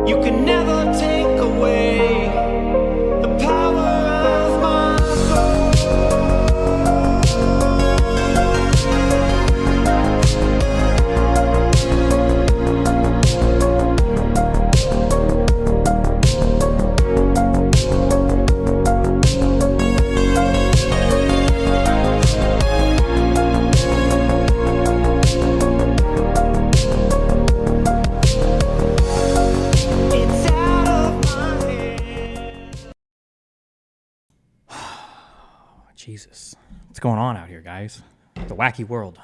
You can never take away the power of my soul. It's out of my hands. Jesus. What's going on out here, guys? The wacky world.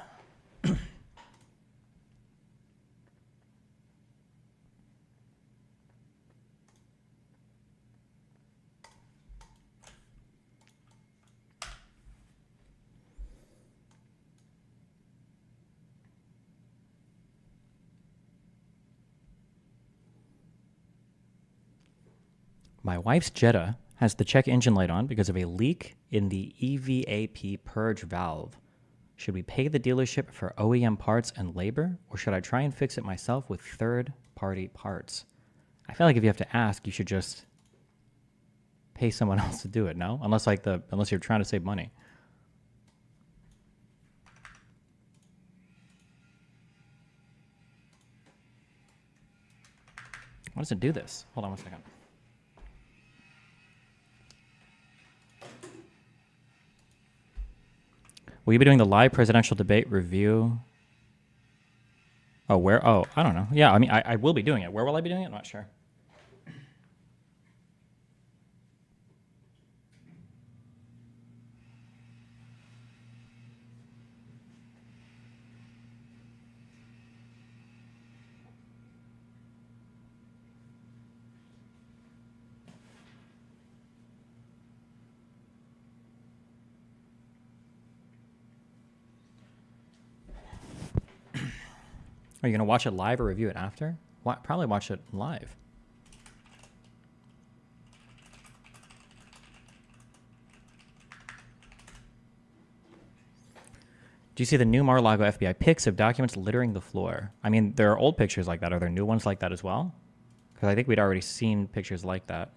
My wife's Jetta has the check engine light on because of a leak in the EVAP purge valve. Should we pay the dealership for OEM parts and labor, or should I try and fix it myself with third-party parts? I feel like if you have to ask, you should just pay someone else to do it, no? Unless you're trying to save money. Why does it do this? Hold on one second. Will you be doing the live presidential debate review? Oh, where? Oh, I don't know. Yeah, I mean, I will be doing it. Where will I be doing it? I'm not sure. Are you going to watch it live or review it after? Probably watch it live. Do you see the new Mar-a-Lago FBI pics of documents littering the floor? I mean, there are old pictures like that. Are there new ones like that as well? Because I think we'd already seen pictures like that.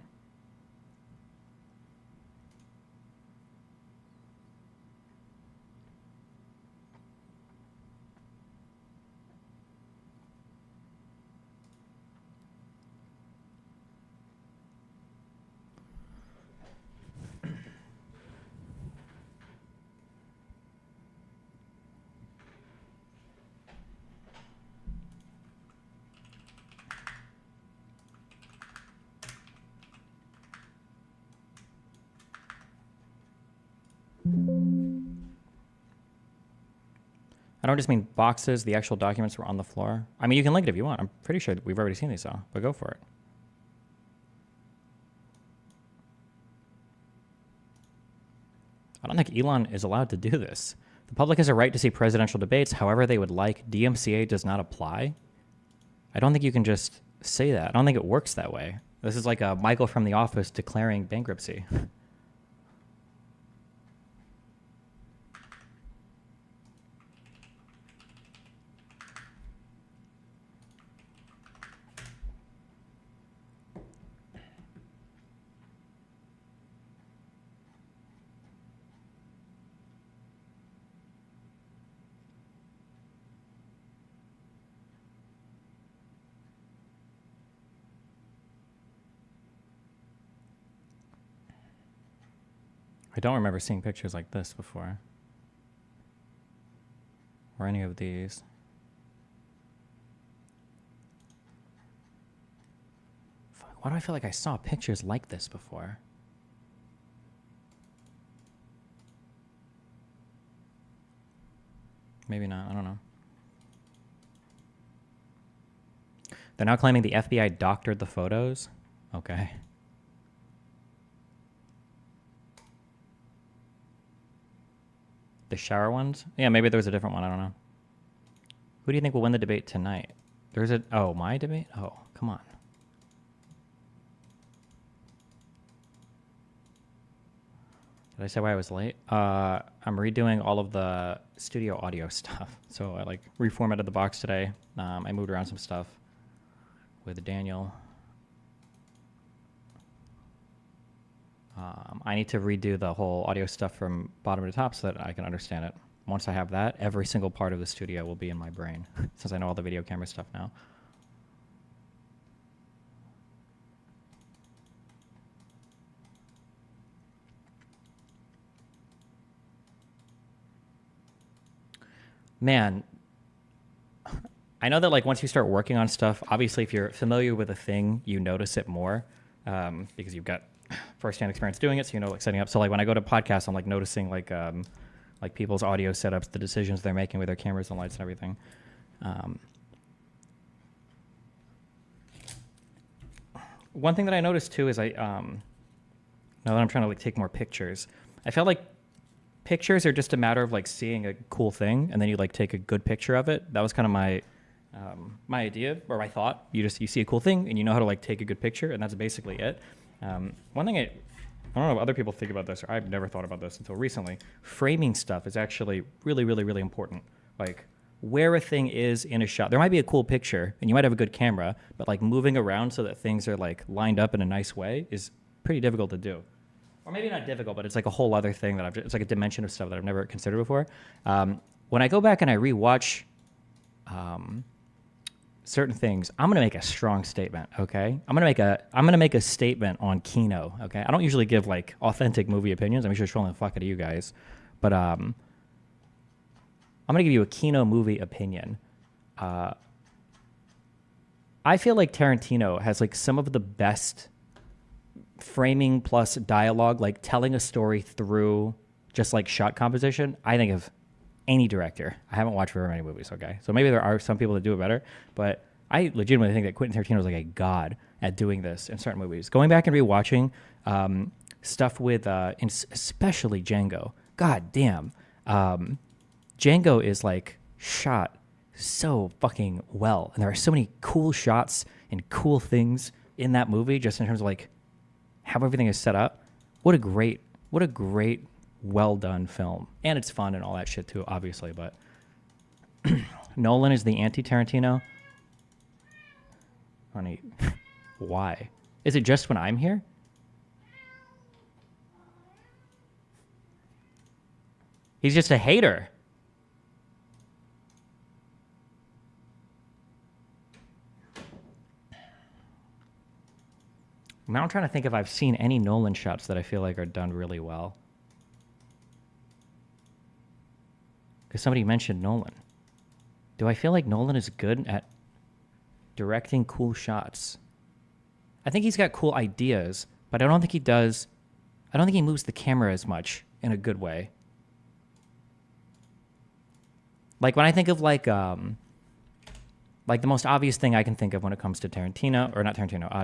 I don't just mean boxes. The actual documents were on the floor. I mean, you can link it if you want. I'm pretty sure we've already seen these all, but go for it. I don't think Elon is allowed to do this. The public has a right to see presidential debates however they would like. DMCA does not apply. I don't think you can just say that. I don't think it works that way. This is like a Michael from The Office declaring bankruptcy. I don't remember seeing pictures like this before. Or any of these. Fuck, why do I feel like I saw pictures like this before? Maybe not, I don't know. They're now claiming the FBI doctored the photos? Okay. The shower ones? Yeah, maybe there was a different one. I don't know. Who do you think will win the debate tonight? There's a... Oh, my debate? Oh, come on. Did I say why I was late? I'm redoing all of the studio audio stuff. So I reformatted the box today. I moved around some stuff with Daniel. I need to redo the whole audio stuff from bottom to top so that I can understand it. Once I have that, every single part of the studio will be in my brain, since I know all the video camera stuff now. Man, I know that like once you start working on stuff, obviously if you're familiar with a thing, you notice it more because you've got firsthand experience doing it. So you know, like setting up. So like when I go to podcasts, I'm like noticing like people's audio setups, the decisions they're making with their cameras and lights and everything. One thing that I noticed too is now that I'm trying to like take more pictures, I felt like pictures are just a matter of like seeing a cool thing and then you like take a good picture of it. That was kind of my idea or my thought. You see a cool thing and you know how to like take a good picture, and that's basically it. One thing I don't know if other people think about this, or I've never thought about this until recently. Framing stuff is actually really, really, really important. Like where a thing is in a shot. There might be a cool picture and you might have a good camera, but like moving around so that things are like lined up in a nice way is pretty difficult to do. Or maybe not difficult, but it's like a whole other thing that it's like a dimension of stuff that I've never considered before. When I go back and I rewatch certain things, I'm gonna make a strong statement. Okay, I'm gonna make a statement on Kino. Okay, I don't usually give like authentic movie opinions. I'm usually trolling the fuck out of you guys, but I'm gonna give you a Kino movie opinion. I feel like Tarantino has like some of the best framing plus dialogue, like telling a story through just like shot composition, I think of any director. I haven't watched very many movies, okay? So maybe there are some people that do it better, but I legitimately think that Quentin Tarantino is like a god at doing this in certain movies. Going back and rewatching stuff with, especially Django. God damn. Django is like shot so fucking well. And there are so many cool shots and cool things in that movie just in terms of like how everything is set up. What a great well done film. And it's fun and all that shit too, obviously, but Nolan is the anti-Tarantino. Honey, why? Is it just when I'm here? He's just a hater. Now I'm trying to think if I've seen any Nolan shots that I feel like are done really well. Because somebody mentioned Nolan. Do I feel like Nolan is good at directing cool shots? I think he's got cool ideas, but I don't think he moves the camera as much in a good way. Like when I think of like the most obvious thing I can think of when it comes to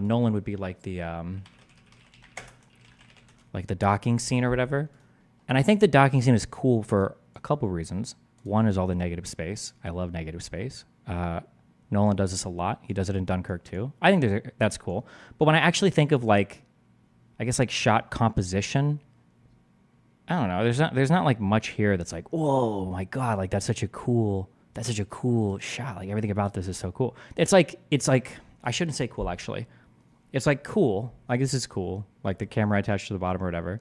Nolan would be like the docking scene or whatever. And I think the docking scene is cool for a couple reasons. One is all the negative space. I love negative space. Nolan does this a lot. He does it in Dunkirk too. I think that's cool. But when I actually think of like, I guess like shot composition, I don't know. There's not like much here that's like, whoa, my God, like that's such a cool shot. Like everything about this is so cool. It's like I shouldn't say cool actually. It's like cool. Like this is cool. Like the camera attached to the bottom or whatever.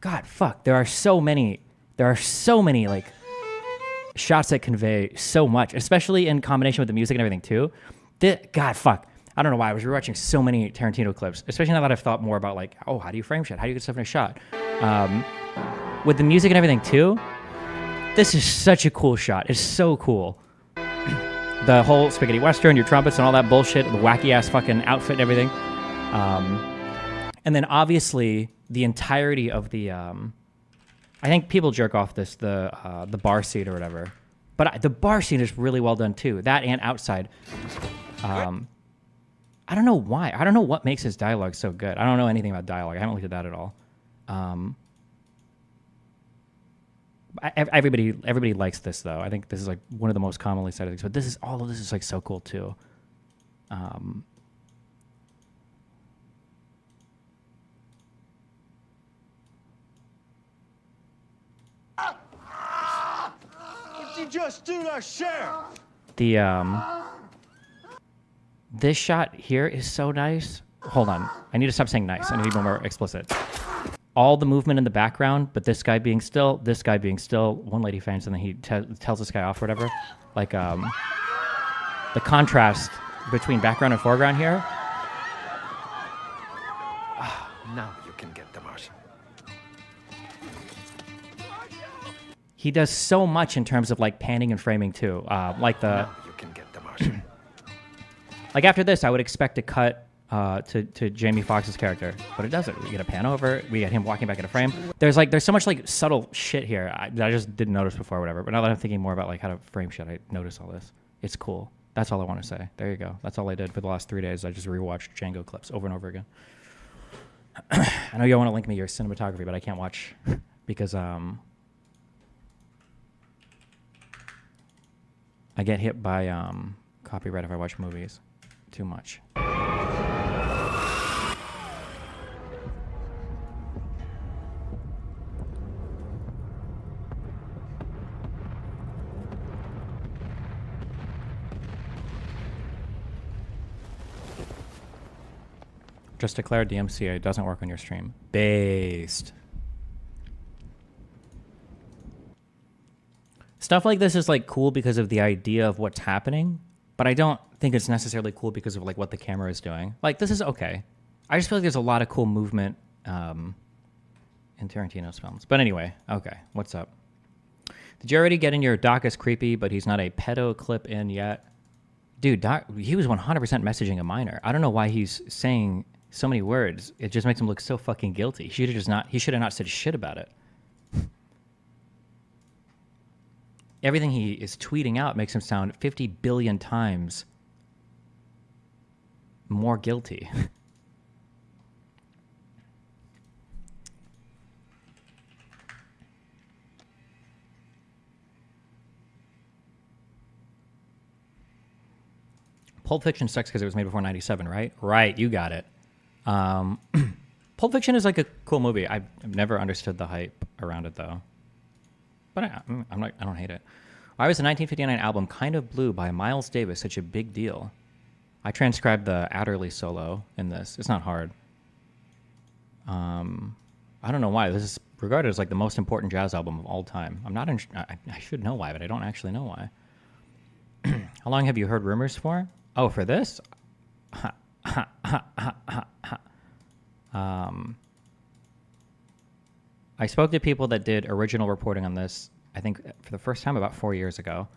God, fuck. There are so many like shots that convey so much, especially in combination with the music and everything too. God, fuck. I don't know why I was rewatching so many Tarantino clips, especially now that I've thought more about like, oh, how do you frame shit? How do you get stuff in a shot? With the music and everything too, this is such a cool shot. It's so cool. The whole spaghetti western, your trumpets and all that bullshit, the wacky ass fucking outfit and everything. And then obviously the entirety of the, I think people jerk off this, the bar scene or whatever, but the bar scene is really well done too. That and outside. I don't know why. I don't know what makes his dialogue so good. I don't know anything about dialogue. I haven't looked at that at all. Everybody likes this though. I think this is like one of the most commonly cited things. But all of this is like so cool too. you just do that, Sheriff? The this shot here is so nice. Hold on, I need to stop saying nice. I need to be more explicit. All the movement in the background, but this guy being still, this guy being still. One lady faints and then he tells this guy off or whatever. Like the contrast between background and foreground here. Now you can get the Martian. He does so much in terms of like panning and framing too. Like the Now you can get the Martian. like after this, I would expect to cut to Jamie Foxx's character, but it doesn't. We get a pan over. We get him walking back into frame. There's so much like subtle shit here that I just didn't notice before, or whatever. But now that I'm thinking more about like how to frame shit, I notice all this. It's cool. That's all I want to say. There you go. That's all I did for the last 3 days. I just rewatched Django clips over and over again. I know you want to link me your cinematography, but I can't watch because I get hit by copyright if I watch movies too much. Just declare DMCA doesn't work on your stream. Based. Stuff like this is like cool because of the idea of what's happening, but I don't think it's necessarily cool because of like what the camera is doing. Like this is okay. I just feel like there's a lot of cool movement in Tarantino's films. But anyway, okay, what's up? Did you already get in your Doc is creepy, but he's not a pedo clip in yet? Dude, Doc, he was 100% messaging a minor. I don't know why he's saying so many words. It just makes him look so fucking guilty. He should have not said shit about it. Everything he is tweeting out makes him sound 50 billion times more guilty. Pulp Fiction sucks because it was made before 97, right? Right, you got it. Pulp Fiction is like a cool movie. I've never understood the hype around it, though. But I don't hate it. Why was the 1959 album Kind of Blue by Miles Davis such a big deal? I transcribed the Adderley solo in this. It's not hard. I don't know why. This is regarded as like the most important jazz album of all time. I should know why, but I don't actually know why. How long have you heard rumors for? Oh, for this? I spoke to people that did original reporting on this, I think for the first time about 4 years ago.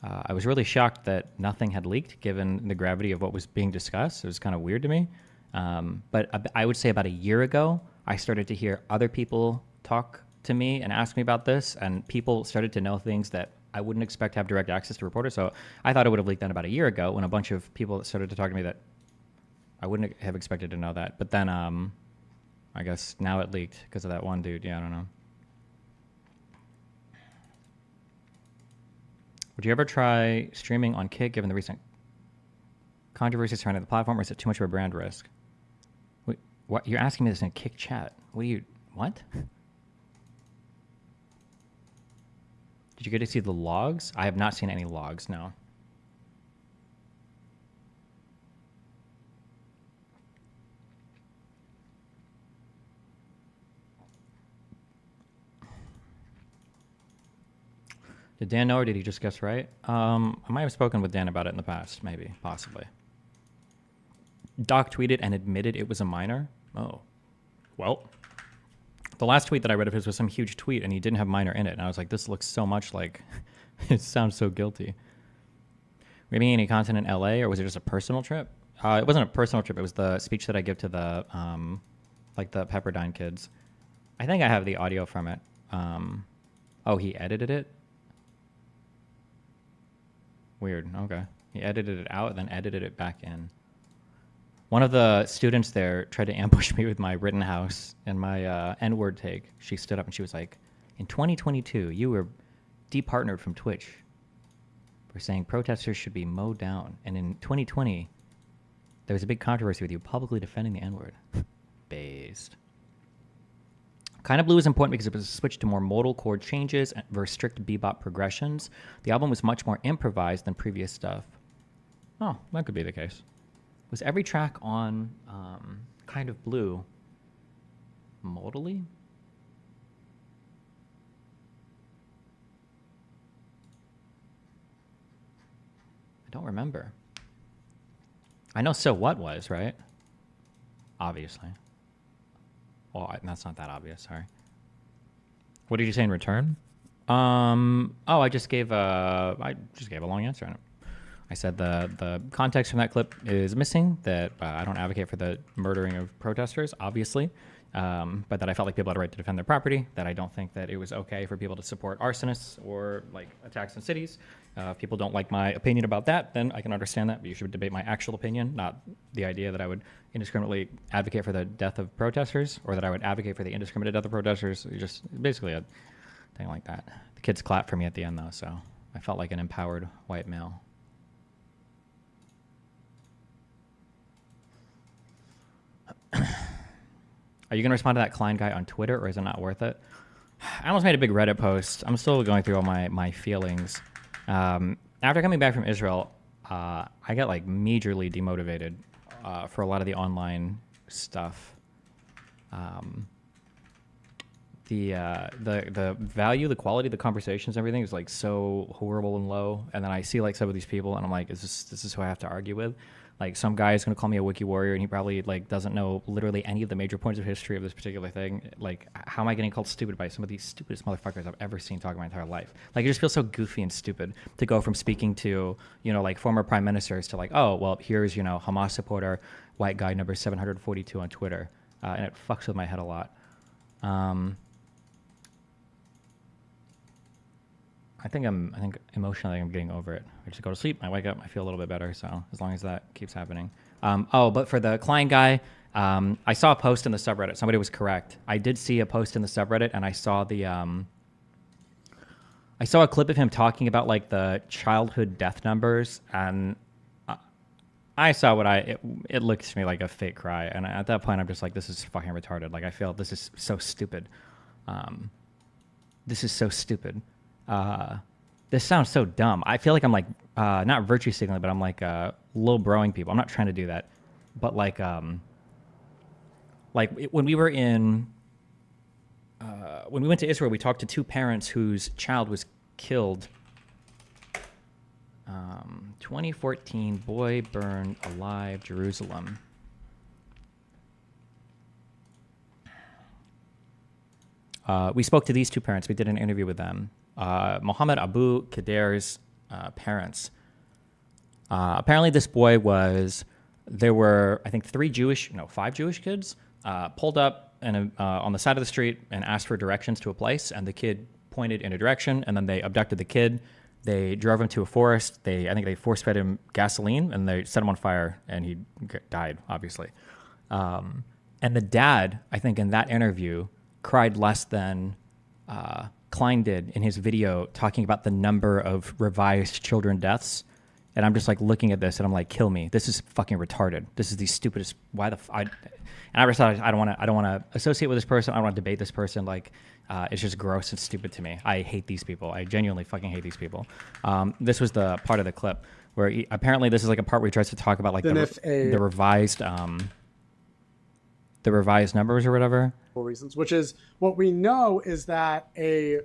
I was really shocked that nothing had leaked given the gravity of what was being discussed. It was kind of weird to me. But I would say about a year ago, I started to hear other people talk to me and ask me about this, and people started to know things that I wouldn't expect to have direct access to reporters. So I thought it would have leaked then about a year ago when a bunch of people started to talk to me that I wouldn't have expected to know that. But then I guess now it leaked because of that one dude. Yeah, I don't know. Would you ever try streaming on Kick given the recent controversies surrounding the platform, or is it too much of a brand risk? Wait, what? You're asking me this in a Kick chat. What? Did you get to see the logs? I have not seen any logs, no. Did Dan know, or did he just guess right? I might have spoken with Dan about it in the past, maybe, possibly. Doc tweeted and admitted it was a minor? Oh. Well, the last tweet that I read of his was some huge tweet, and he didn't have minor in it. And I was like, this looks so much like... it sounds so guilty. Were you making any content in LA, or was it just a personal trip? It wasn't a personal trip. It was the speech that I give to the, like the Pepperdine kids. I think I have the audio from it. Oh, he edited it? Weird. Okay. He edited it out and then edited it back in. One of the students there tried to ambush me with my Rittenhouse and my N-word take. She stood up and she was like, in 2022, you were departnered from Twitch for saying protesters should be mowed down. And in 2020, there was a big controversy with you publicly defending the N-word. Based. Kind of Blue is important because it was a switch to more modal chord changes versus strict bebop progressions. The album was much more improvised than previous stuff. Oh, that could be the case. Was every track on Kind of Blue modally? I don't remember. I know So What was, right? Obviously. Well, that's not that obvious, sorry. What did you say in return? I just gave a long answer on it. I said the context from that clip is missing, that I don't advocate for the murdering of protesters, obviously, but that I felt like people had a right to defend their property, that I don't think that it was okay for people to support arsonists or like attacks in cities. If people don't like my opinion about that, then I can understand that, but you should debate my actual opinion, not the idea that I would indiscriminately advocate for the death of protesters or that I would advocate for the indiscriminate death of protesters. Just basically a thing like that. The kids clapped for me at the end, though, so I felt like an empowered white male. Are you going to respond to that Klein guy on Twitter, or is it not worth it? I almost made a big Reddit post. I'm still going through all my feelings. After coming back from Israel, I got like majorly demotivated for a lot of the online stuff. The value, the quality of the conversations, everything is like so horrible and low. And then I see like some of these people, and I'm like, this is who I have to argue with? Like some guy is going to call me a wiki warrior, and he probably like doesn't know literally any of the major points of history of this particular thing. Like, how am I getting called stupid by some of these stupidest motherfuckers I've ever seen talk my entire life? Like, it just feels so goofy and stupid to go from speaking to, you know, like former prime ministers to like, oh, well, here's, you know, Hamas supporter, white guy number 742 on Twitter. And it fucks with my head a lot. I think emotionally I'm getting over it. I just go to sleep, I wake up, I feel a little bit better. So as long as that keeps happening. But for the Klein guy, I saw a post in the subreddit. Somebody was correct. I did see a post in the subreddit, and I saw I saw a clip of him talking about like the childhood death numbers, and I saw it looked to me like a fake cry. And at that point, I'm just like, this is fucking retarded. Like, I feel this is so stupid. This is so stupid. This sounds so dumb. I feel like I'm like, not virtue signaling, but I'm like, low broing people. I'm not trying to do that. But like when we were when we went to Israel, we talked to two parents whose child was killed. 2014, boy burned alive, Jerusalem. We spoke to these two parents. We did an interview with them. Mohammed Abu Kader's parents. Apparently this boy there were, I think, 5 Jewish kids pulled up on the side of the street and asked for directions to a place, and the kid pointed in a direction, and then they abducted the kid. They drove him to a forest. I think they force-fed him gasoline, and they set him on fire, and he died, obviously. And the dad, I think, in that interview, cried less than Klein did in his video talking about the number of revised children deaths. And I'm just like looking at this and I'm like, kill me. This is fucking retarded. This is the stupidest. And I just thought, I don't want to associate with this person. I don't want to debate this person. Like, it's just gross and stupid to me. I hate these people. I genuinely fucking hate these people. This was the part of the clip where apparently this is like a part where he tries to talk about like the revised numbers or whatever. Reasons, which is what we know is that a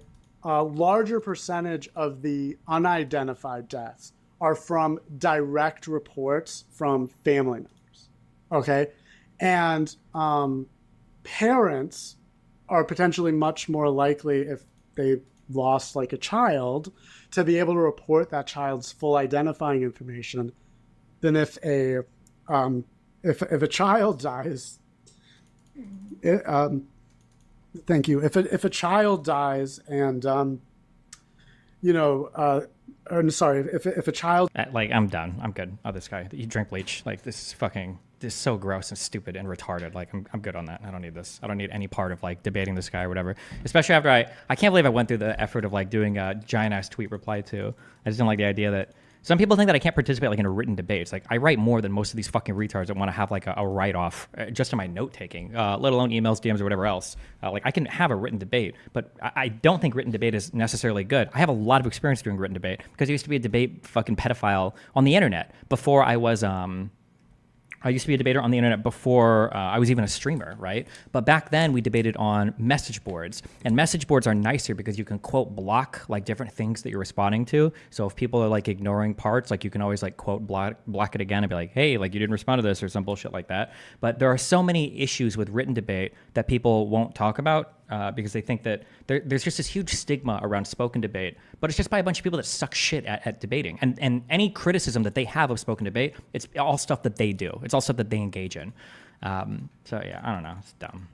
larger percentage of the unidentified deaths are from direct reports from family members. Okay. And parents are potentially much more likely, if they lost like a child, to be able to report that child's full identifying information than if a child dies. Thank you. If a child dies and if a child like, I'm done. I'm good. Oh, this guy, he drank bleach. Like, this is so gross and stupid and retarded. Like, I'm good on that. I don't need this. I don't need any part of like debating this guy or whatever. Especially after I can't believe I went through the effort of like doing a giant ass tweet reply to. I just don't like the idea that Some people think that I can't participate like in a written debate. It's like I write more than most of these fucking retards that want to have like a write-off just in my note taking, let alone emails, DMs, or whatever else. Like I can have a written debate, but I don't think written debate is necessarily good. I have a lot of experience doing written debate because I used to be a debate fucking pedophile on the internet before I used to be a debater on the internet before I was even a streamer, right? But back then we debated on message boards, and message boards are nicer because you can quote block like different things that you're responding to. So if people are like ignoring parts, like you can always like quote block it again and be like, hey, like you didn't respond to this or some bullshit like that. But there are so many issues with written debate that people won't talk about because they think that there's just this huge stigma around spoken debate, but it's just by a bunch of people that suck shit at debating. And any criticism that they have of spoken debate, it's all stuff that they do. It's all stuff that they engage in. So yeah, I don't know. It's dumb.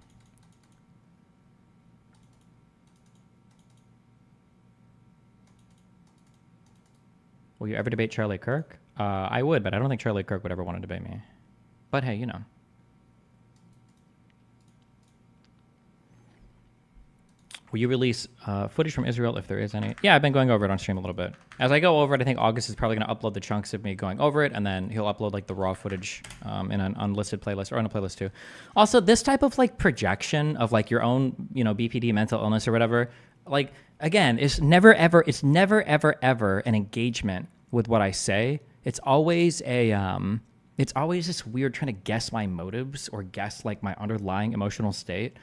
Will you ever debate Charlie Kirk? I would, but I don't think Charlie Kirk would ever want to debate me. But hey, you know. Will you release footage from Israel if there is any? Yeah, I've been going over it on stream a little bit. As I go over it, I think August is probably going to upload the chunks of me going over it, and then he'll upload like the raw footage in an unlisted playlist or on a playlist too. Also, this type of like projection of like your own, you know, BPD, mental illness or whatever, like again, it's never ever an engagement with what I say. It's always this weird trying to guess my motives or guess like my underlying emotional state.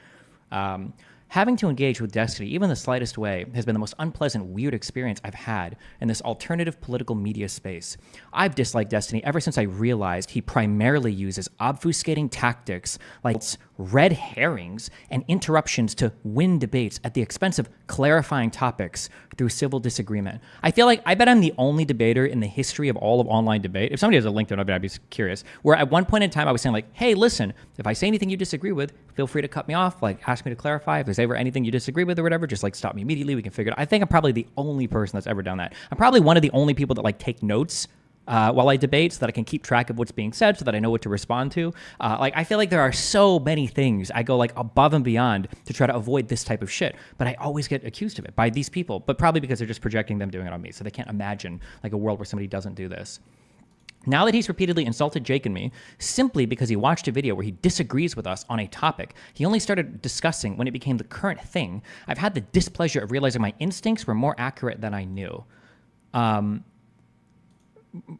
Having to engage with Destiny, even the slightest way, has been the most unpleasant, weird experience I've had in this alternative political media space. I've disliked Destiny ever since I realized he primarily uses obfuscating tactics like red herrings and interruptions to win debates at the expense of clarifying topics through civil disagreement. I bet I'm the only debater in the history of all of online debate. If somebody has a link to it, I'd be curious. Where at one point in time, I was saying like, hey, listen, if I say anything you disagree with, feel free to cut me off, like ask me to clarify. If there's ever anything you disagree with or whatever, just like stop me immediately. We can figure it out. I think I'm probably the only person that's ever done that. I'm probably one of the only people that like take notes while I debate so that I can keep track of what's being said so that I know what to respond to. Like, I feel like there are so many things I go like above and beyond to try to avoid this type of shit, but I always get accused of it by these people, but probably because they're just projecting them doing it on me. So they can't imagine like a world where somebody doesn't do this. Now that he's repeatedly insulted Jake and me simply because he watched a video where he disagrees with us on a topic he only started discussing when it became the current thing, I've had the displeasure of realizing my instincts were more accurate than I knew.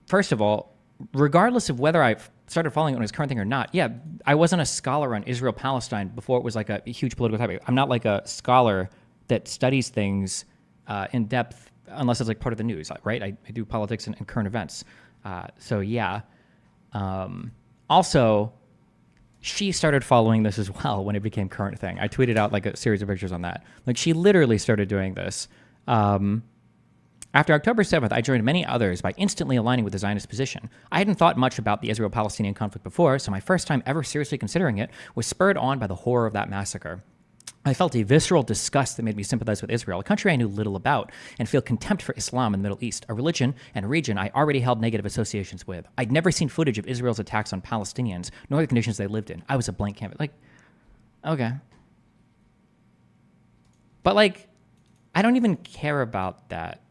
First of all, regardless of whether I've started following it on his current thing or not, yeah, I wasn't a scholar on Israel-Palestine before it was like a huge political topic. I'm not like a scholar that studies things in depth unless it's like part of the news, right? I do politics and current events. So yeah. Also, she started following this as well when it became current thing. I tweeted out like a series of pictures on that. Like she literally started doing this. After October 7th, I joined many others by instantly aligning with the Zionist position. I hadn't thought much about the Israel-Palestinian conflict before, so my first time ever seriously considering it was spurred on by the horror of that massacre. I felt a visceral disgust that made me sympathize with Israel, a country I knew little about, and feel contempt for Islam in the Middle East, a religion and region I already held negative associations with. I'd never seen footage of Israel's attacks on Palestinians, nor the conditions they lived in. I was a blank canvas. Like, okay. But like, I don't even care about that.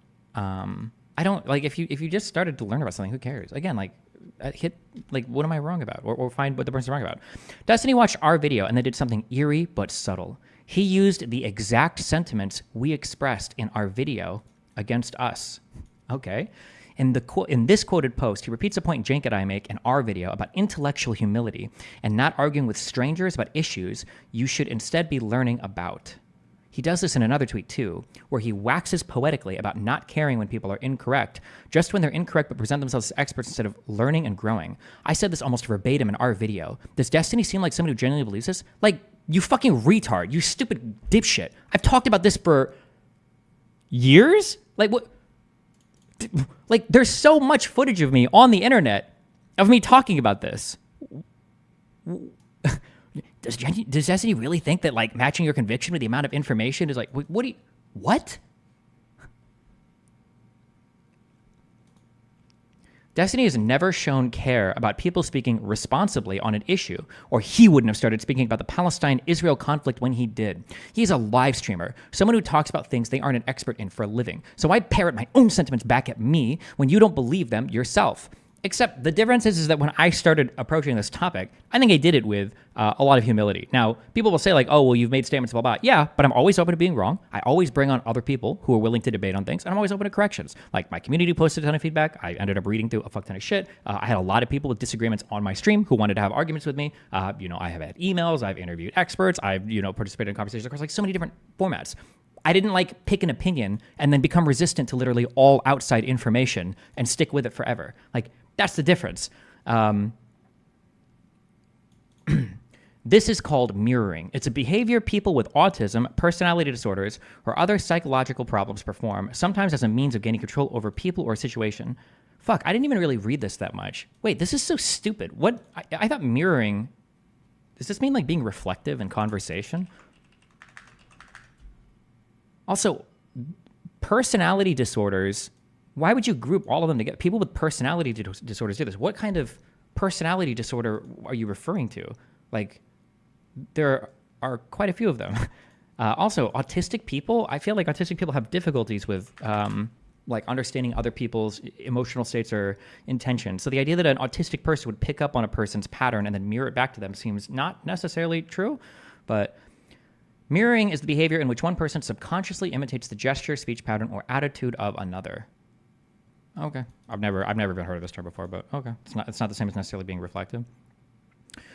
I don't like if you just started to learn about something, who cares? Again, like hit like what am I wrong about, or find what the person's wrong about. Destiny watched our video and they did something eerie but subtle. He used the exact sentiments we expressed in our video against us. Okay. In this quoted post, he repeats a point Jake and I make in our video about intellectual humility and not arguing with strangers about issues you should instead be learning about. He does this in another tweet too, where he waxes poetically about not caring when people are incorrect, just when they're incorrect but present themselves as experts instead of learning and growing. I said this almost verbatim in our video. Does Destiny seem like somebody who genuinely believes this? Like, you fucking retard, you stupid dipshit. I've talked about this for years? Like, what? Like, there's so much footage of me on the internet of me talking about this. Does Destiny really think that like matching your conviction with the amount of information is like, what? Destiny has never shown care about people speaking responsibly on an issue, or he wouldn't have started speaking about the Palestine-Israel conflict when he did. He's a live streamer, someone who talks about things they aren't an expert in for a living. So I parrot my own sentiments back at me when you don't believe them yourself. Except the difference is that when I started approaching this topic, I think I did it with a lot of humility. Now, people will say like, oh, well, you've made statements, blah, blah. Yeah, but I'm always open to being wrong. I always bring on other people who are willing to debate on things, and I'm always open to corrections. Like my community posted a ton of feedback. I ended up reading through a fuck ton of shit. I had a lot of people with disagreements on my stream who wanted to have arguments with me. I have had emails. I've interviewed experts. I've, participated in conversations across like so many different formats. I didn't like pick an opinion and then become resistant to literally all outside information and stick with it forever. Like, that's the difference. This is called mirroring. It's a behavior people with autism, personality disorders, or other psychological problems perform, sometimes as a means of gaining control over people or a situation. Fuck, I didn't even really read this that much. Wait, this is so stupid. What? I thought mirroring... Does this mean like being reflective in conversation? Also, personality disorders... Why would you group all of them together? People with personality disorders do this. What kind of personality disorder are you referring to? Like, there are quite a few of them. Also, autistic people, I feel like autistic people have difficulties with like understanding other people's emotional states or intentions. So the idea that an autistic person would pick up on a person's pattern and then mirror it back to them seems not necessarily true, but mirroring is the behavior in which one person subconsciously imitates the gesture, speech pattern, or attitude of another. Okay. I've never even heard of this term before, but okay. It's not the same as necessarily being reflective.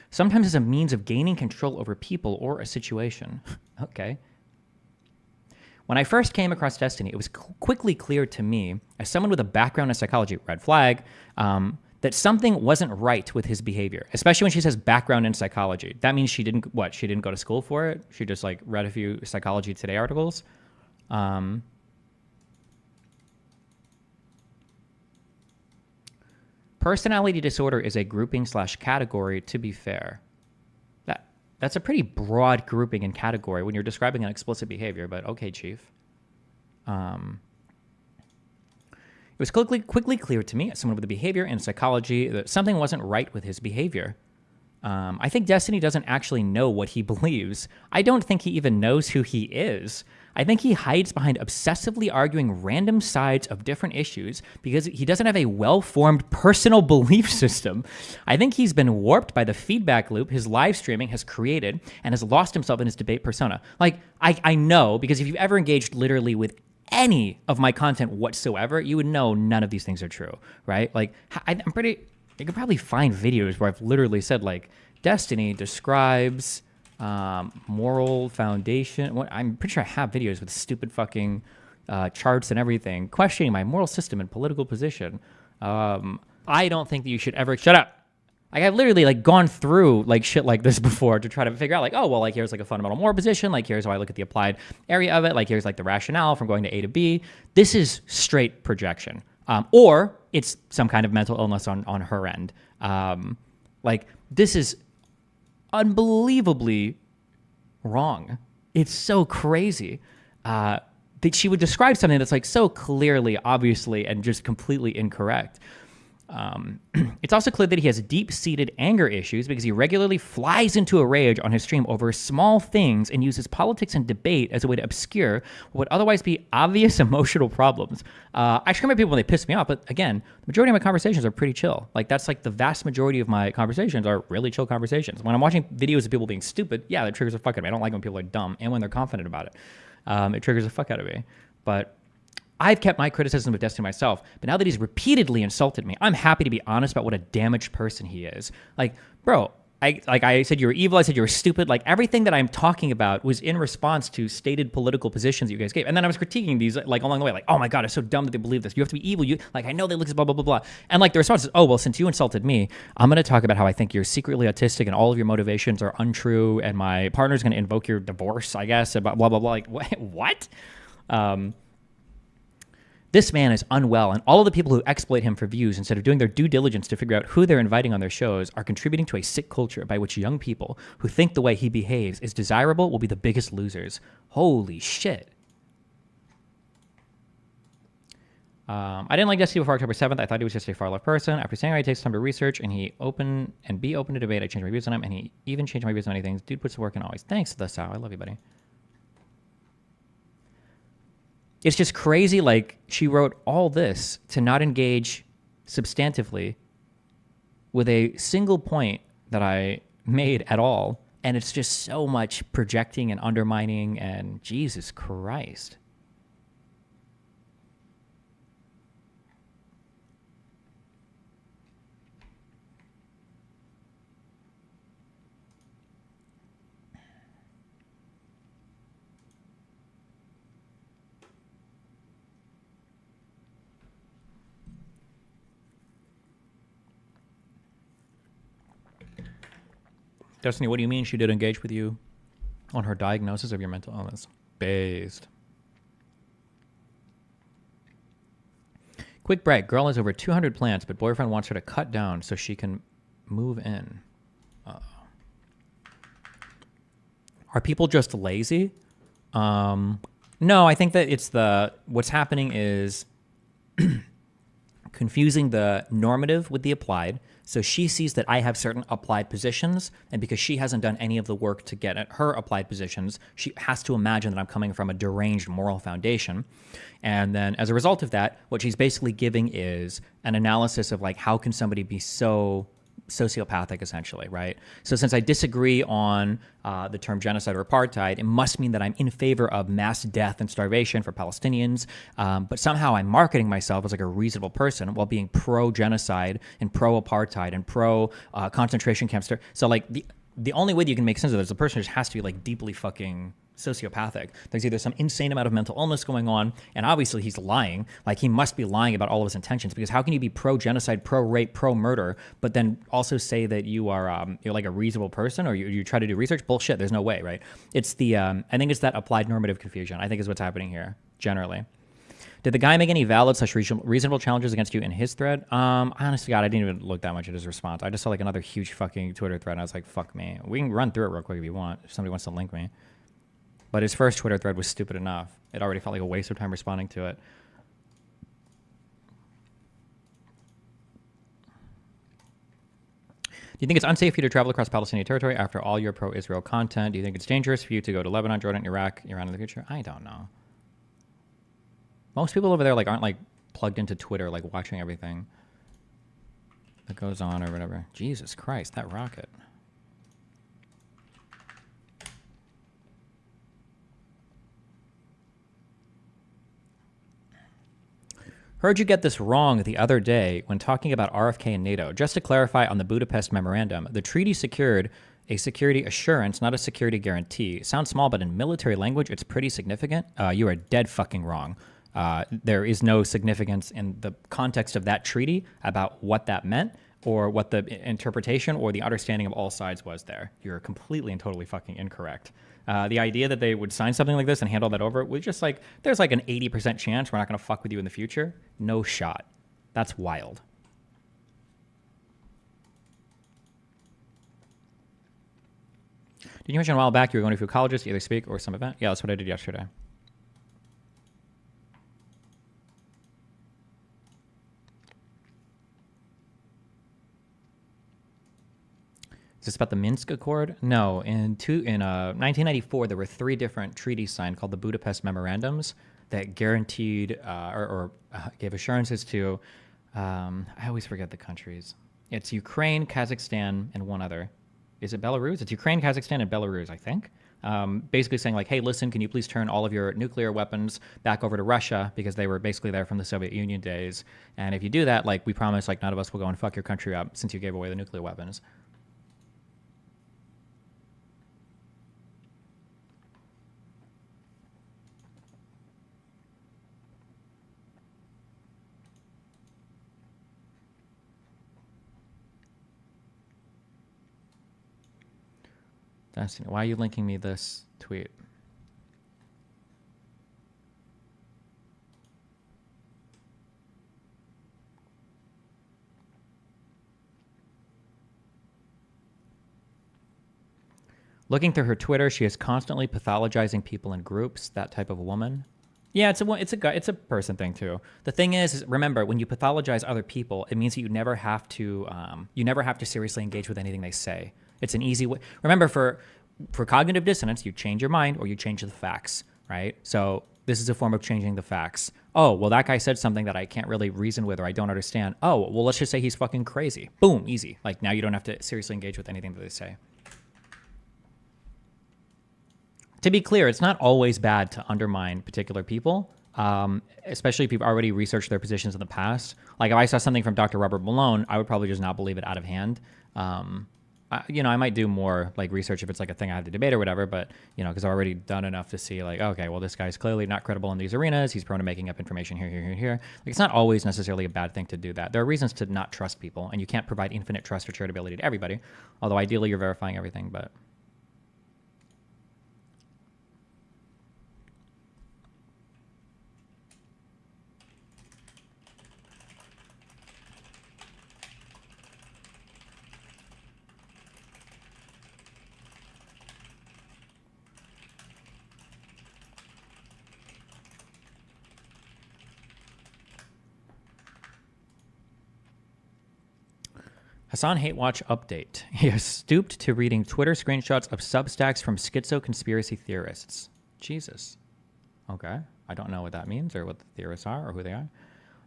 Sometimes as a means of gaining control over people or a situation. Okay. When I first came across Destiny, it was quickly clear to me, as someone with a background in psychology, red flag, that something wasn't right with his behavior, especially when she says background in psychology. That means she didn't go to school for it? She just like read a few Psychology Today articles? Personality disorder is a grouping/category, to be fair. That's a pretty broad grouping and category when you're describing an explicit behavior, but okay, Chief. It was quickly clear to me, as someone with a behavior in psychology, that something wasn't right with his behavior. I think Destiny doesn't actually know what he believes. I don't think he even knows who he is. I think he hides behind obsessively arguing random sides of different issues because he doesn't have a well-formed personal belief system. I think he's been warped by the feedback loop his live streaming has created and has lost himself in his debate persona. Like, I know, because if you've ever engaged literally with any of my content whatsoever, you would know none of these things are true, right? Like, you could probably find videos where I've literally said, like, Destiny describes... moral foundation. I'm pretty sure I have videos with stupid fucking charts and everything, questioning my moral system and political position. I don't think that you should ever shut up. Like, I've literally like gone through like shit like this before to try to figure out like, oh, well, like here's like a fundamental moral position. Like here's how I look at the applied area of it. Like here's like the rationale from going to A to B. This is straight projection. Or it's some kind of mental illness on her end. Like this is unbelievably wrong. It's so crazy that she would describe something that's like so clearly, obviously, and just completely incorrect. It's also clear that he has deep-seated anger issues because he regularly flies into a rage on his stream over small things and uses politics and debate as a way to obscure what would otherwise be obvious emotional problems. I scream at people when they piss me off, but again, the majority of my conversations are pretty chill. Like, that's like the vast majority of my conversations are really chill conversations. When I'm watching videos of people being stupid, yeah, that triggers the fuck out of me. I don't like when people are dumb and when they're confident about it. It triggers the fuck out of me. But I've kept my criticism of Destiny myself, but now that he's repeatedly insulted me, I'm happy to be honest about what a damaged person he is. Like, bro, I said you were evil, I said you were stupid. Like, everything that I'm talking about was in response to stated political positions that you guys gave. And then I was critiquing these, like, along the way, like, oh my God, it's so dumb that they believe this. You have to be evil. I know they look at blah, blah, blah, blah. And, like, the response is, oh, well, since you insulted me, I'm going to talk about how I think you're secretly autistic and all of your motivations are untrue, and my partner's going to invoke your divorce, I guess, about blah, blah, blah. Like, what? This man is unwell, and all of the people who exploit him for views instead of doing their due diligence to figure out who they're inviting on their shows are contributing to a sick culture by which young people who think the way he behaves is desirable will be the biggest losers. Holy shit. I didn't like Destiny before October 7th. I thought he was just a far left person. After saying he takes time to research and be open to debate, I changed my views on him, and he even changed my views on many things. Dude puts the work in always. Thanks, The Sow. I love you, buddy. It's just crazy. Like, she wrote all this to not engage substantively with a single point that I made at all. And it's just so much projecting and undermining, and Jesus Christ. Destiny, what do you mean she did engage with you on her diagnosis of your mental illness? Based. Quick break. Girl has over 200 plants, but boyfriend wants her to cut down so she can move in. Are people just lazy? No, I think that it's what's happening is confusing the normative with the applied. So she sees that I have certain applied positions, and because she hasn't done any of the work to get at her applied positions, she has to imagine that I'm coming from a deranged moral foundation. And then as a result of that, what she's basically giving is an analysis of like, how can somebody be so sociopathic, essentially, right? So since I disagree on the term genocide or apartheid, it must mean that I'm in favor of mass death and starvation for Palestinians, but somehow I'm marketing myself as like a reasonable person while being pro-genocide and pro-apartheid and pro-concentration camps. So like the only way that you can make sense of this is the person just has to be like deeply fucking sociopathic. There's either some insane amount of mental illness going on, and obviously he's lying. Like, he must be lying about all of his intentions, because how can you be pro-genocide, pro-rape, pro-murder, but then also say that you are you're like a reasonable person, or you try to do research? Bullshit. There's no way, right? It's the I think it's that applied normative confusion, I think, is what's happening here generally. Did the guy make any valid / reasonable challenges against you in his thread? Honestly, God, I didn't even look that much at his response. I just saw like another huge fucking Twitter thread, and I was like, fuck me. We can run through it real quick if you want, if somebody wants to link me. But his first Twitter thread was stupid enough. It already felt like a waste of time responding to it. Do you think it's unsafe for you to travel across Palestinian territory after all your pro-Israel content? Do you think it's dangerous for you to go to Lebanon, Jordan, Iraq, Iran in the future? I don't know. Most people over there like aren't like plugged into Twitter, like watching everything that goes on or whatever. Jesus Christ, that rocket. Heard you get this wrong the other day when talking about RFK and NATO. Just to clarify on the Budapest Memorandum, the treaty secured a security assurance, not a security guarantee. Sounds small, but in military language, it's pretty significant. You are dead fucking wrong. There is no significance in the context of that treaty about what that meant, or what the interpretation or the understanding of all sides was there. You're completely and totally fucking incorrect. The idea that they would sign something like this and hand all that over was just like, there's like an 80% chance we're not going to fuck with you in the future. No shot. That's wild. Did you mention a while back you were going to a few colleges to either speak or some event? Yeah, that's what I did yesterday. Is this about the Minsk Accord? No. In 1994, there were 3 different treaties signed called the Budapest Memorandums that guaranteed or gave assurances to, I always forget the countries. It's Ukraine, Kazakhstan, and one other. Is it Belarus? It's Ukraine, Kazakhstan, and Belarus, I think. Basically saying like, hey, listen, can you please turn all of your nuclear weapons back over to Russia, because they were basically there from the Soviet Union days. And if you do that, like, we promise, like, none of us will go and fuck your country up since you gave away the nuclear weapons. Why are you linking me this tweet? Looking through her Twitter, she is constantly pathologizing people in groups, that type of woman. Yeah, it's a person thing too. The thing is remember when you pathologize other people, it means that you never have to seriously engage with anything they say. It's an easy way. Remember, for cognitive dissonance, you change your mind or you change the facts, right? So this is a form of changing the facts. Oh, well, that guy said something that I can't really reason with or I don't understand. Oh, well, let's just say he's fucking crazy. Boom, easy. Like now you don't have to seriously engage with anything that they say. To be clear, it's not always bad to undermine particular people, especially if you've already researched their positions in the past. Like if I saw something from Dr. Robert Malone, I would probably just not believe it out of hand. I might do more like research if it's like a thing I have to debate or whatever, but because I've already done enough to see like, okay, well, this guy's clearly not credible in these arenas. He's prone to making up information here. Like it's not always necessarily a bad thing to do that. There are reasons to not trust people, and you can't provide infinite trust or charitability to everybody. Although ideally you're verifying everything, but. Hassan Hate Watch update. He has stooped to reading Twitter screenshots of Substacks from schizo conspiracy theorists. Jesus. Okay. I don't know what that means or what the theorists are or who they are.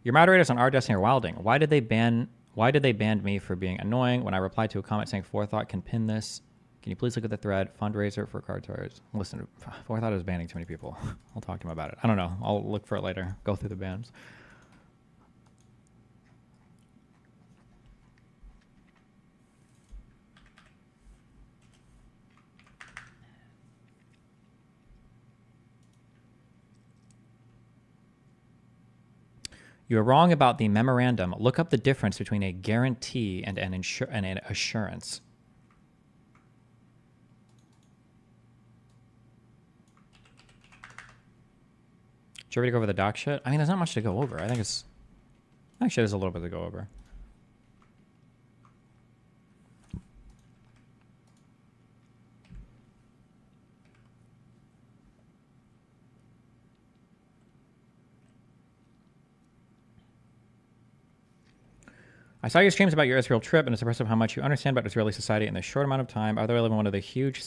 Your moderators on Our Destiny are wilding. Why did they ban me for being annoying? When I replied to a comment saying Forethought can pin this, can you please look at the thread? Fundraiser for card tours. Listen, Forethought is banning too many people. I'll talk to him about it. I don't know. I'll look for it later. Go through the bans. You're wrong about the memorandum. Look up the difference between a guarantee and an assurance. Did you already go over the doc shit? I mean, there's not much to go over. I think it's... Actually, there's a little bit to go over. I saw your streams about your Israel trip, and it's impressive how much you understand about Israeli society in this short amount of time. Either I live in one of the huge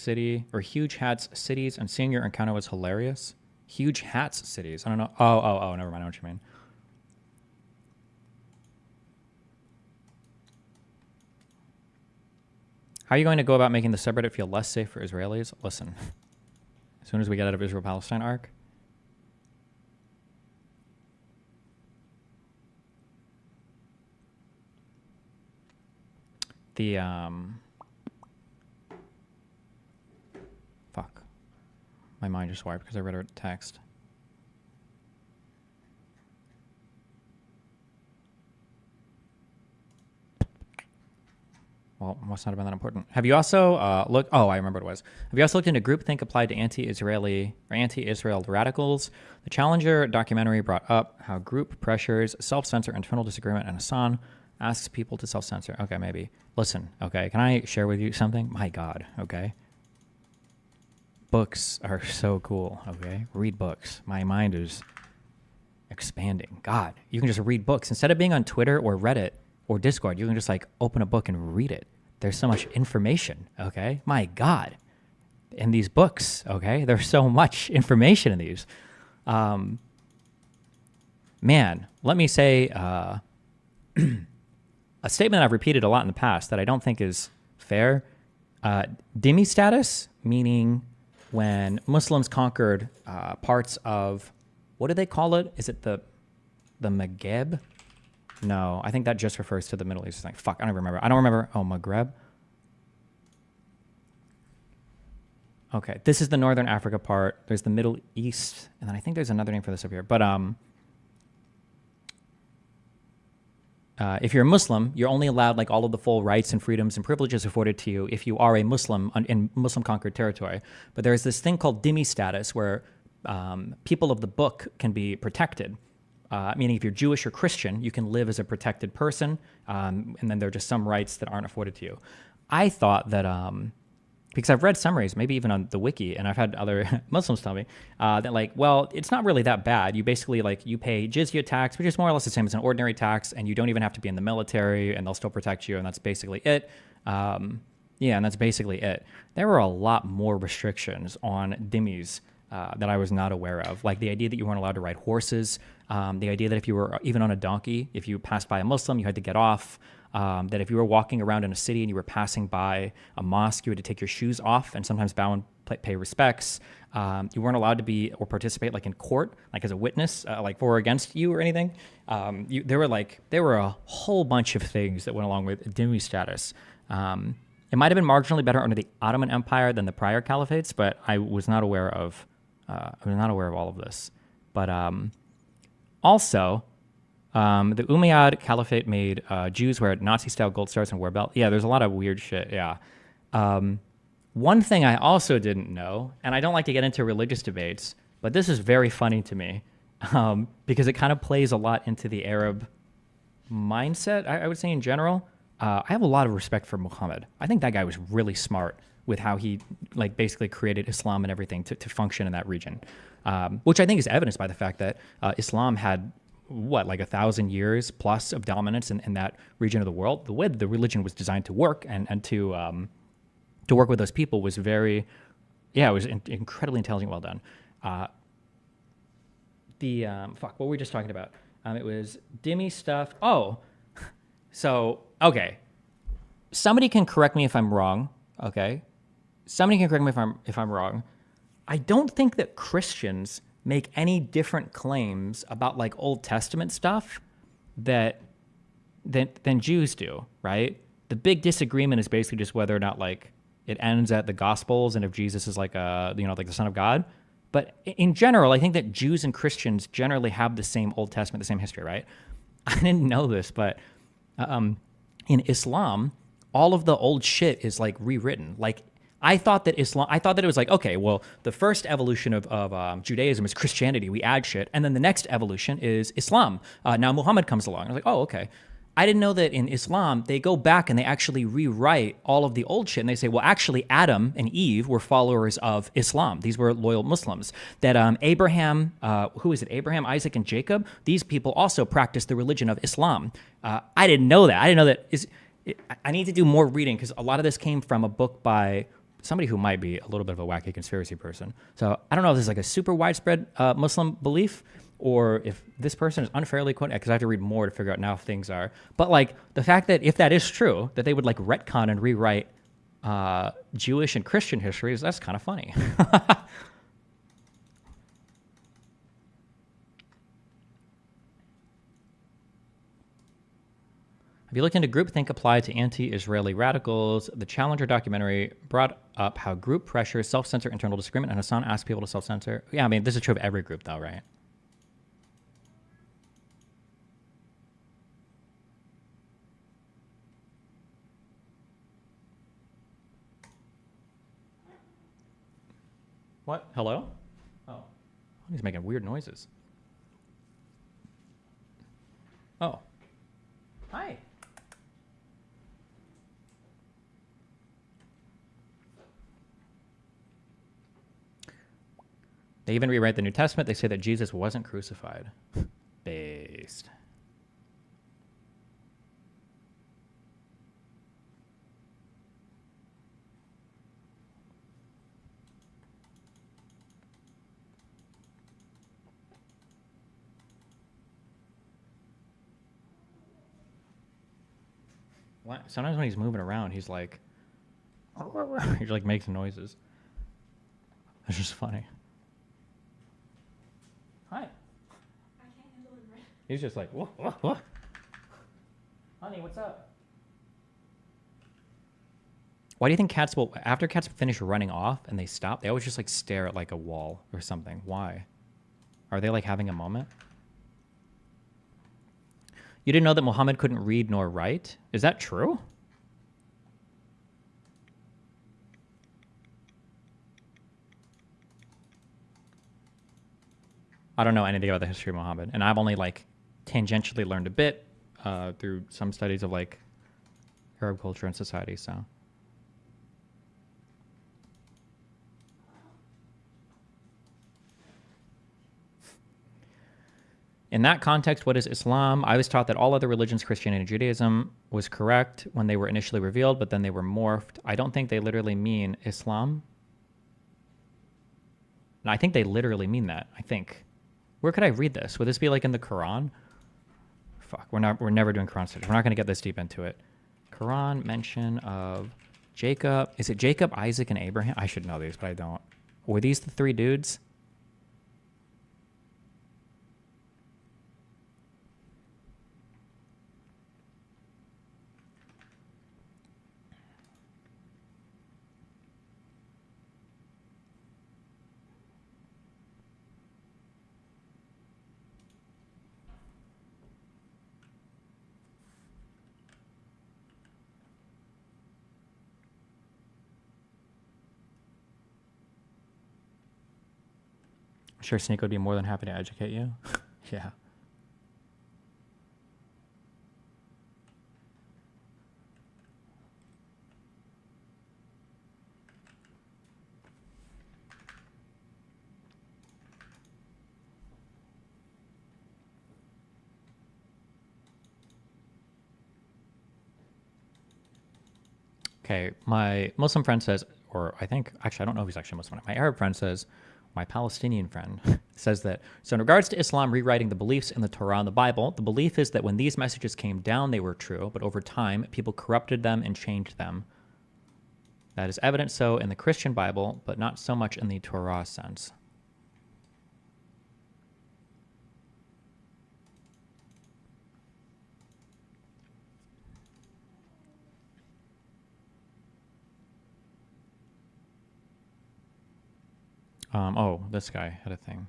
hats cities, and seeing your encounter was hilarious. Huge hats cities. I don't know. Oh, never mind. I know what you mean. How are you going to go about making the subreddit feel less safe for Israelis? Listen, as soon as we get out of Israel-Palestine arc, fuck. My mind just wiped because I read a text. Well, must not have been that important. Have you also looked... Oh, I remember what it was. Have you also looked into groupthink applied to anti-Israeli or anti-Israel radicals? The Challenger documentary brought up how group pressures, self-censor, internal disagreement, and Hassan asks people to self-censor. Okay, maybe. Listen, okay, can I share with you something? My God, okay? Books are so cool, okay? Read books. My mind is expanding. God, you can just read books. Instead of being on Twitter or Reddit or Discord, you can just like open a book and read it. There's so much information, okay? My God. In these books, okay? There's so much information in these. Man, let me say a statement I've repeated a lot in the past that I don't think is fair. Dhimmi status, meaning when Muslims conquered parts of, what do they call it? Is it the Maghreb? No, I think that just refers to the Middle East. Like, fuck, I don't remember. Oh, Maghreb? Okay, this is the Northern Africa part. There's the Middle East, and then I think there's another name for this up here. But if you're a Muslim, you're only allowed like all of the full rights and freedoms and privileges afforded to you if you are a Muslim in Muslim-conquered territory. But there's this thing called dhimmi status where people of the book can be protected. Meaning if you're Jewish or Christian, you can live as a protected person, and then there are just some rights that aren't afforded to you. I thought that because I've read summaries, maybe even on the wiki, and I've had other Muslims tell me that like, well, it's not really that bad. You basically like you pay jizya tax, which is more or less the same as an ordinary tax, and you don't even have to be in the military, and they'll still protect you, and that's basically it. Yeah, and that's basically it. There were a lot more restrictions on dhimmis that I was not aware of, like the idea that you weren't allowed to ride horses, the idea that if you were even on a donkey, if you passed by a Muslim, you had to get off. That if you were walking around in a city and you were passing by a mosque, you had to take your shoes off and sometimes bow and pay respects. You weren't allowed to be or participate like in court, like as a witness, like for or against you or anything. There were a whole bunch of things that went along with dhimmi status. It might have been marginally better under the Ottoman Empire than the prior caliphates, but I was not aware of all of this. But also. The Umayyad Caliphate made Jews wear Nazi-style gold stars and wear belts. Yeah, there's a lot of weird shit, yeah. One thing I also didn't know, and I don't like to get into religious debates, but this is very funny to me because it kind of plays a lot into the Arab mindset, I would say in general. I have a lot of respect for Muhammad. I think that guy was really smart with how he like basically created Islam and everything to function in that region, which I think is evidenced by the fact that Islam had like 1,000 years plus of dominance in that region of the world. The way the religion was designed to work and to work with those people was it was incredibly intelligent, well done. What were we just talking about? It was dhimmi stuff. Oh, so, okay. Somebody can correct me if I'm wrong, okay? Somebody can correct me if I'm wrong. I don't think that Christians make any different claims about like Old Testament stuff than Jews do, right? The big disagreement is basically just whether or not like it ends at the Gospels and if Jesus is like like the Son of God. But in general, I think that Jews and Christians generally have the same Old Testament, the same history, right? I didn't know this, but in Islam, all of the old shit is like rewritten. Like I thought that it was like, okay, well, the first evolution of Judaism is Christianity. We add shit. And then the next evolution is Islam. Now Muhammad comes along. I was like, oh, okay. I didn't know that in Islam, they go back and they actually rewrite all of the old shit. And they say, well, actually, Adam and Eve were followers of Islam. These were loyal Muslims. That Abraham, Abraham, Isaac, and Jacob, these people also practiced the religion of Islam. I didn't know that. I didn't know that. I need to do more reading because a lot of this came from a book by somebody who might be a little bit of a wacky conspiracy person. So I don't know if this is like a super widespread Muslim belief or if this person is unfairly quoted, because I have to read more to figure out now if things are. But like the fact that if that is true, that they would like retcon and rewrite Jewish and Christian histories, that's kind of funny. Have you looked into groupthink applied to anti-Israeli radicals? The Challenger documentary brought up how group pressure, self-censor, internal disagreement, and Hassan asked people to self-censor. Yeah, I mean, this is true of every group though, right? What? Hello? Oh. He's making weird noises. Oh. Hi. They even rewrite the New Testament. They say that Jesus wasn't crucified. Based. What? Sometimes when he's moving around, he's like, he like makes noises. It's just funny. Hi. I can't handle it. He's just like, what? Honey, what's up? Why do you think cats will, after cats finish running off and they stop, they always just like stare at like a wall or something? Why? Are they like having a moment? You didn't know that Muhammad couldn't read nor write? Is that true? I don't know anything about the history of Muhammad, and I've only like tangentially learned a bit through some studies of like Arab culture and society. So In that context, what is Islam? I was taught that all other religions, Christianity and Judaism, was correct when they were initially revealed, but then they were morphed. I don't think they literally mean Islam. No, I think they literally mean that. I think. Where could I read this? Would this be like in the Quran? Fuck, we're never doing Quran studies. We're not going to get this deep into it. Quran mention of Jacob. Is it Jacob, Isaac, and Abraham? I should know these, but I don't. Were these the three dudes? I'm sure Sneak would be more than happy to educate you. Yeah. Okay, my Muslim friend says, or I think, actually, I don't know if he's actually Muslim. My Arab friend says, my Palestinian friend says that, so in regards to Islam rewriting the beliefs in the Torah and the Bible, the belief is that when these messages came down, they were true, but over time, people corrupted them and changed them. That is evident so in the Christian Bible, but not so much in the Torah sense. Oh, this guy had a thing.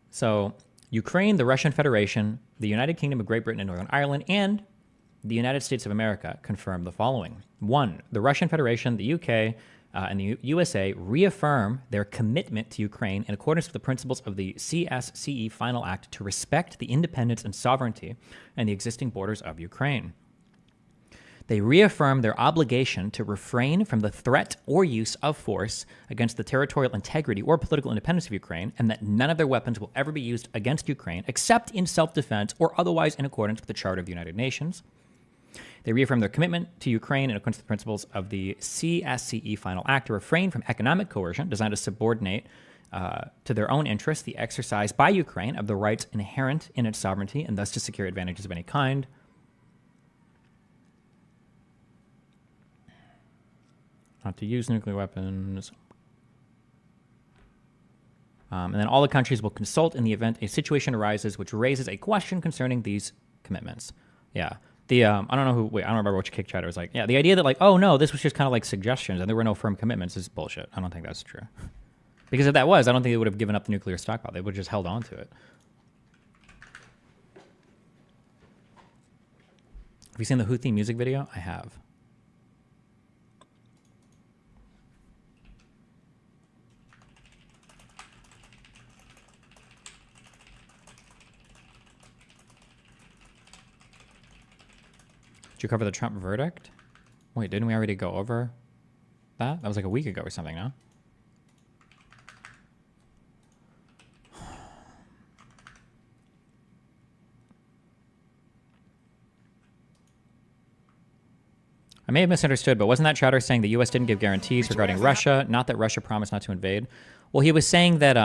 So, Ukraine, the Russian Federation, the United Kingdom of Great Britain and Northern Ireland, and the United States of America confirm the following. 1. The Russian Federation, the UK, and the USA reaffirm their commitment to Ukraine in accordance with the principles of the CSCE Final Act to respect the independence and sovereignty and the existing borders of Ukraine. They reaffirm their obligation to refrain from the threat or use of force against the territorial integrity or political independence of Ukraine, and that none of their weapons will ever be used against Ukraine except in self-defense or otherwise in accordance with the Charter of the United Nations. They reaffirm their commitment to Ukraine in accordance with the principles of the CSCE Final Act to refrain from economic coercion designed to subordinate to their own interests the exercise by Ukraine of the rights inherent in its sovereignty and thus to secure advantages of any kind. Not to use nuclear weapons. And then all the countries will consult in the event a situation arises which raises a question concerning these commitments. Yeah. I don't know who, I don't remember which kick chatter was like. Yeah, the idea that like, oh no, this was just kind of like suggestions and there were no firm commitments is bullshit. I don't think that's true. Because if that was, I don't think they would have given up the nuclear stockpile. They would have just held on to it. Have you seen the Houthi music video? I have. Did you cover the Trump verdict? Wait, didn't we already go over that? That was like a week ago or something, no? I may have misunderstood, but wasn't that chatter saying the U.S. didn't give guarantees regarding Russia? Not that Russia promised not to invade. Well, he was saying that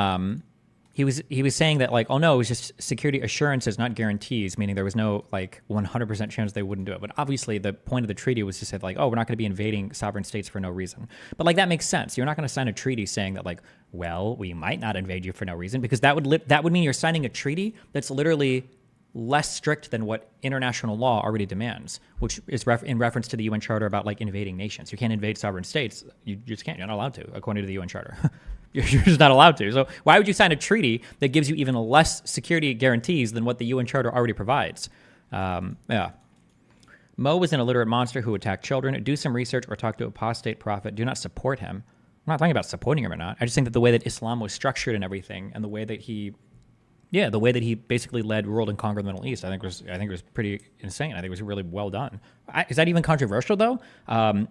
he was saying that like, oh no, it was just security assurances, not guarantees, meaning there was no like 100% chance they wouldn't do it. But obviously the point of the treaty was to say like, oh, we're not going to be invading sovereign states for no reason. But like that makes sense. You're not going to sign a treaty saying that like, well, we might not invade you for no reason, because that would mean you're signing a treaty that's literally less strict than what international law already demands, which is in reference to the UN Charter about like invading nations. You can't invade sovereign states. You just can't. You're not allowed to, according to the UN Charter. You're just not allowed to. So why would you sign a treaty that gives you even less security guarantees than what the UN Charter already provides? Yeah. Mo is an illiterate monster who attacked children. Do some research or talk to apostate prophet. Do not support him. I'm not talking about supporting him or not. I just think that the way that Islam was structured and everything, and the way that he basically led, ruled, and conquered the Middle East, I think was pretty insane. I think it was really well done. Is that even controversial though?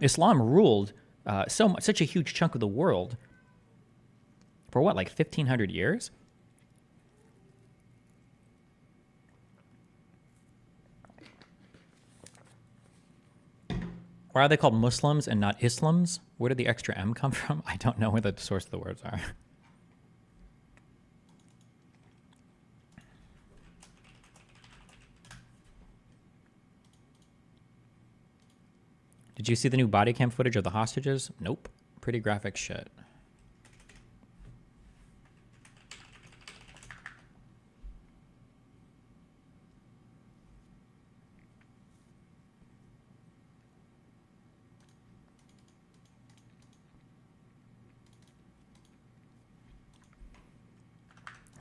Islam ruled such a huge chunk of the world for what, like 1,500 years? Why are they called Muslims and not Islams? Where did the extra M come from? I don't know where the source of the words are. Did you see the new body cam footage of the hostages? Nope. Pretty graphic shit.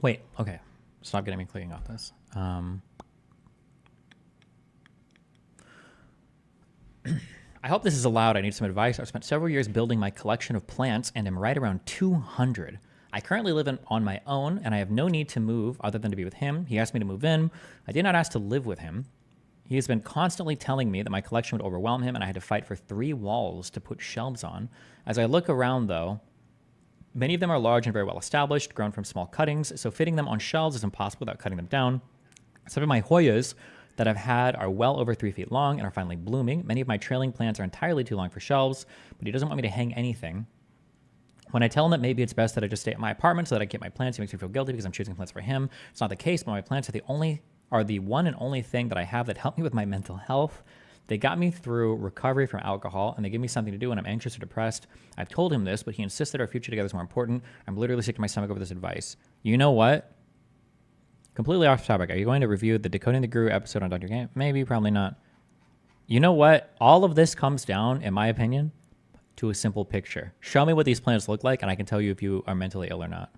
Wait, okay. Stop getting me clicking off this. I hope this is allowed. I need some advice. I've spent several years building my collection of plants and am right around 200. I currently live on my own and I have no need to move other than to be with him. He asked me to move in. I did not ask to live with him. He has been constantly telling me that my collection would overwhelm him and I had to fight for 3 walls to put shelves on. As I look around though, many of them are large and very well established, grown from small cuttings, so fitting them on shelves is impossible without cutting them down. Some of my Hoyas that I've had are well over 3 feet long and are finally blooming. Many of my trailing plants are entirely too long for shelves, but he doesn't want me to hang anything. When I tell him that maybe it's best that I just stay at my apartment so that I get my plants, he makes me feel guilty because I'm choosing plants for him. It's not the case, but my plants are the one and only thing that I have that help me with my mental health. They got me through recovery from alcohol, and they give me something to do when I'm anxious or depressed. I've told him this, but he insists that our future together is more important. I'm literally sick to my stomach over this advice. You know what? Completely off topic. Are you going to review the Decoding the Guru episode on Dr. Game? Maybe, probably not. You know what? All of this comes down, in my opinion, to a simple picture. Show me what these plants look like, and I can tell you if you are mentally ill or not.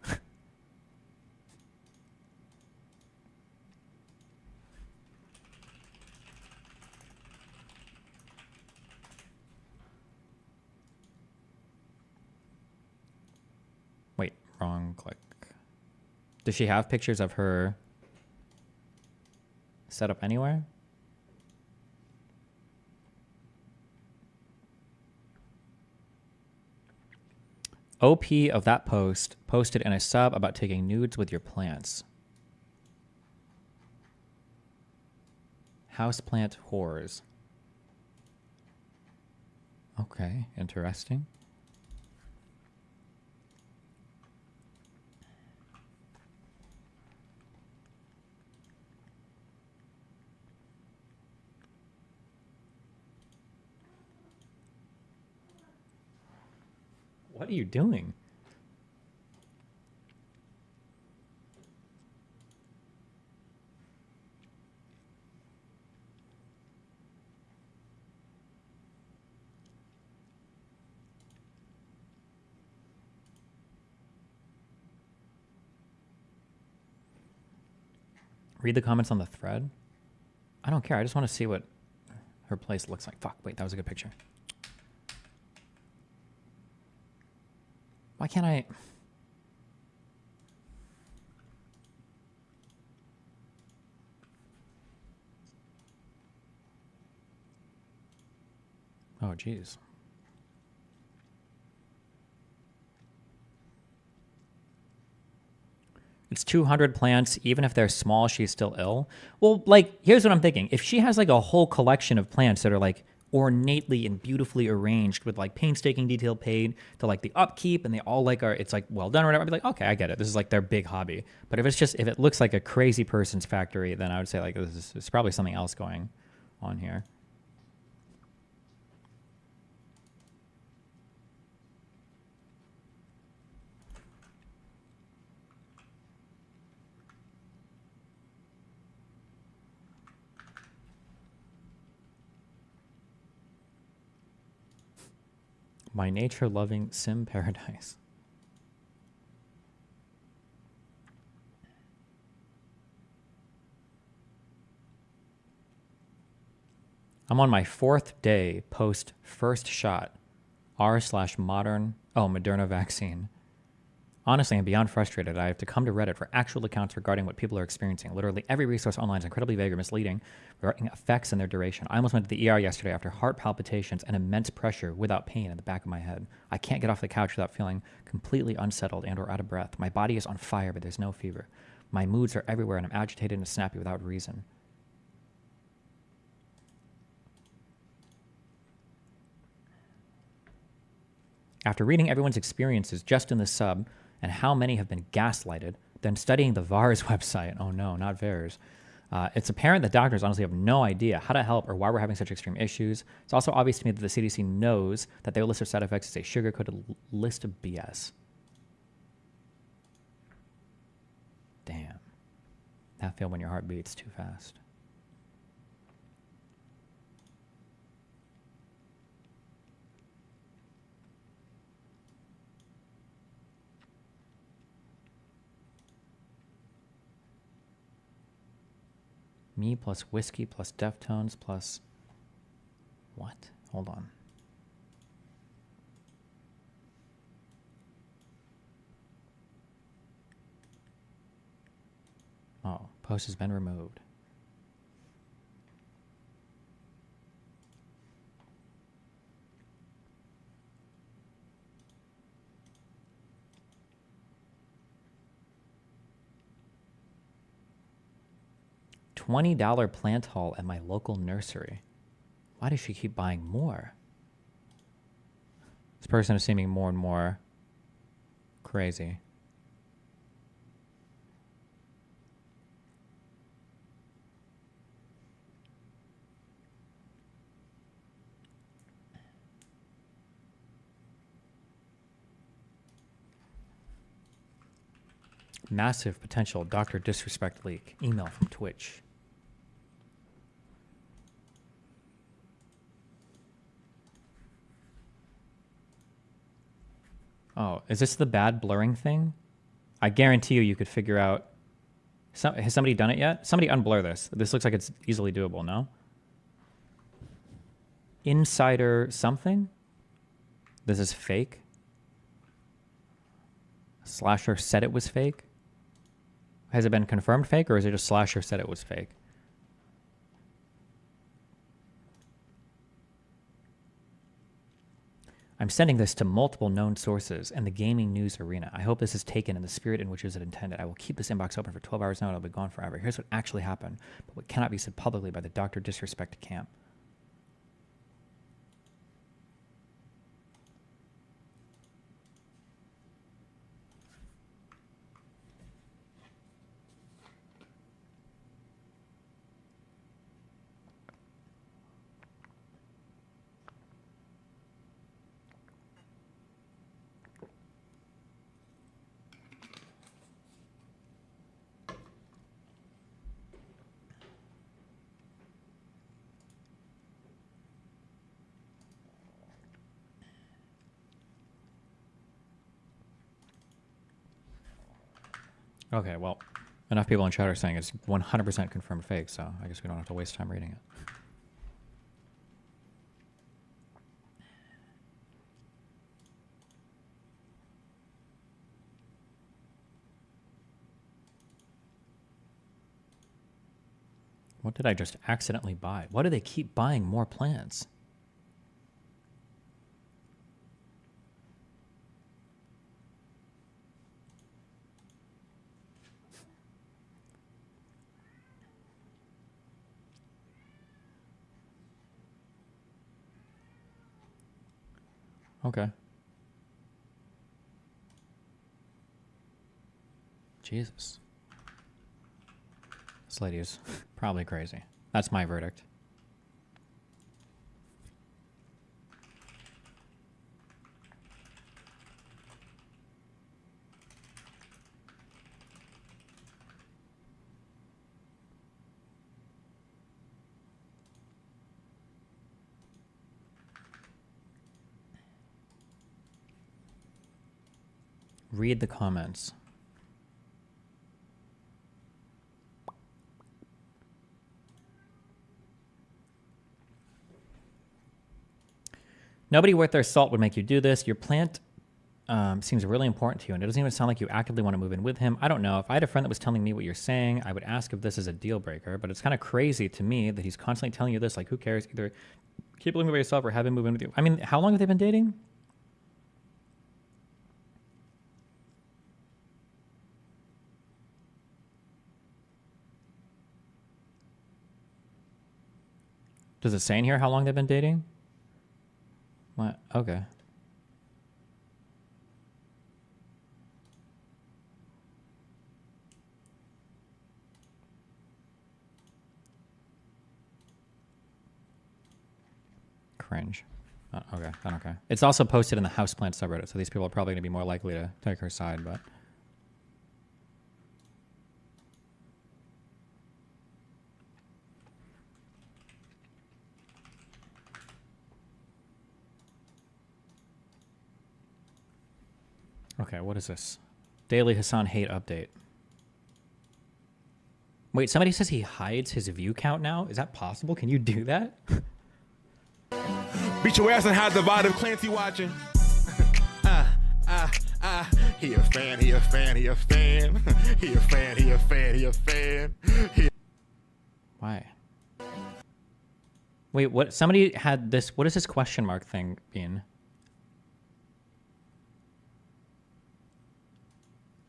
Wait, wrong click. Does she have pictures of her set up anywhere? OP of that post posted in a sub about taking nudes with your plants. Houseplant whores. Okay, interesting. What are you doing? Read the comments on the thread. I don't care. I just want to see what her place looks like. Fuck, wait, that was a good picture. Why can't I? Oh, geez. It's 200 plants. Even if they're small, she's still ill. Well, like, here's what I'm thinking. If she has like a whole collection of plants that are like ornately and beautifully arranged with like painstaking detail paid to like the upkeep, and they all like are, it's like well done or whatever, I'd be like, okay, I get it. This is like their big hobby. But if it looks like a crazy person's factory, then I would say like this is probably something else going on here. My nature-loving sim paradise. I'm on my 4th day post first shot. Moderna vaccine. Honestly, I'm beyond frustrated. I have to come to Reddit for actual accounts regarding what people are experiencing. Literally every resource online is incredibly vague or misleading regarding effects and their duration. I almost went to the ER yesterday after heart palpitations and immense pressure without pain in the back of my head. I can't get off the couch without feeling completely unsettled and or out of breath. My body is on fire, but there's no fever. My moods are everywhere, and I'm agitated and snappy without reason. After reading everyone's experiences just in the sub and how many have been gaslighted, then studying the VARS website, oh no, not VARS, it's apparent that doctors honestly have no idea how to help or why we're having such extreme issues. It's also obvious to me that the CDC knows that their list of side effects is a sugar-coated list of BS. Damn. That feel when your heart beats too fast. Me plus whiskey plus Deftones plus... What? Hold on. Oh, post has been removed. $20 plant haul at my local nursery. Why does she keep buying more? This person is seeming more and more crazy. Massive potential Dr. Disrespect leak. Email from Twitch. Oh, is this the bad blurring thing? I guarantee you could figure out... has somebody done it yet? Somebody unblur this. This looks like it's easily doable, no? Insider something? This is fake? Slasher said it was fake? Has it been confirmed fake, or is it just Slasher said it was fake? I'm sending this to multiple known sources and the gaming news arena. I hope this is taken in the spirit in which it was intended. I will keep this inbox open for 12 hours now and it'll be gone forever. Here's what actually happened, but what cannot be said publicly by the Dr. Disrespect camp. Okay, well, enough people in chat are saying it's 100% confirmed fake, so I guess we don't have to waste time reading it. What did I just accidentally buy? Why do they keep buying more plants? Okay. Jesus. This lady is probably crazy. That's my verdict. Read the comments. Nobody worth their salt would make you do this. Your plant seems really important to you, and it doesn't even sound like you actively want to move in with him. I don't know. If I had a friend that was telling me what you're saying, I would ask if this is a deal breaker, but it's kind of crazy to me that he's constantly telling you this. Like, who cares? Either keep living by yourself or have him move in with you. I mean, how long have they been dating? Does it say in here how long they've been dating? What? Okay. Cringe. Okay, I don't care. It's also posted in the houseplant subreddit, so these people are probably going to be more likely to take her side, but... Okay, what is this? Daily Hassan hate update. Wait, somebody says he hides his view count now? Is that possible? Can you do that? Beat your ass and hide the vibe. Clancy watching. He a fan, he a fan, he a fan. He a fan, he a fan, he a fan. Why? Wait, what? Somebody had this. What is this question mark thing mean?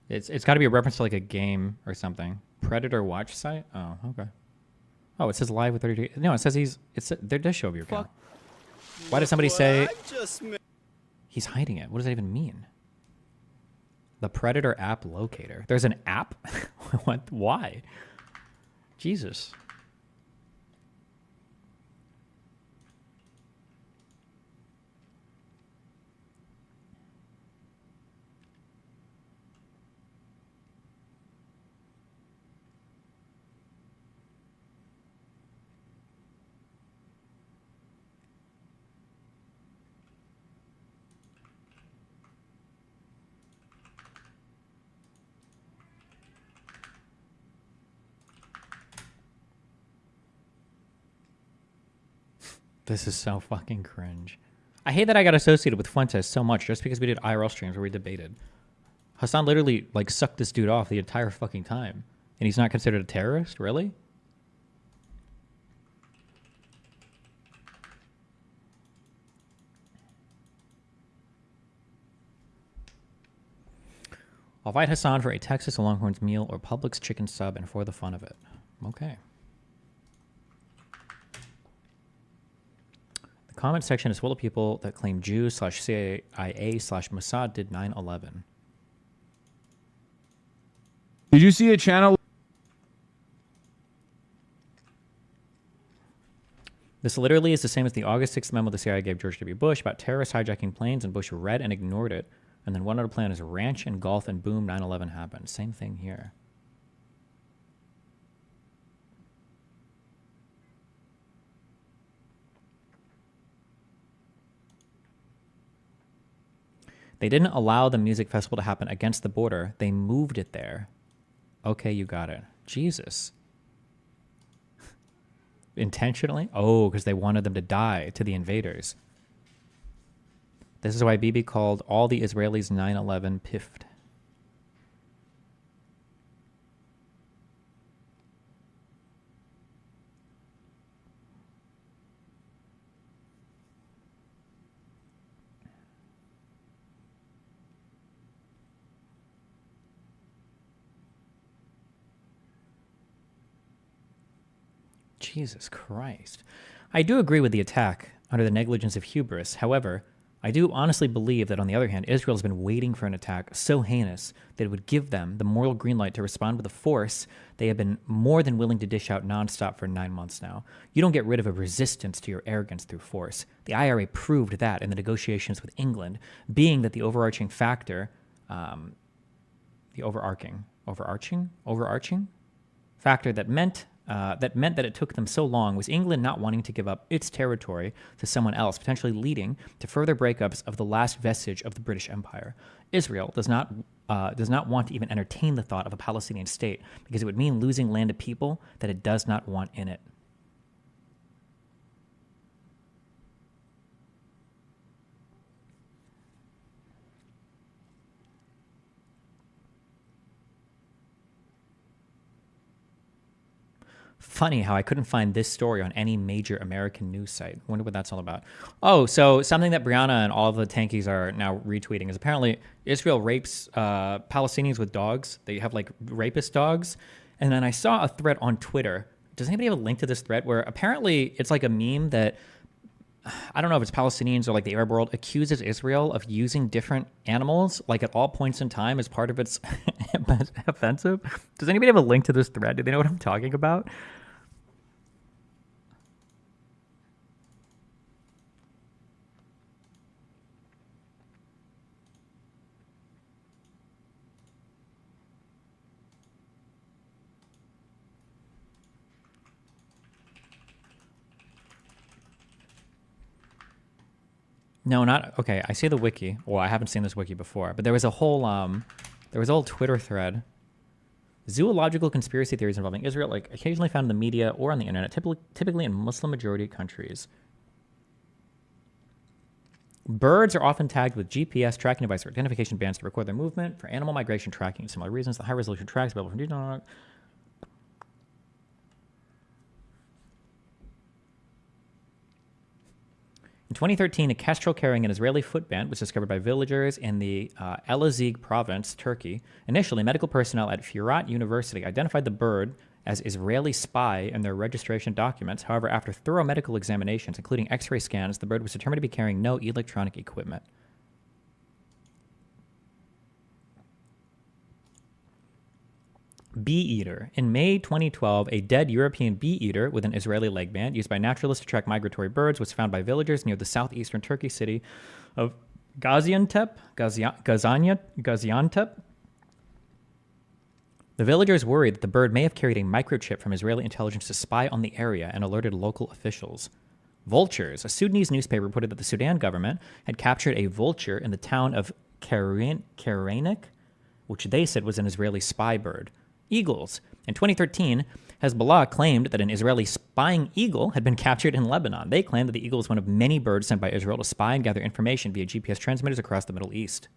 It's got to be a reference to like a game or something. Predator watch site? Oh, okay. Oh, it says live with 30. No, it says there does show up your account. Why does somebody say he's hiding it? What does that even mean? The Predator app locator. There's an app? What? Why? Jesus. This is so fucking cringe. I hate that I got associated with Fuentes so much just because we did IRL streams where we debated. Hassan literally like sucked this dude off the entire fucking time. And he's not considered a terrorist? Really? I'll fight Hassan for a Texas Longhorns meal or Publix chicken sub and for the fun of it. Okay. Comment section is full of people that claim Jews / CIA / Mossad did 9/11. Did you see a channel? This literally is the same as the August 6th memo the CIA gave George W. Bush about terrorists hijacking planes, and Bush read and ignored it. And then went on to plan his ranch and golf, and boom, 9/11 happened. Same thing here. They didn't allow the music festival to happen against the border. They moved it there. Okay, you got it. Jesus. Intentionally? Oh, because they wanted them to die to the invaders. This is why Bibi called all the Israelis 9/11 piffed. Jesus Christ. I do agree with the attack under the negligence of hubris. However, I do honestly believe that, on the other hand, Israel has been waiting for an attack so heinous that it would give them the moral green light to respond with a force they have been more than willing to dish out nonstop for 9 months now. You don't get rid of a resistance to your arrogance through force. The IRA proved that in the negotiations with England, being that the overarching factor, the overarching factor that meant that it took them so long was England not wanting to give up its territory to someone else, potentially leading to further breakups of the last vestige of the British Empire. Israel does not want to even entertain the thought of a Palestinian state because it would mean losing land to people that it does not want in it. Funny how I couldn't find this story on any major American news site. Wonder what that's all about. Oh, so something that Brianna and all of the tankies are now retweeting is apparently Israel rapes Palestinians with dogs. They have like rapist dogs. And then I saw a thread on Twitter. Does anybody have a link to this thread where apparently it's like a meme that, I don't know if it's Palestinians or like the Arab world, accuses Israel of using different animals like at all points in time as part of its offensive? Does anybody have a link to this thread? Do they know what I'm talking about? No, not okay. I see the wiki. Well, I haven't seen this wiki before, but there was a whole Twitter thread. Zoological conspiracy theories involving Israel, like occasionally found in the media or on the internet, typically in Muslim majority countries. Birds are often tagged with GPS tracking device or identification bands to record their movement for animal migration tracking and similar reasons. The high resolution tracks available from In 2013, a kestrel carrying an Israeli footband was discovered by villagers in the Elazig province, Turkey. Initially, medical personnel at Furat University identified the bird as Israeli spy in their registration documents. However, after thorough medical examinations, including X-ray scans, the bird was determined to be carrying no electronic equipment. Bee eater. In May 2012, a dead European bee eater with an Israeli leg band used by naturalists to track migratory birds was found by villagers near the southeastern Turkey city of Gaziantep. The villagers worried that the bird may have carried a microchip from Israeli intelligence to spy on the area and alerted local officials. Vultures. A Sudanese newspaper reported that the Sudan government had captured a vulture in the town of Karanik, which they said was an Israeli spy bird. Eagles. In 2013, Hezbollah claimed that an Israeli spying eagle had been captured in Lebanon. They claimed that the eagle was one of many birds sent by Israel to spy and gather information via GPS transmitters across the Middle East.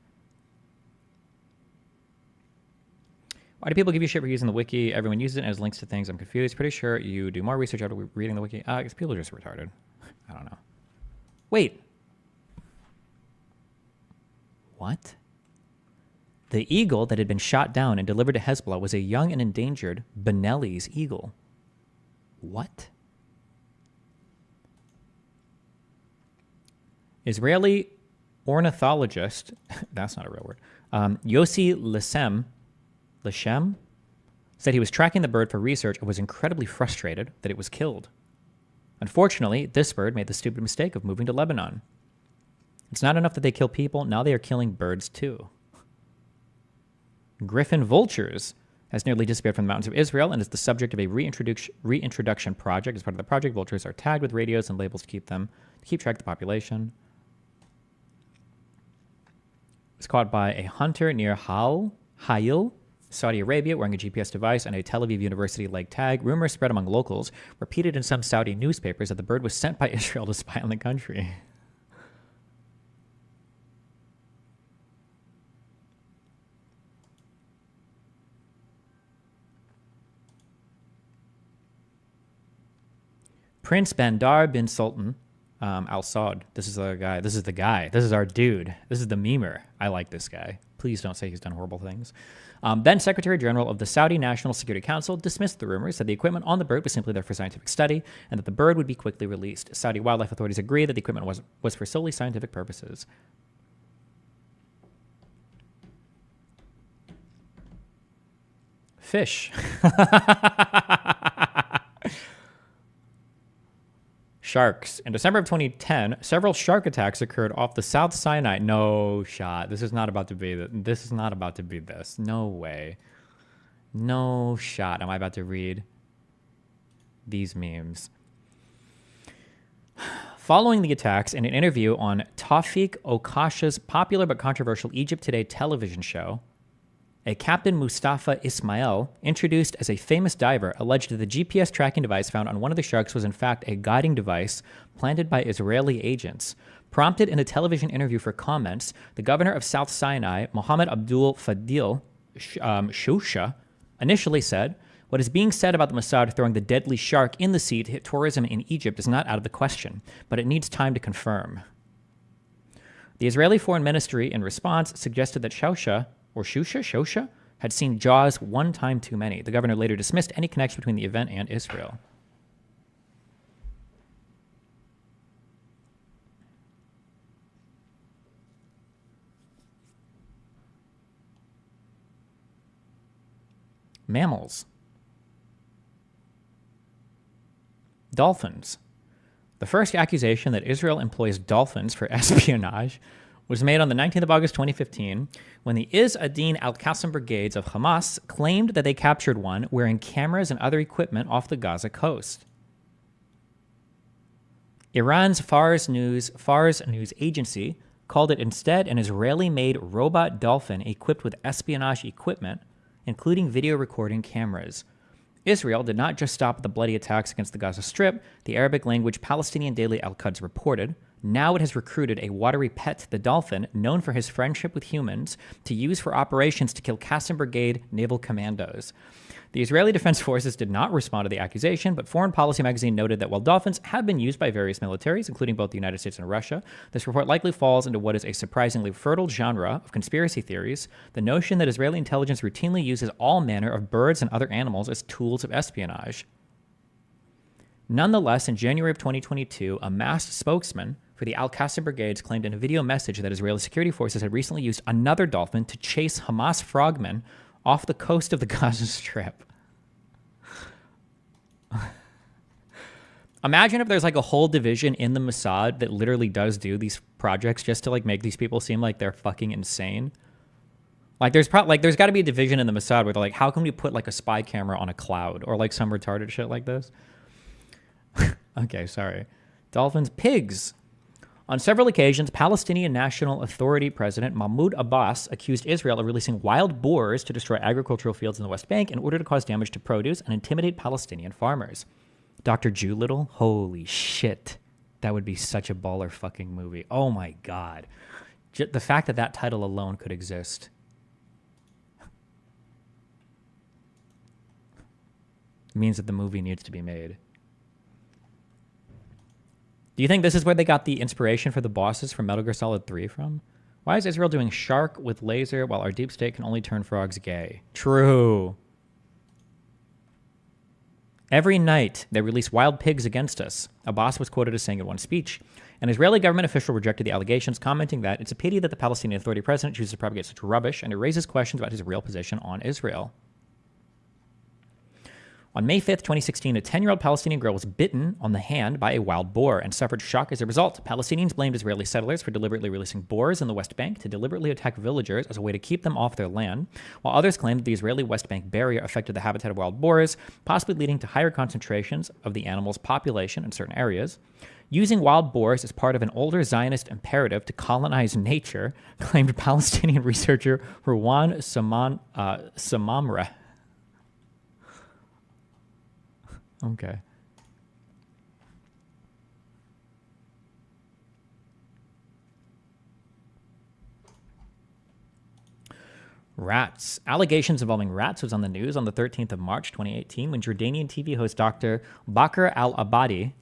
Why do people give you shit for using the wiki? Everyone uses it and has links to things. I'm confused. Pretty sure you do more research after reading the wiki. Because people are just retarded. I don't know. Wait. What? The eagle that had been shot down and delivered to Hezbollah was a young and endangered Benelli's eagle. What? Israeli ornithologist, that's not a real word, Yossi Leshem, said he was tracking the bird for research and was incredibly frustrated that it was killed. Unfortunately, this bird made the stupid mistake of moving to Lebanon. It's not enough that they kill people, now they are killing birds too. Griffin vultures has nearly disappeared from the mountains of Israel and is the subject of a reintroduction project. As part of the project, vultures are tagged with radios and labels to keep track of the population. It was caught by a hunter near Hayil, Saudi Arabia, wearing a GPS device and a Tel Aviv University leg tag. Rumors spread among locals, repeated in some Saudi newspapers, that the bird was sent by Israel to spy on the country. Prince Bandar bin Sultan Al Saud. This is the guy. This is the guy. This is our dude. This is the memer. I like this guy. Please don't say he's done horrible things. Then Secretary General of the Saudi National Security Council dismissed the rumors, said the equipment on the bird was simply there for scientific study, and that the bird would be quickly released. Saudi wildlife authorities agree that the equipment was for solely scientific purposes. Fish. Sharks. In December of 2010, several shark attacks occurred off the South Sinai. No shot. This is not about to be this. Is not about to be this. No way. No shot. Am I about to read these memes? Following the attacks, in an interview on Tawfiq Okasha's popular but controversial Egypt Today television show, a Captain Mustafa Ismail, introduced as a famous diver, alleged that the GPS tracking device found on one of the sharks was in fact a guiding device planted by Israeli agents. Prompted in a television interview for comments, the governor of South Sinai, Mohammed Abdul Fadil Shusha, initially said, What is being said about the Mossad throwing the deadly shark in the sea to hit tourism in Egypt is not out of the question, but it needs time to confirm. The Israeli Foreign Ministry, in response, suggested that Shosha had seen Jaws one time too many. The governor later dismissed any connection between the event and Israel. Mammals. Dolphins. The first accusation that Israel employs dolphins for espionage was made on the 19th of August 2015 when the Izz ad-Din al-Qassam brigades of Hamas claimed that they captured one wearing cameras and other equipment off the Gaza coast. Iran's Fars News Agency called it instead an Israeli-made robot dolphin equipped with espionage equipment, including video recording cameras. Israel did not just stop at the bloody attacks against the Gaza Strip, the Arabic-language Palestinian daily Al-Quds reported. Now it has recruited a watery pet, the dolphin, known for his friendship with humans, to use for operations to kill Qassam Brigade naval commandos. The Israeli Defense Forces did not respond to the accusation, but Foreign Policy magazine noted that while dolphins have been used by various militaries, including both the United States and Russia, this report likely falls into what is a surprisingly fertile genre of conspiracy theories, the notion that Israeli intelligence routinely uses all manner of birds and other animals as tools of espionage. Nonetheless, in January of 2022, a masked spokesman for the Al-Qassam brigades claimed in a video message that Israeli security forces had recently used another dolphin to chase Hamas frogmen off the coast of the Gaza Strip. Imagine if there's like a whole division in the Mossad that literally does do these projects just to like make these people seem like they're fucking insane. Like there's got to be a division in the Mossad where they're like, how can we put like a spy camera on a cloud or like some retarded shit like this? Okay, sorry. Dolphins, pigs. On several occasions, Palestinian National Authority President Mahmoud Abbas accused Israel of releasing wild boars to destroy agricultural fields in the West Bank in order to cause damage to produce and intimidate Palestinian farmers. Dr. Doolittle? Holy shit. That would be such a baller fucking movie. Oh my God. The fact that that title alone could exist. Means that the movie needs to be made. Do you think this is where they got the inspiration for the bosses from Metal Gear Solid 3 from? Why is Israel doing shark with laser while our deep state can only turn frogs gay? True. Every night, they release wild pigs against us, Abbas was quoted as saying in one speech. An Israeli government official rejected the allegations, commenting that it's a pity that the Palestinian Authority president chooses to propagate such rubbish, and it raises questions about his real position on Israel. On May 5th, 2016, a 10-year-old Palestinian girl was bitten on the hand by a wild boar and suffered shock as a result. Palestinians blamed Israeli settlers for deliberately releasing boars in the West Bank to deliberately attack villagers as a way to keep them off their land, while others claimed that the Israeli West Bank barrier affected the habitat of wild boars, possibly leading to higher concentrations of the animal's population in certain areas. Using wild boars as part of an older Zionist imperative to colonize nature, claimed Palestinian researcher Ruwan Samamreh. Okay. Rats. Allegations involving rats was on the news on the 13th of March 2018 when Jordanian TV host Dr. Bakr al-Abadi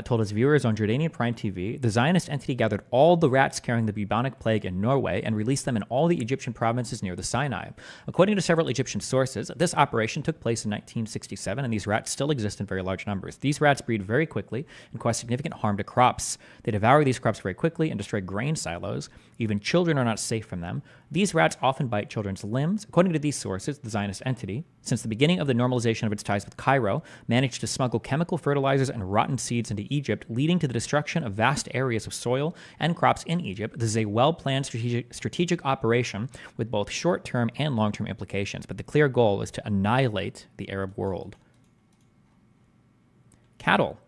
told his viewers on Jordanian Prime TV, the Zionist entity gathered all the rats carrying the bubonic plague in Norway and released them in all the Egyptian provinces near the Sinai. According to several Egyptian sources, this operation took place in 1967, and these rats still exist in very large numbers. These rats breed very quickly and cause significant harm to crops. They devour these crops very quickly and destroy grain silos. Even children are not safe from them. These rats often bite children's limbs. According to these sources, the Zionist entity, since the beginning of the normalization of its ties with Cairo, managed to smuggle chemical fertilizers and rotten seeds into Egypt, leading to the destruction of vast areas of soil and crops in Egypt. This is a well-planned strategic operation with both short-term and long-term implications, but the clear goal is to annihilate the Arab world. Cattle.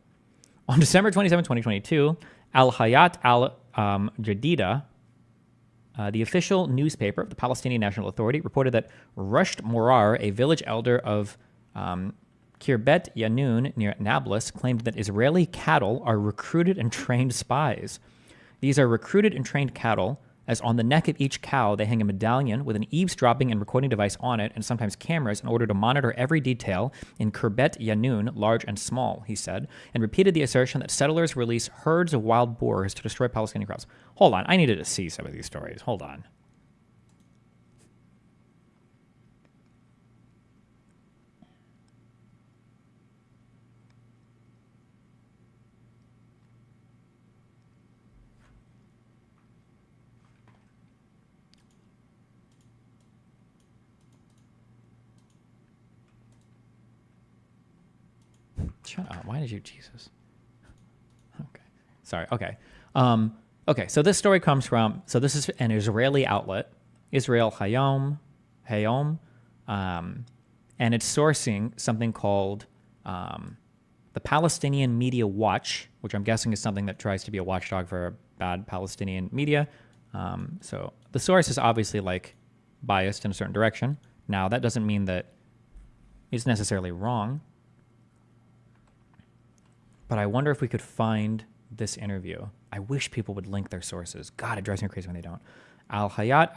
On December 27, 2022, Al-Hayat al-Jadida, the official newspaper of the Palestinian National Authority, reported that Rusht Morar, a village elder of Kirbet Yanun near Nablus, claimed that Israeli cattle are recruited and trained spies. These are recruited and trained cattle as on the neck of each cow they hang a medallion with an eavesdropping and recording device on it and sometimes cameras in order to monitor every detail in Khirbet Yanoun, large and small, he said, and repeated the assertion that settlers release herds of wild boars to destroy Palestinian crops. Hold on, I needed to see some of these stories. Hold on. Shut up. Why did you, Jesus? Okay. Sorry. Okay. Okay. So this story comes from, so this is an Israeli outlet, Israel Hayom, and it's sourcing something called the Palestinian Media Watch, which I'm guessing is something that tries to be a watchdog for bad Palestinian media. So the source is obviously like biased in a certain direction. Now, that doesn't mean that it's necessarily wrong. But I wonder if we could find this interview. I wish people would link their sources. God, it drives me crazy when they don't. Al-Hayat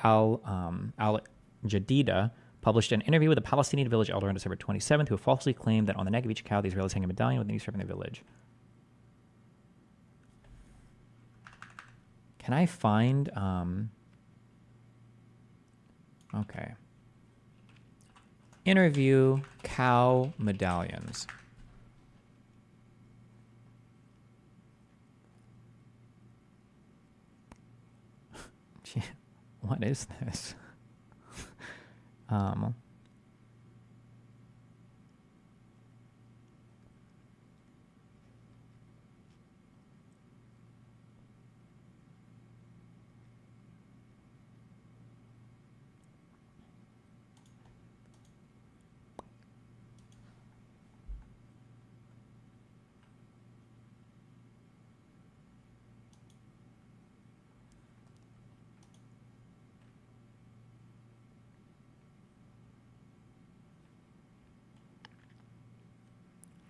al-Jadida published an interview with a Palestinian village elder on December 27th who falsely claimed that on the neck of each cow, the Israelis hang a medallion with an eavesdrop in their village. Can I find... okay. Interview cow medallions. What is this?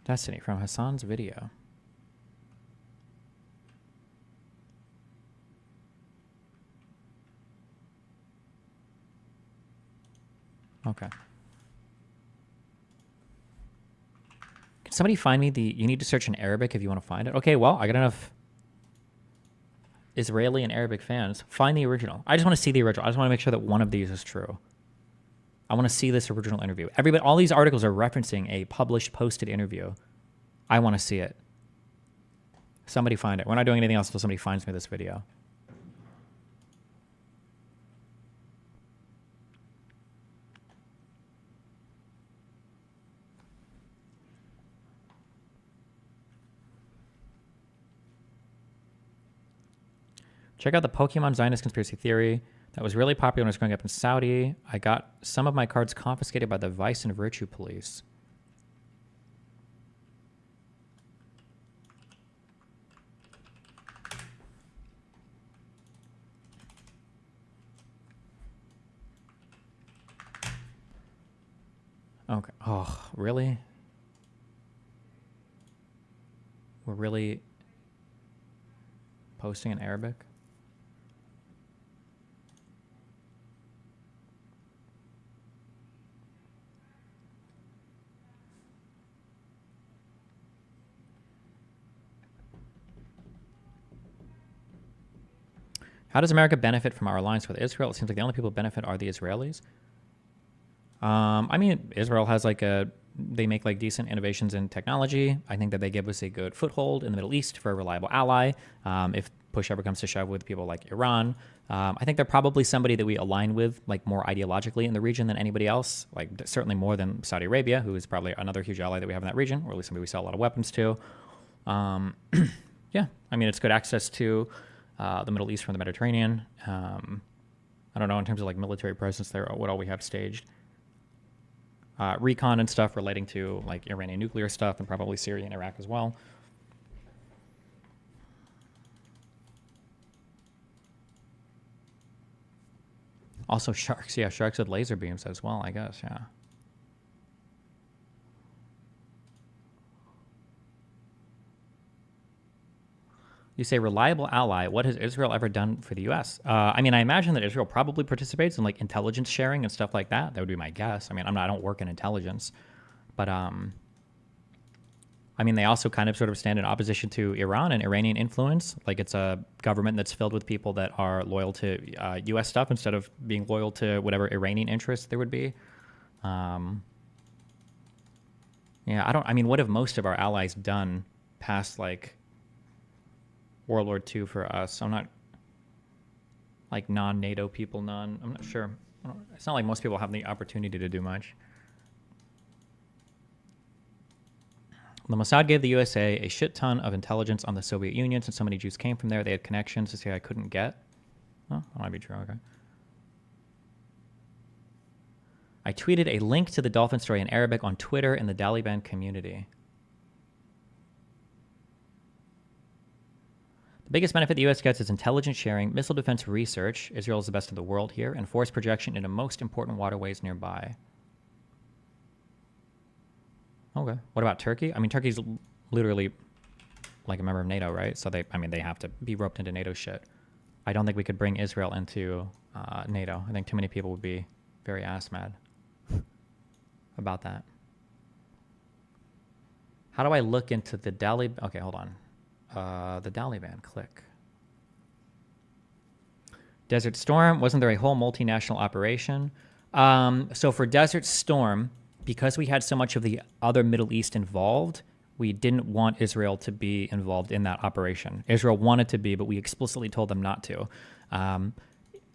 Destiny from Hassan's video. Okay. Can somebody find me the... You need to search in Arabic if you want to find it. Okay, well, I got enough Israeli and Arabic fans. Find the original. I just want to see the original. I just want to make sure that one of these is true. I want to see this original interview. Everybody, all these articles are referencing a published, posted interview. I want to see it. Somebody find it. We're not doing anything else until somebody finds me this video. Check out the Pokemon Zionist conspiracy theory. That was really popular when I was growing up in Saudi. I got some of my cards confiscated by the Vice and Virtue Police. Okay. Oh, really? We're really posting in Arabic? How does America benefit from our alliance with Israel? It seems like the only people who benefit are the Israelis. I mean, Israel has they make like decent innovations in technology. I think that they give us a good foothold in the Middle East for a reliable ally. If push ever comes to shove with people like Iran, I think they're probably somebody that we align with like more ideologically in the region than anybody else. Like certainly more than Saudi Arabia, who is probably another huge ally that we have in that region, or at least somebody we sell a lot of weapons to. Yeah, I mean, it's good access to the Middle East from the Mediterranean. I don't know in terms of like military presence there, what all we have staged. Recon and stuff relating to like Iranian nuclear stuff and probably Syria and Iraq as well. Also sharks. Yeah, sharks with laser beams as well, I guess. Yeah. You say reliable ally. What has Israel ever done for the U.S.? I mean, I imagine that Israel probably participates in like intelligence sharing and stuff like that. That would be my guess. I mean, I don't work in intelligence, but I mean, they also kind of sort of stand in opposition to Iran and Iranian influence. Like it's a government that's filled with people that are loyal to U.S. stuff instead of being loyal to whatever Iranian interests there would be. Yeah, I mean, what have most of our allies done past like World War II for us? I'm not like non-NATO people, I'm not sure. It's not like most people have the opportunity to do much. The Mossad gave the USA a shit ton of intelligence on the Soviet Union since so many Jews came from there. They had connections to say I couldn't get. Oh, that might be true. Okay. I tweeted a link to the dolphin story in Arabic on Twitter in the Taliban community. The biggest benefit the U.S. gets is intelligence sharing, missile defense research. Israel is the best in the world here, and force projection into most important waterways nearby. Okay. What about Turkey? I mean, Turkey's literally like a member of NATO, right? So they have to be roped into NATO shit. I don't think we could bring Israel into NATO. I think too many people would be very ass mad about that. How do I look into the Taliban? Okay, hold on. The Taliban, click. Desert Storm, wasn't there a whole multinational operation? So for Desert Storm, because we had so much of the other Middle East involved, we didn't want Israel to be involved in that operation. Israel wanted to be, but we explicitly told them not to.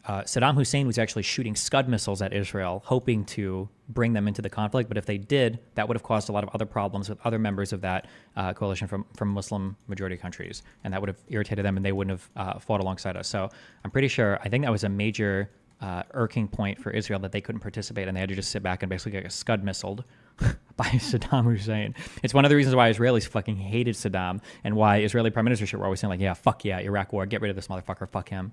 Saddam Hussein was actually shooting Scud missiles at Israel, hoping to bring them into the conflict. But if they did, that would have caused a lot of other problems with other members of that coalition from Muslim majority countries. And that would have irritated them and they wouldn't have fought alongside us. So I'm pretty sure, I think that was a major irking point for Israel that they couldn't participate and they had to just sit back and basically get Scud missiled by Saddam Hussein. It's one of the reasons why Israelis fucking hated Saddam and why Israeli prime ministers were always saying like, yeah, fuck yeah, Iraq war, get rid of this motherfucker, fuck him.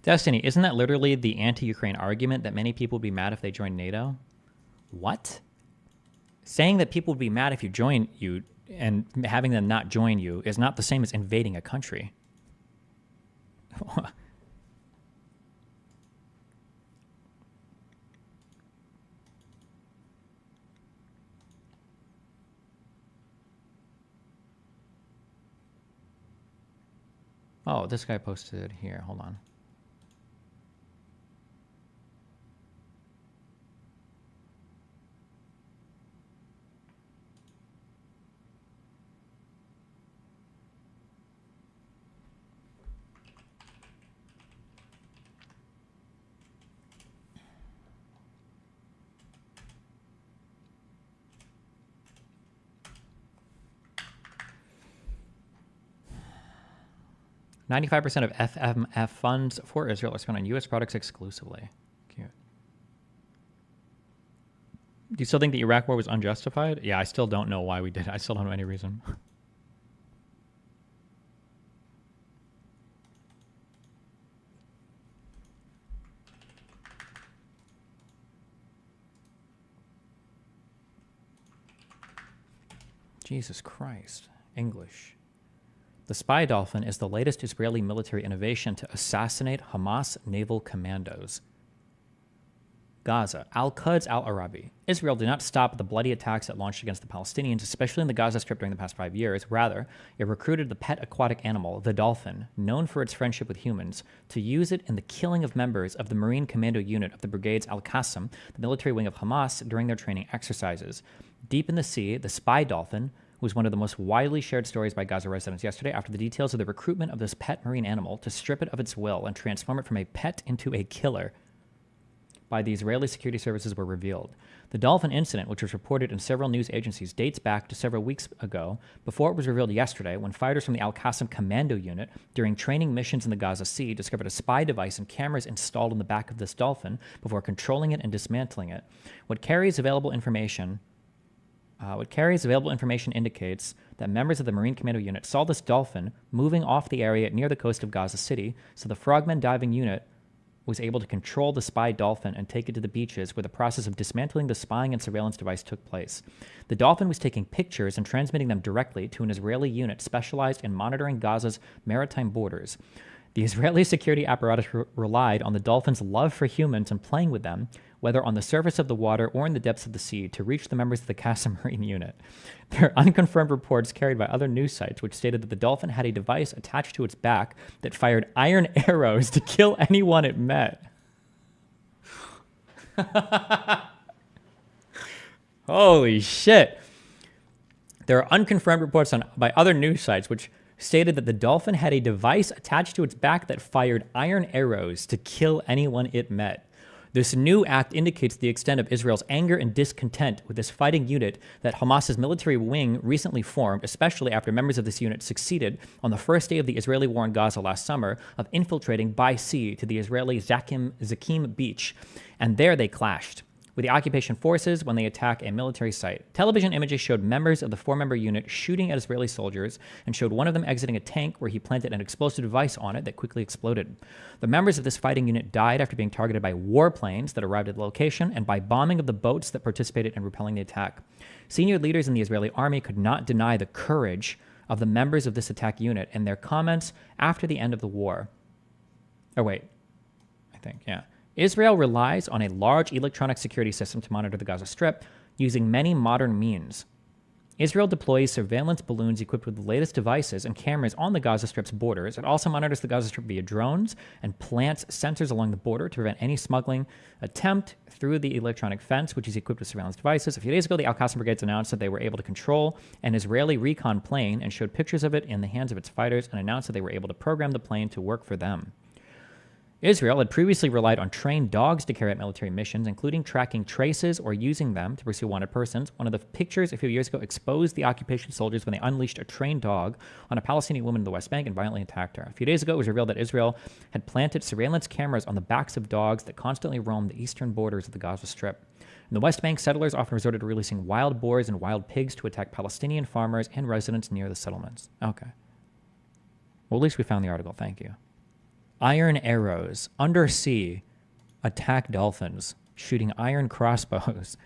Destiny, isn't that literally the anti-Ukraine argument that many people would be mad if they joined NATO? What? Saying that people would be mad if you join you and having them not join you is not the same as invading a country. Oh, this guy posted here. Hold on. "95% of FMF funds for Israel are spent on U.S. products exclusively." Cute. Do you still think the Iraq war was unjustified? Yeah, I still don't know why we did it. I still don't know any reason. Jesus Christ. English. The Spy Dolphin is the latest Israeli military innovation to assassinate Hamas naval commandos. Gaza. Al-Quds al-Arabi. Israel did not stop the bloody attacks it launched against the Palestinians, especially in the Gaza Strip during the past 5 years. Rather, it recruited the pet aquatic animal, the dolphin, known for its friendship with humans, to use it in the killing of members of the Marine Commando Unit of the Brigades Al-Qassam, the military wing of Hamas, during their training exercises. Deep in the sea, the Spy Dolphin was one of the most widely shared stories by Gaza residents yesterday after the details of the recruitment of this pet marine animal to strip it of its will and transform it from a pet into a killer by the Israeli security services were revealed. The dolphin incident, which was reported in several news agencies, dates back to several weeks ago, before it was revealed yesterday when fighters from the Al-Qassam Commando Unit, during training missions in the Gaza Sea, discovered a spy device and cameras installed in the back of this dolphin before controlling it and dismantling it. What carries available information indicates that members of the Marine Commando Unit saw this dolphin moving off the area near the coast of Gaza City, so the Frogmen diving unit was able to control the spy dolphin and take it to the beaches where the process of dismantling the spying and surveillance device took place. The dolphin was taking pictures and transmitting them directly to an Israeli unit specialized in monitoring Gaza's maritime borders. The Israeli security apparatus relied on the dolphin's love for humans and playing with them, whether on the surface of the water or in the depths of the sea, to reach the members of the Casa Marine unit. There are unconfirmed reports carried by other news sites which stated that the dolphin had a device attached to its back that fired iron arrows to kill anyone it met. Holy shit. There are unconfirmed reports by other news sites which stated that the dolphin had a device attached to its back that fired iron arrows to kill anyone it met. This new act indicates the extent of Israel's anger and discontent with this fighting unit that Hamas's military wing recently formed, especially after members of this unit succeeded on the first day of the Israeli war in Gaza last summer of infiltrating by sea to the Israeli Zakim beach, and there they clashed with the occupation forces when they attack a military site. Television images showed members of the 4-member unit shooting at Israeli soldiers and showed one of them exiting a tank where he planted an explosive device on it that quickly exploded. The members of this fighting unit died after being targeted by warplanes that arrived at the location and by bombing of the boats that participated in repelling the attack. Senior leaders in the Israeli army could not deny the courage of the members of this attack unit in their comments after the end of the war. Israel relies on a large electronic security system to monitor the Gaza Strip using many modern means. Israel deploys surveillance balloons equipped with the latest devices and cameras on the Gaza Strip's borders. It also monitors the Gaza Strip via drones and plants sensors along the border to prevent any smuggling attempt through the electronic fence, which is equipped with surveillance devices. A few days ago, the Al-Qassam brigades announced that they were able to control an Israeli recon plane and showed pictures of it in the hands of its fighters and announced that they were able to program the plane to work for them. Israel had previously relied on trained dogs to carry out military missions, including tracking traces or using them to pursue wanted persons. One of the pictures a few years ago exposed the occupation soldiers when they unleashed a trained dog on a Palestinian woman in the West Bank and violently attacked her. A few days ago, it was revealed that Israel had planted surveillance cameras on the backs of dogs that constantly roamed the eastern borders of the Gaza Strip. In the West Bank, settlers often resorted to releasing wild boars and wild pigs to attack Palestinian farmers and residents near the settlements. Okay. Well, at least we found the article. Thank you. Iron arrows, undersea, attack dolphins, shooting iron crossbows.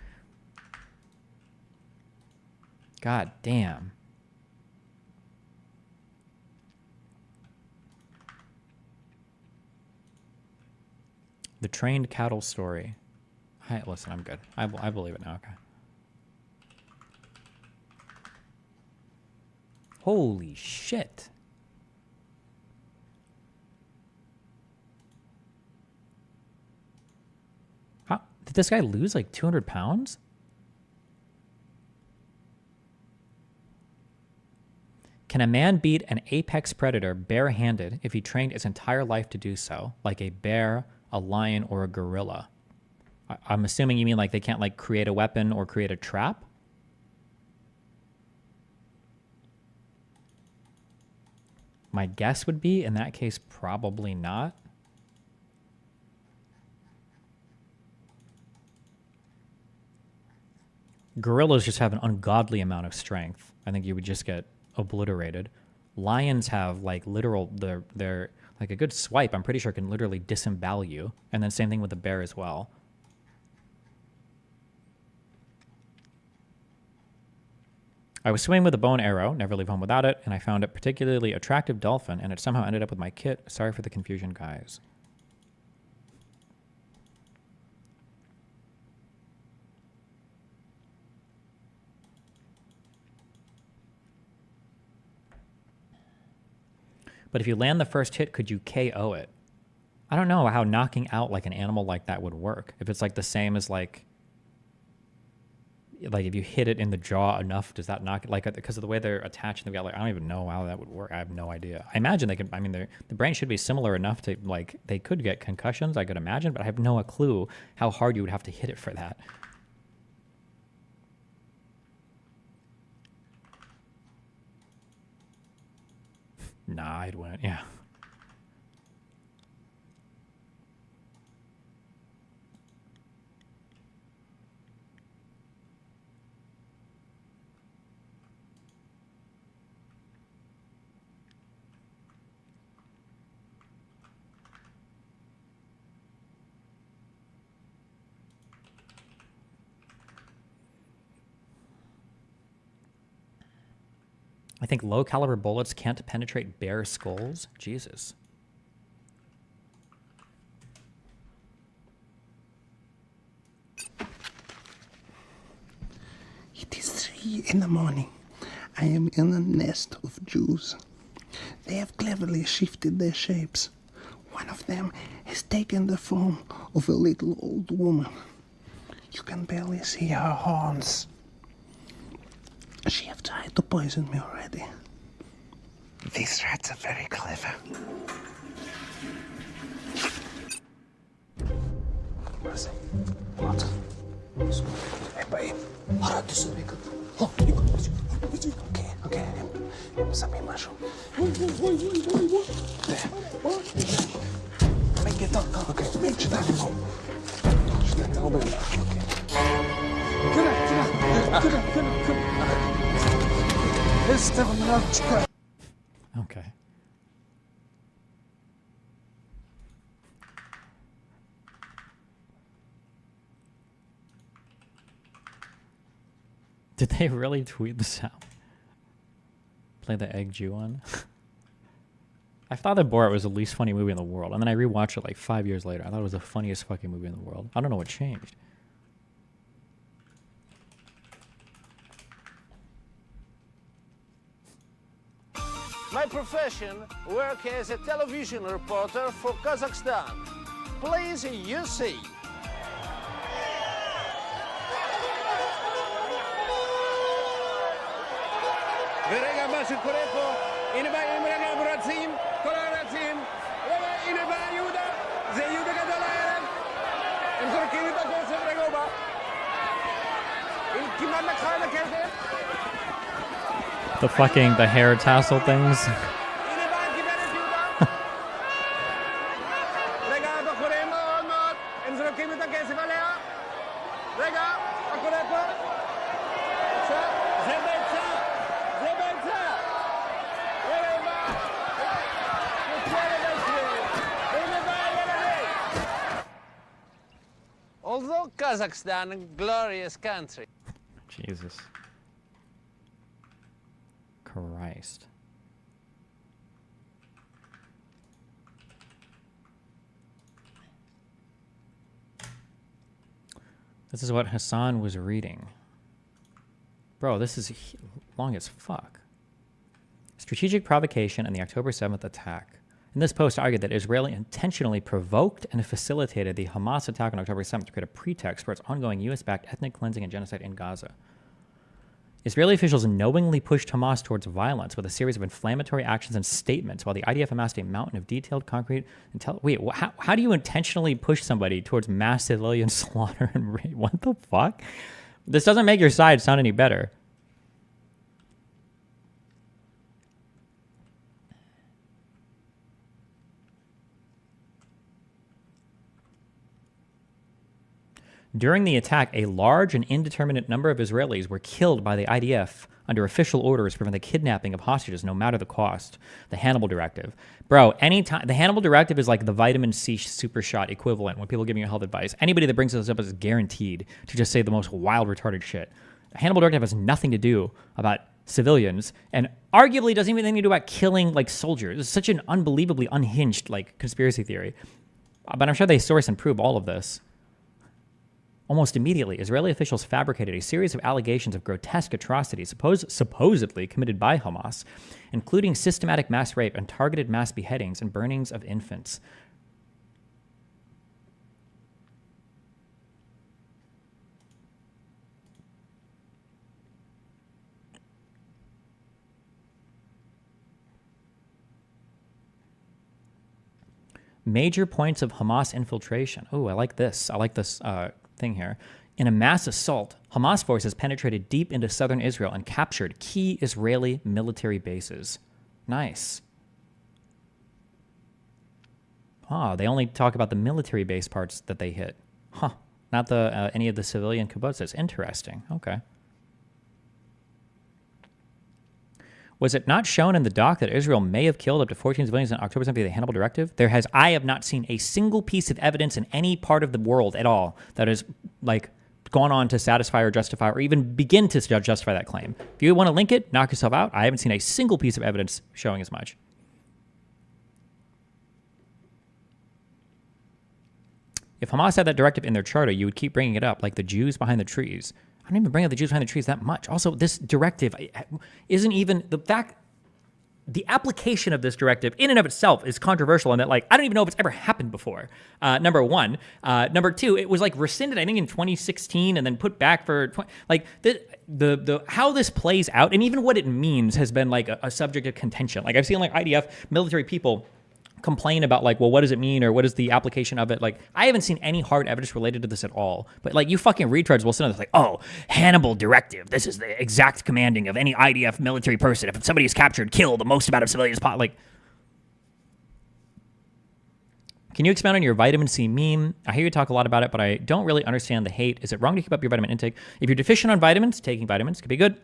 God damn. The trained cattle story. Listen, I'm good. I believe it now. Okay. Holy shit. Did this guy lose like 200 pounds? Can a man beat an apex predator barehanded if he trained his entire life to do so, like a bear, a lion, or a gorilla? I'm assuming you mean like they can't like create a weapon or create a trap? My guess would be, in that case, probably not. Gorillas just have an ungodly amount of strength. I think you would just get obliterated. Lions have like literal, they're like a good swipe. I'm pretty sure can literally disembowel you. And then same thing with the bear as well. I was swimming with a bow and arrow, never leave home without it, and I found a particularly attractive dolphin, and it somehow ended up with my kit. Sorry for the confusion, guys. But if you land the first hit, could you KO it? I don't know how knocking out like an animal like that would work. If it's like the same as like if you hit it in the jaw enough, does that knock it? Like, because of the way they're attached, they've got like, I don't even know how that would work. I have no idea. I imagine they could, I mean, the brain should be similar enough to like, they could get concussions, I could imagine, but I have no clue how hard you would have to hit it for that. Nah, I'd win. Yeah. I think low caliber bullets can't penetrate bare skulls. Jesus. It is 3 in the morning. I am in a nest of Jews. They have cleverly shifted their shapes. One of them has taken the form of a little old woman. You can barely see her horns. She have tried to poison me already. These rats are very clever. What? Okay. Sabi משהו. אוקיי, שתיים פה. שתיים הרבה. אוקיי. Okay. Did they really tweet this out? Play the Egg Jew one? I thought that Borat was the least funny movie in the world, and then I rewatched it like 5 years later. I thought it was the funniest fucking movie in the world. I don't know what changed. My profession, work as a television reporter for Kazakhstan. Please, you see. ורגע מה שקורה פה, הנה בא עם רגע רצים, כל הרצים, הנה בא יהודה, זה יהודה גדול הערב, הם זורקים את הכוסף רגע הוא בא, כמעט לקחה את הכסף. The hair tassel things. הנה בא גברת יהודה, רגע בחורים מאוד מאוד, הם זורקים את הכסף עליה, רגע, מה קורה פה? זה ביצה. Although Kazakhstan a glorious country. Jesus. Christ. This is what Hassan was reading. Bro, this is long as fuck. Strategic provocation and the October 7th attack. In this post, argued that Israel intentionally provoked and facilitated the Hamas attack on October 7th to create a pretext for its ongoing U.S.-backed ethnic cleansing and genocide in Gaza. Israeli officials knowingly pushed Hamas towards violence with a series of inflammatory actions and statements, while the IDF amassed a mountain of detailed, concrete... Wait, how do you intentionally push somebody towards mass civilian slaughter and rape? What the fuck? This doesn't make your side sound any better. During the attack, a large and indeterminate number of Israelis were killed by the IDF under official orders to prevent the kidnapping of hostages, no matter the cost. The Hannibal Directive. Bro, the Hannibal Directive is like the vitamin C super shot equivalent when people giving you health advice. Anybody that brings this up is guaranteed to just say the most wild, retarded shit. The Hannibal Directive has nothing to do about civilians, and arguably doesn't even have anything to do about killing, like, soldiers. It's such an unbelievably unhinged, like, conspiracy theory. But I'm sure they source and prove all of this. Almost immediately, Israeli officials fabricated a series of allegations of grotesque atrocities supposedly committed by Hamas, including systematic mass rape and targeted mass beheadings and burnings of infants. Major points of Hamas infiltration. Oh, I like this. I like this thing here. In a mass assault, Hamas forces penetrated deep into southern Israel and captured key Israeli military bases. Nice. Oh, they only talk about the military base parts that they hit. Huh. Not the any of the civilian kibbutzes. Interesting. Okay. Was it not shown in the doc that Israel may have killed up to 14 civilians on October 7th of the Hannibal Directive? I have not seen a single piece of evidence in any part of the world at all that is, like, gone on to satisfy or justify or even begin to justify that claim. If you want to link it, knock yourself out. I haven't seen a single piece of evidence showing as much. If Hamas had that directive in their charter, you would keep bringing it up, like the Jews behind the trees. I don't even bring up the Jews behind the trees that much. Also, this directive isn't even the fact. The application of this directive in and of itself is controversial in that, like, I don't even know if it's ever happened before. Number one. Number two, it was like rescinded, I think, in 2016 and then put back for like the how this plays out and even what it means has been like a subject of contention. Like I've seen like IDF military people complain about like, well, what does it mean or what is the application of it? Like, I haven't seen any hard evidence related to this at all. But like, you fucking retreads will sit on this like, oh, Hannibal directive. This is the exact commanding of any IDF military person. If somebody is captured, kill the most amount of civilians possible. Like, can you expound on your vitamin C meme? I hear you talk a lot about it, but I don't really understand the hate. Is it wrong to keep up your vitamin intake? If you're deficient on vitamins, taking vitamins could be good.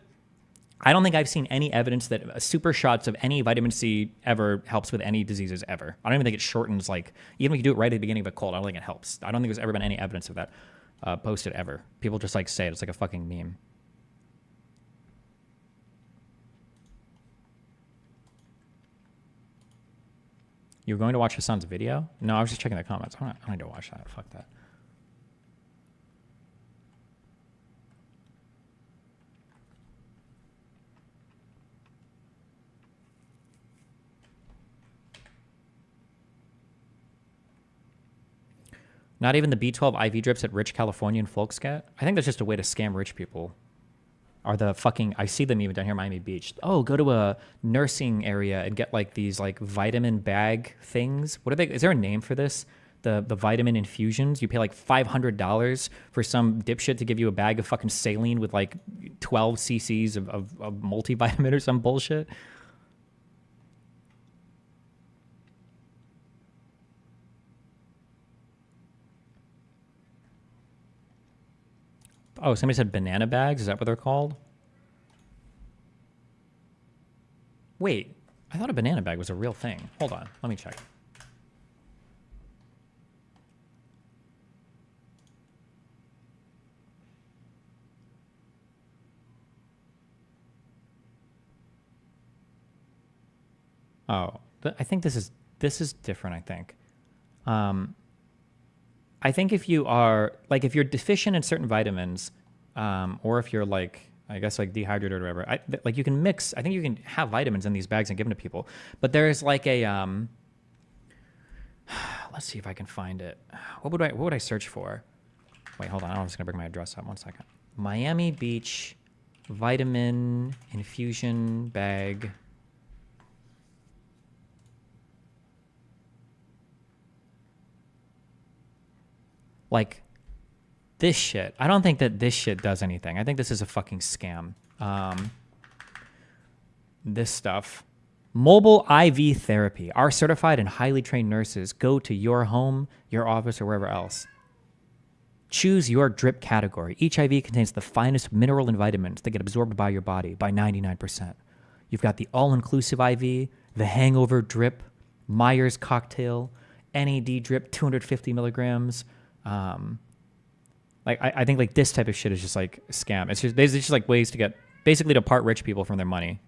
I don't think I've seen any evidence that super shots of any vitamin C ever helps with any diseases ever. I don't even think it shortens, like, even if you do it right at the beginning of a cold, I don't think it helps. I don't think there's ever been any evidence of that posted ever. People just like say it. It's like a fucking meme. You were going to watch Hassan's video? No, I was just checking the comments. I don't need to watch that. Fuck that. Not even the B12 IV drips that rich Californian folks get? I think that's just a way to scam rich people. Are the fucking, I see them even down here in Miami Beach. Oh, go to a nursing area and get like these like vitamin bag things. What are they, is there a name for this? The vitamin infusions? You pay like $500 for some dipshit to give you a bag of fucking saline with like 12 cc's of multivitamin or some bullshit. Oh, somebody said banana bags. Is that what they're called? Wait, I thought a banana bag was a real thing. Hold on, let me check. Oh, I think this is different, I think. I think if you are, like, if you're deficient in certain vitamins, or if you're, like, I guess, like, dehydrated or whatever, like, you can mix, I think you can have vitamins in these bags and give them to people. But there's, like, a, let's see if I can find it. What would I search for? Wait, hold on. I'm just going to bring my address up. 1 second. Miami Beach vitamin infusion bag. Like, this shit. I don't think that this shit does anything. I think this is a fucking scam. This stuff. Mobile IV therapy. Our certified and highly trained nurses go to your home, your office, or wherever else. Choose your drip category. Each IV contains the finest mineral and vitamins that get absorbed by your body by 99%. You've got the all-inclusive IV, the hangover drip, Myers cocktail, NAD drip, 250 milligrams. Like I think like this type of shit is just like a scam. It's just like ways to get basically to part rich people from their money.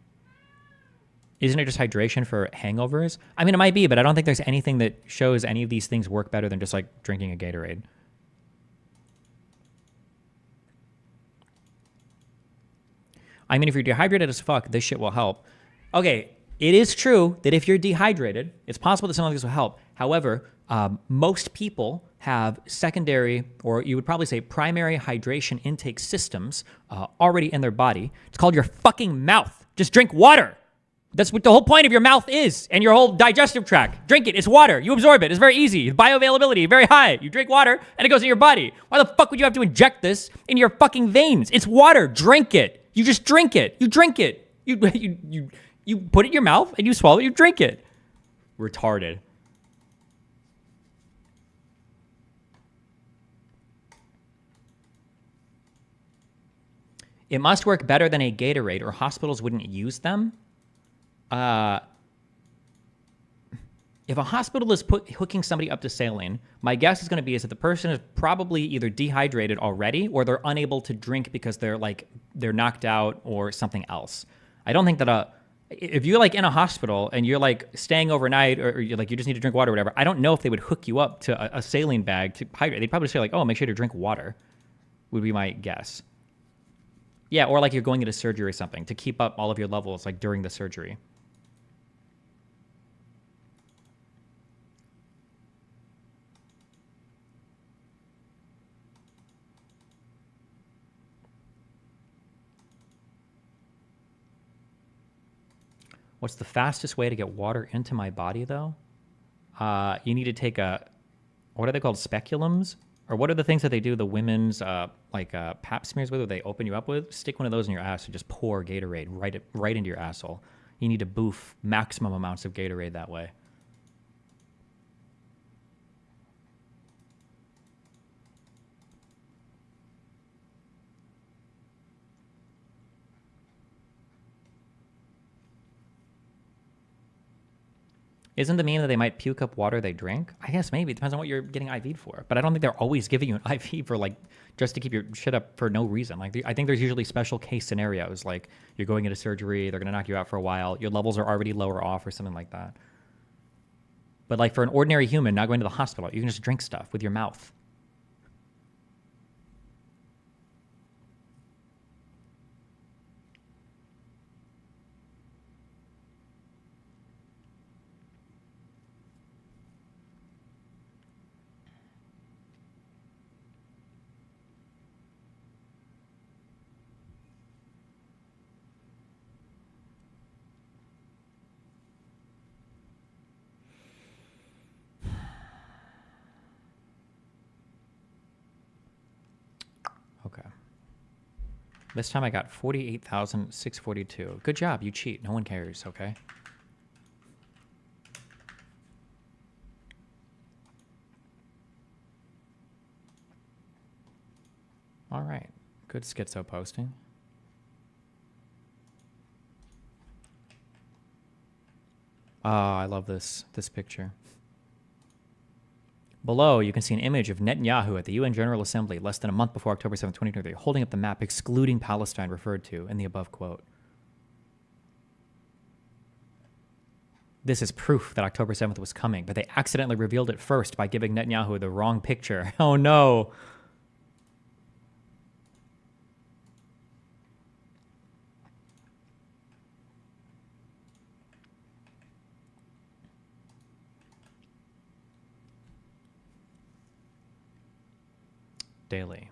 Isn't it just hydration for hangovers? I mean, it might be, but I don't think there's anything that shows any of these things work better than just like drinking a Gatorade. I mean, if you're dehydrated as fuck, this shit will help. Okay, it is true that if you're dehydrated, it's possible that something like this will help. However, most people have secondary, or you would probably say primary hydration intake systems already in their body. It's called your fucking mouth. Just drink water. That's what the whole point of your mouth is, and your whole digestive tract. Drink it. It's water. You absorb it. It's very easy. Bioavailability, very high. You drink water, and it goes in your body. Why the fuck would you have to inject this in your fucking veins? It's water. Drink it. You just drink it. You drink it. You put it in your mouth, and you swallow it. You drink it. Retarded. It must work better than a Gatorade, or hospitals wouldn't use them. If a hospital is hooking somebody up to saline, my guess is going to be is that the person is probably either dehydrated already or they're unable to drink because they're knocked out or something else. I don't think that if you're like in a hospital and you're like staying overnight or you're like you just need to drink water or whatever, I don't know if they would hook you up to a saline bag to hydrate. They'd probably say like, oh, make sure to drink water, would be my guess. Yeah, or like you're going into surgery or something to keep up all of your levels like during the surgery. What's the fastest way to get water into my body, though? You need to take what are they called, speculums? Or what are the things that they do, the women's, pap smears with, or they open you up with? Stick one of those in your ass and just pour Gatorade right into your asshole. You need to boof maximum amounts of Gatorade that way. Isn't the meme that they might puke up water they drink? I guess maybe. It depends on what you're getting IV'd for. But I don't think they're always giving you an IV for like just to keep your shit up for no reason. Like I think there's usually special case scenarios. Like you're going into surgery, they're going to knock you out for a while. Your levels are already lower off or something like that. But like for an ordinary human not going to the hospital, you can just drink stuff with your mouth. Okay. This time I got 48,642. Good job. You cheat. No one cares, okay? All right. Good schizo posting. Oh, I love this picture. Below, you can see an image of Netanyahu at the UN General Assembly less than a month before October 7, 2023, holding up the map excluding Palestine referred to in the above quote. This is proof that October 7th was coming, but they accidentally revealed it first by giving Netanyahu the wrong picture. Oh no. Daily.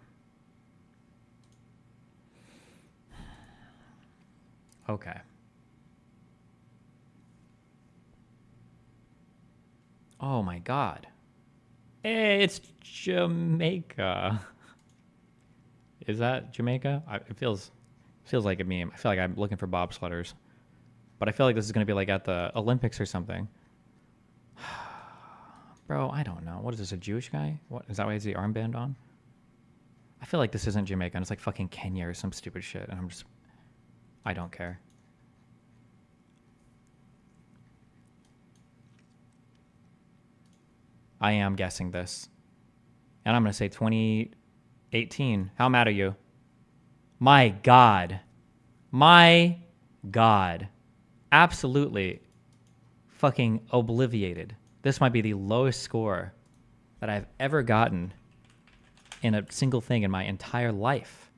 Okay. Oh my God. It's Jamaica. Is that Jamaica? It feels like a meme. I feel like I'm looking for bobsledders. But I feel like this is going to be like at the Olympics or something. Bro, I don't know. What is this, a Jewish guy? What is that why he has the armband on? I feel like this isn't Jamaica, and it's like fucking Kenya or some stupid shit, and I don't care. I am guessing this. And I'm going to say 2018. How mad are you? My God. My God. Absolutely fucking obliviated. This might be the lowest score that I've ever gotten in a single thing in my entire life.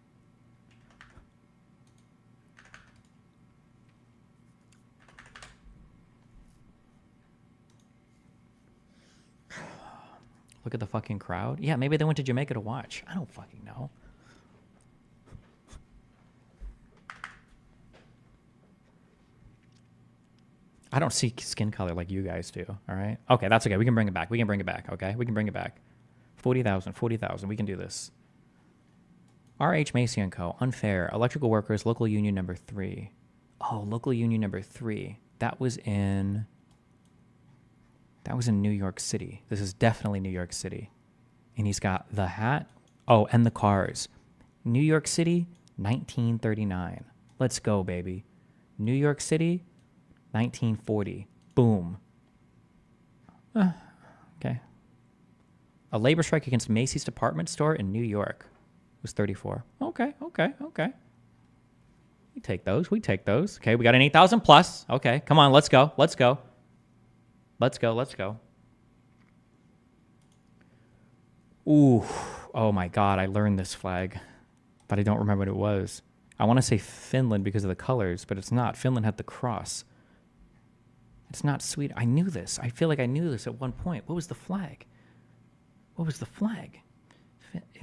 Look at the fucking crowd. Yeah, maybe they went to Jamaica to watch. I don't fucking know. I don't see skin color like you guys do, all right? Okay, that's okay. We can bring it back. We can bring it back, okay? We can bring it back. 40,000. We can do this. R.H. Macy & Co. Unfair. Electrical workers, local union number 3. Oh, local union number 3. That was in New York City. This is definitely New York City. And he's got the hat. Oh, and the cars. New York City, 1939. Let's go, baby. New York City, 1940. Boom. Okay. A labor strike against Macy's department store in New York was 34. Okay. We take those. Okay, we got an 8,000 plus. Okay, come on, let's go. Ooh, oh my God, I learned this flag, but I don't remember what it was. I want to say Finland because of the colors, but it's not. Finland had the cross. It's not Sweden. I knew this. I feel like I knew this at one point. What was the flag?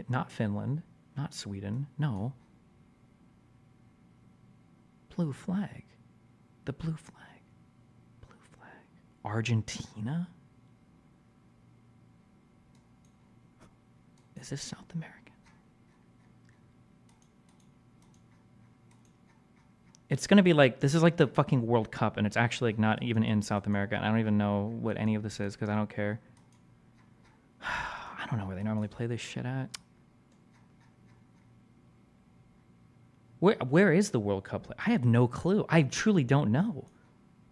Not Finland, not Sweden, no. Blue flag. The blue flag. Argentina? Is this South American? It's going to be like, this is like the fucking World Cup, and it's actually like not even in South America. And I don't even know what any of this is because I don't care. I don't know where they normally play this shit at. Where is the World Cup? I have no clue. I truly don't know.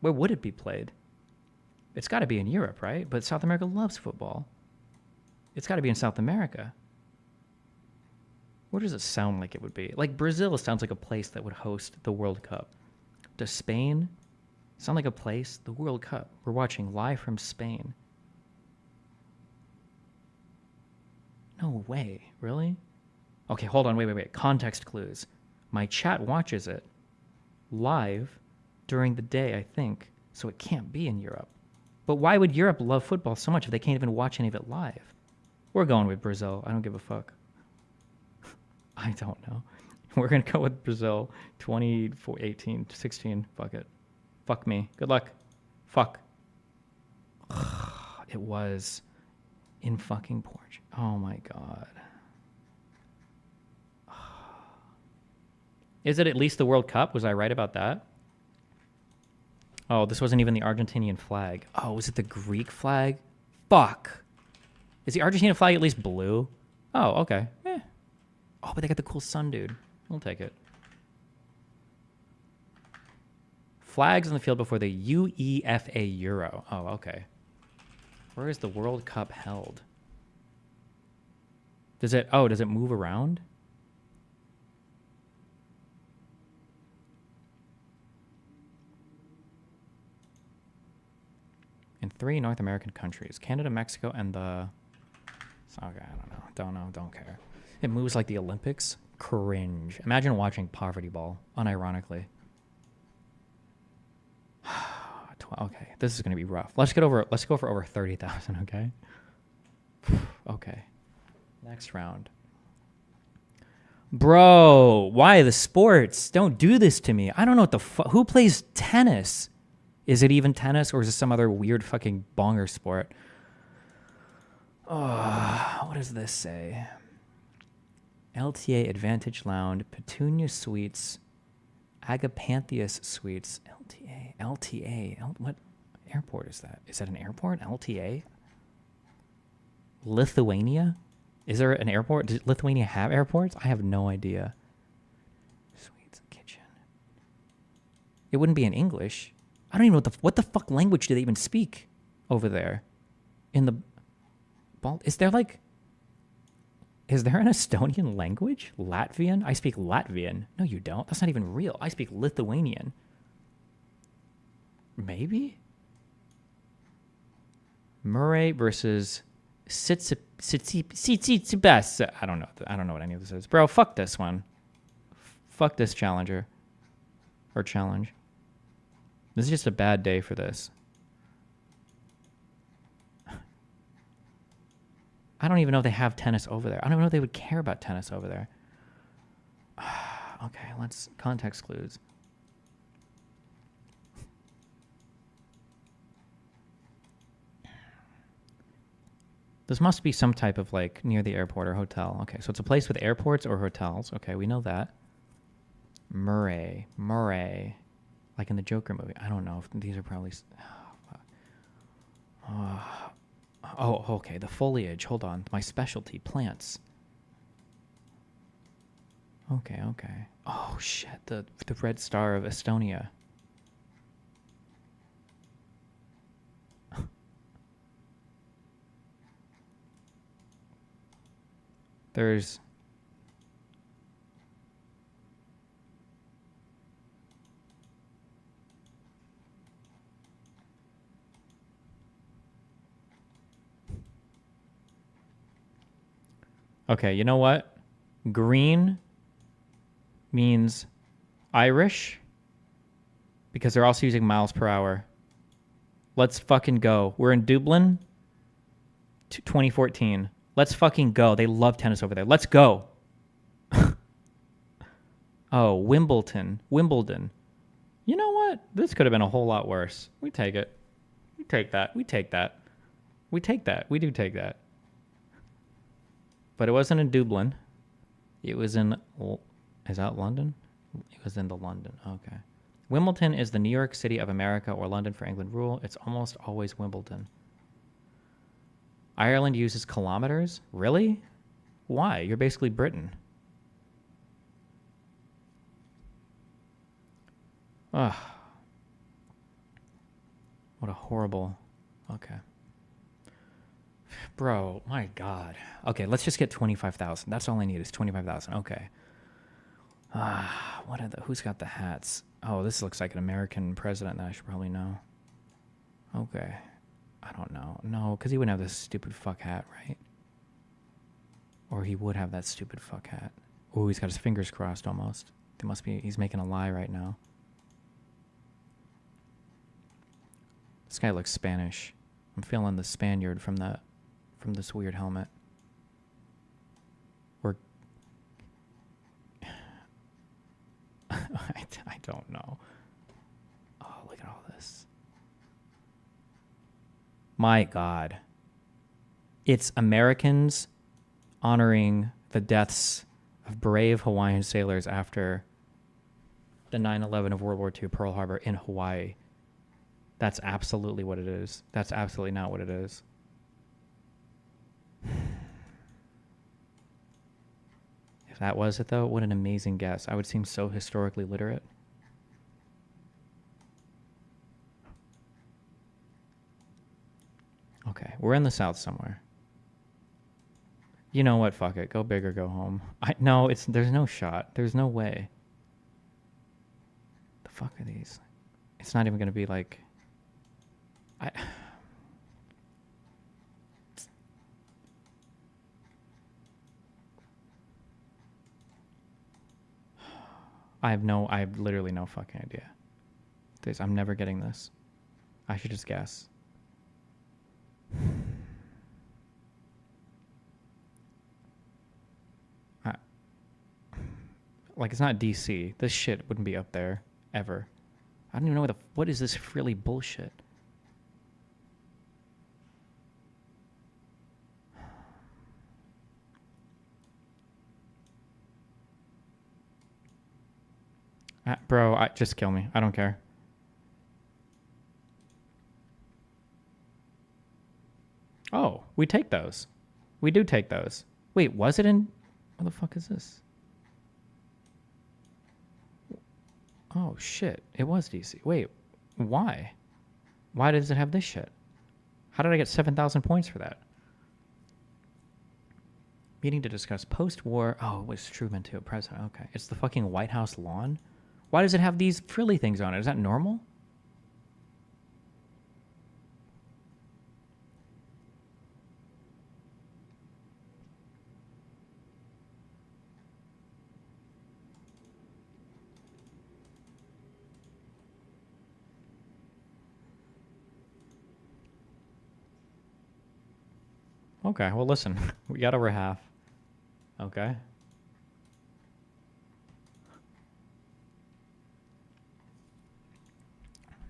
Where would it be played? It's got to be in Europe, right? But South America loves football. It's got to be in South America. Where does it sound like it would be? Like Brazil sounds like a place that would host the World Cup. Does Spain sound like a place? The World Cup. We're watching live from Spain. No way. Really? Okay, hold on. Wait. Context clues. My chat watches it live during the day, I think, so it can't be in Europe. But why would Europe love football so much if they can't even watch any of it live? We're going with Brazil. I don't give a fuck. I don't know. We're going to go with Brazil 24, 18, 16. Fuck it. Fuck me. Good luck. Fuck. It was in fucking Portugal. Oh my God. Is it at least the World Cup? Was I right about that? Oh, this wasn't even the Argentinian flag. Oh, was it the Greek flag? Fuck. Is the Argentinian flag at least blue? Oh, okay. Oh, but they got the cool sun, dude. We'll take it. Flags on the field before the UEFA Euro. Oh, okay. Where is the World Cup held? Does it move around? In 3 North American countries. Canada, Mexico, and the... Okay, I don't know. Don't care. It moves like the Olympics. Cringe. Imagine watching Poverty Ball, unironically. Okay, this is going to be rough. Let's go for over 30,000, okay? Okay. Next round. Bro, why the sports? Don't do this to me. I don't know what the fuck. Who plays tennis? Is it even tennis, or is it some other weird fucking bonger sport? Oh, what does this say? LTA Advantage Lounge, Petunia Suites, Agapantheus Suites, LTA. What airport is that? Is that an airport? LTA? Lithuania? Is there an airport? Does Lithuania have airports? I have no idea. Suites, kitchen. It wouldn't be in English. I don't even know what the fuck language do they even speak over there? In the... Is there an Estonian language? Latvian? I speak Latvian. No, you don't. That's not even real. I speak Lithuanian. Maybe? Murray versus Tsitsipas. I don't know. I don't know what any of this is. Bro, fuck this one. Fuck this challenger. Or challenge. This is just a bad day for this. I don't even know if they have tennis over there. I don't even know if they would care about tennis over there. Okay, let's... Context clues. This must be some type of, like, near the airport or hotel. Okay, so it's a place with airports or hotels. Okay, we know that. Murray. Like in the Joker movie. I don't know if these are probably... Oh, okay. The foliage. Hold on. My specialty. Plants. Okay. Oh, shit. The Red Star of Estonia. There's... Okay, you know what? Green means Irish because they're also using miles per hour. Let's fucking go. We're in Dublin, 2014. Let's fucking go. They love tennis over there. Let's go. Oh, Wimbledon. You know what? This could have been a whole lot worse. We take it. We take that. We take that. We take that. We do take that. But it wasn't in Dublin. It was in... Is that London? It was in the London. Okay. Wimbledon is the New York City of America, or London for England rule. It's almost always Wimbledon. Ireland uses kilometers? Really? Why? You're basically Britain. Ugh. What a horrible... Okay. Bro, my God. Okay, let's just get 25,000. That's all I need is 25,000. Okay. What are the... Who's got the hats? Oh, this looks like an American president that I should probably know. Okay. I don't know. No, because he wouldn't have this stupid fuck hat, right? Or he would have that stupid fuck hat. Oh, he's got his fingers crossed almost. They must be... He's making a lie right now. This guy looks Spanish. I'm feeling the Spaniard from this weird helmet. Or... I don't know. Oh, look at all this. My God. It's Americans honoring the deaths of brave Hawaiian sailors after the 9/11 of World War II, Pearl Harbor in Hawaii. That's absolutely what it is. That's absolutely not what it is. If that was it, though, what an amazing guess. I would seem so historically literate. Okay, we're in the South somewhere. You know what? Fuck it. Go big or go home. No, there's no shot. There's no way. The fuck are these? It's not even going to be like... I have literally no fucking idea. I'm never getting this. I should just guess. Like, it's not DC. This shit wouldn't be up there ever. I don't even know what is this frilly bullshit. Bro, just kill me. I don't care. Oh, we take those. We do take those. Wait, was it in... What the fuck is this? Oh, shit. It was DC. Wait, why? Why does it have this shit? How did I get 7,000 points for that? Meeting to discuss post-war... Oh, it was Truman too, president. Okay. It's the fucking White House lawn? Why does it have these frilly things on it? Is that normal? Okay, well, listen. We got over half. Okay.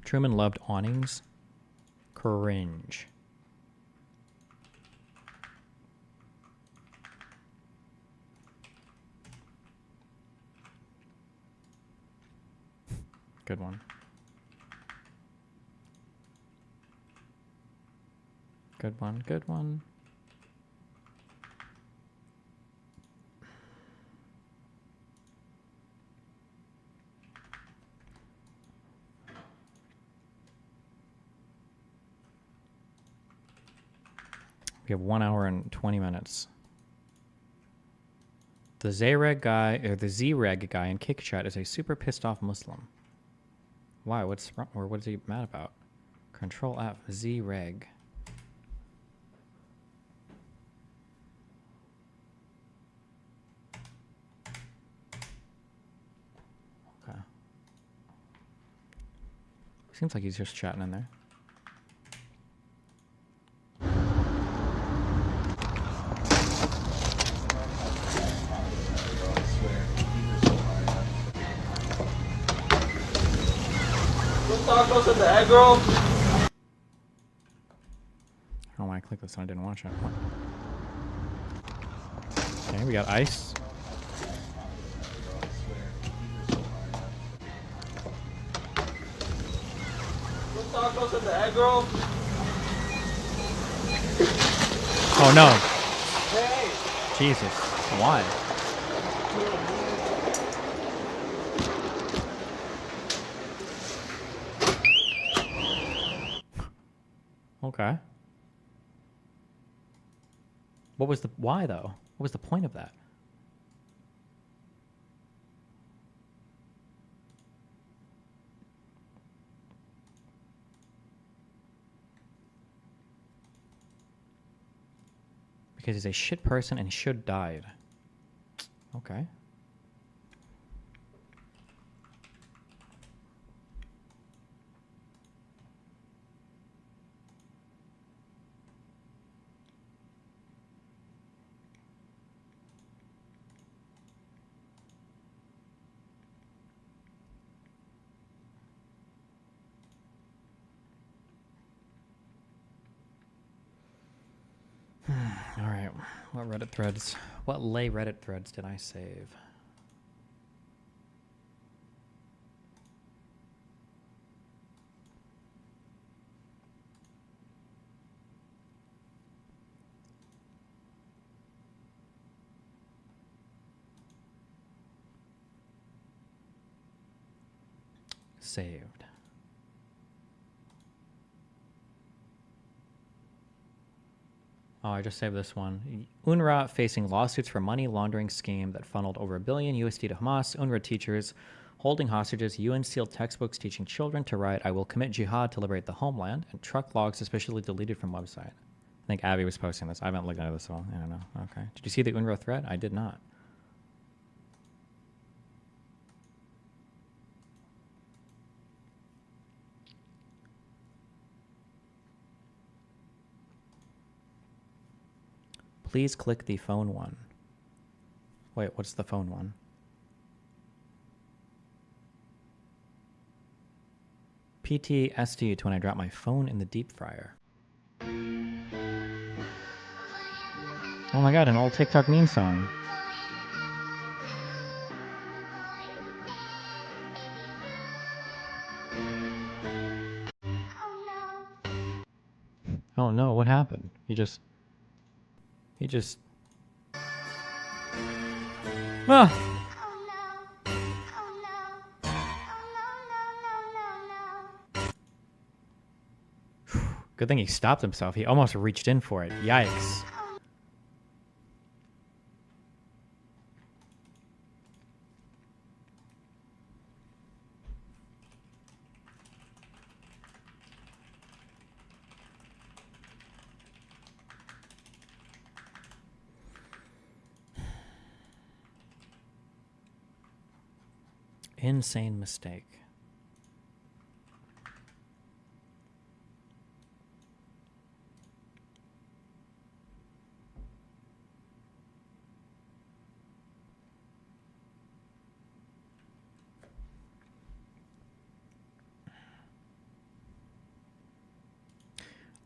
Truman loved awnings. Cringe. Good one. Good one, good one. We have 1 hour and 20 minutes. The Zreg guy, or the Zreg guy in Kick Chat is a super pissed off Muslim. Why? What's wrong? Or what is he mad about? Control F, Zreg. Okay. Seems like he's just chatting in there. Tacos at the egg roll. I don't know why I clicked this and I didn't watch it. What? Okay, we got ice. Tacos at the egg roll. Oh no. Hey. Jesus. Why? Okay. What was the why though? What was the point of that? Because he's a shit person and he should died. Okay. All right. What Reddit threads? What lay Reddit threads did I save? Saved. Oh, I just saved this one. UNRWA facing lawsuits for money laundering scheme that funneled over $1 billion USD to Hamas. UNRWA teachers holding hostages. UN sealed textbooks teaching children to write, "I will commit jihad to liberate the homeland," and truck logs suspiciously deleted from website. I think Abby was posting this. I haven't looked into this at all. I don't know. Okay. Did you see the UNRWA thread? I did not. Please click the phone one. Wait, what's the phone one? PTSD to when I drop my phone in the deep fryer. Oh my god, an old TikTok meme song. Oh no, what happened? He just... Ah! Good thing he stopped himself. He almost reached in for it. Yikes. Insane mistake.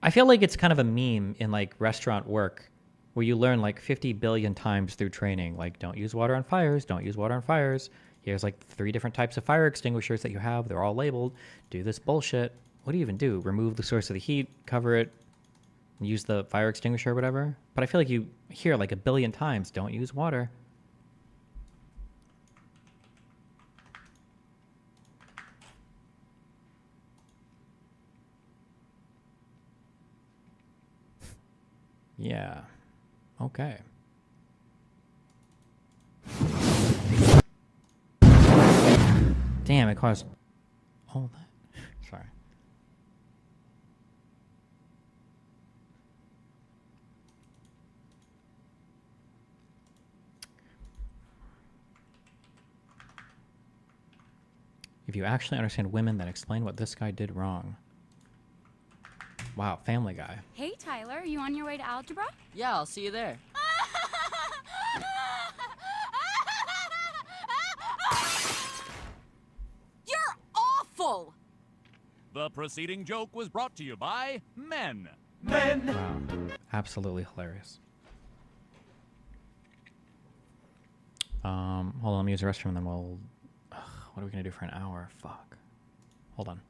I feel like it's kind of a meme in like restaurant work where you learn like 50 billion times through training, like don't use water on fires, don't use water on fires. Here's like 3 different types of fire extinguishers that you have. They're all labeled. Do this bullshit. What do you even do? Remove the source of the heat, cover it, use the fire extinguisher or whatever. But I feel like you hear like a billion times, don't use water. Yeah. Okay. Damn, it caused all that. Sorry. If you actually understand women, then explain what this guy did wrong. Wow, Family Guy. Hey, Tyler, you on your way to algebra? Yeah, I'll see you there. You're awful! The preceding joke was brought to you by Men. Wow, absolutely hilarious. Hold on, let me use the restroom and then we'll... what are we gonna do for an hour? Fuck. Hold on.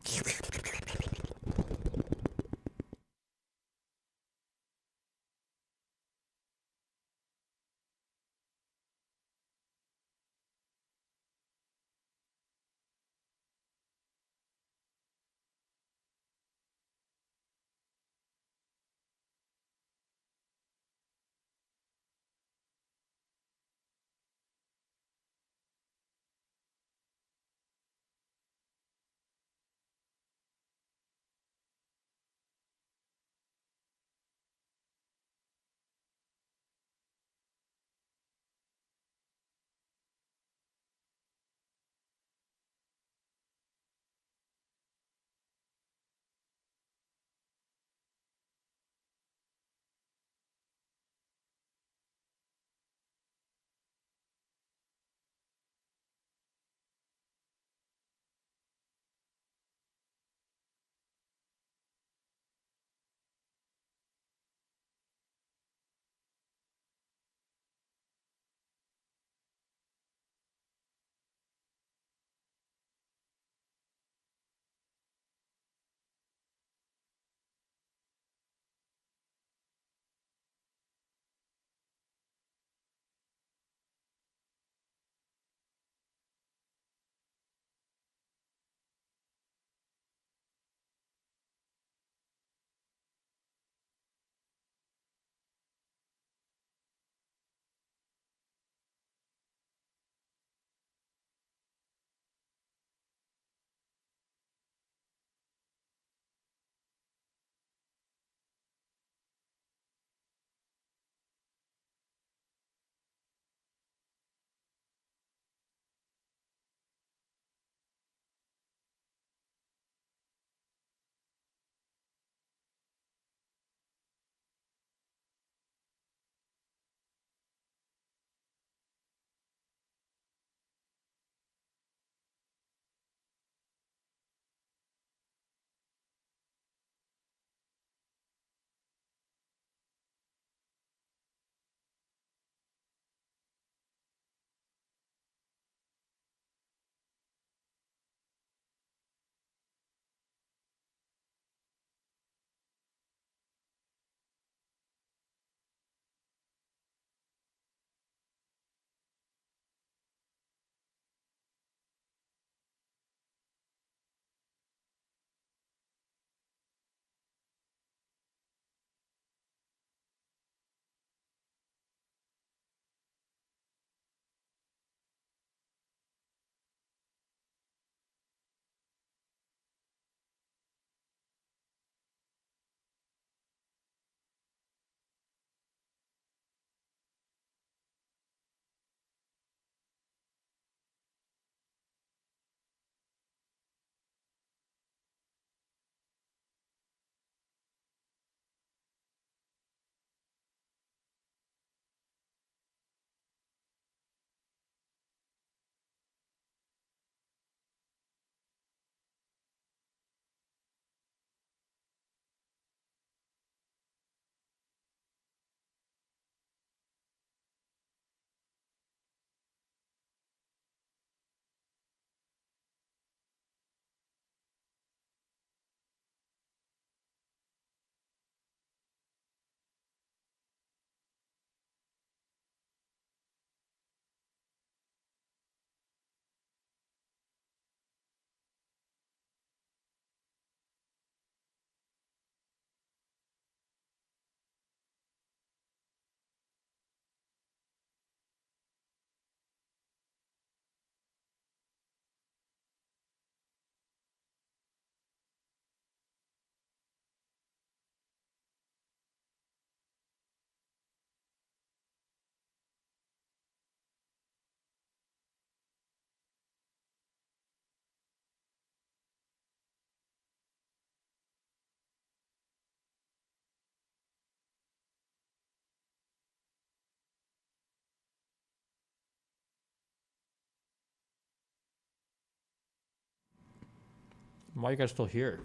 Why are you guys still here?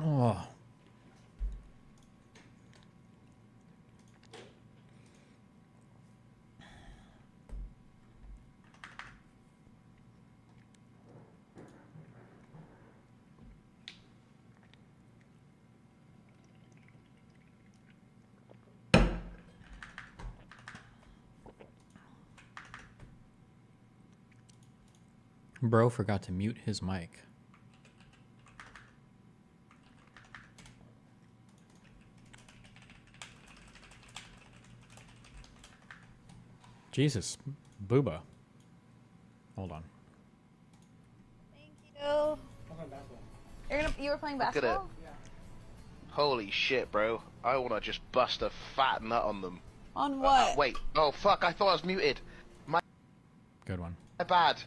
Oh. Bro forgot to mute his mic. Jesus, Booba. Hold on. You. You were playing Look at it. basketball? Holy shit, bro. I want to just bust a fat nut on them. On what? Wait. Oh, fuck. I thought I was muted. My Good one. bad.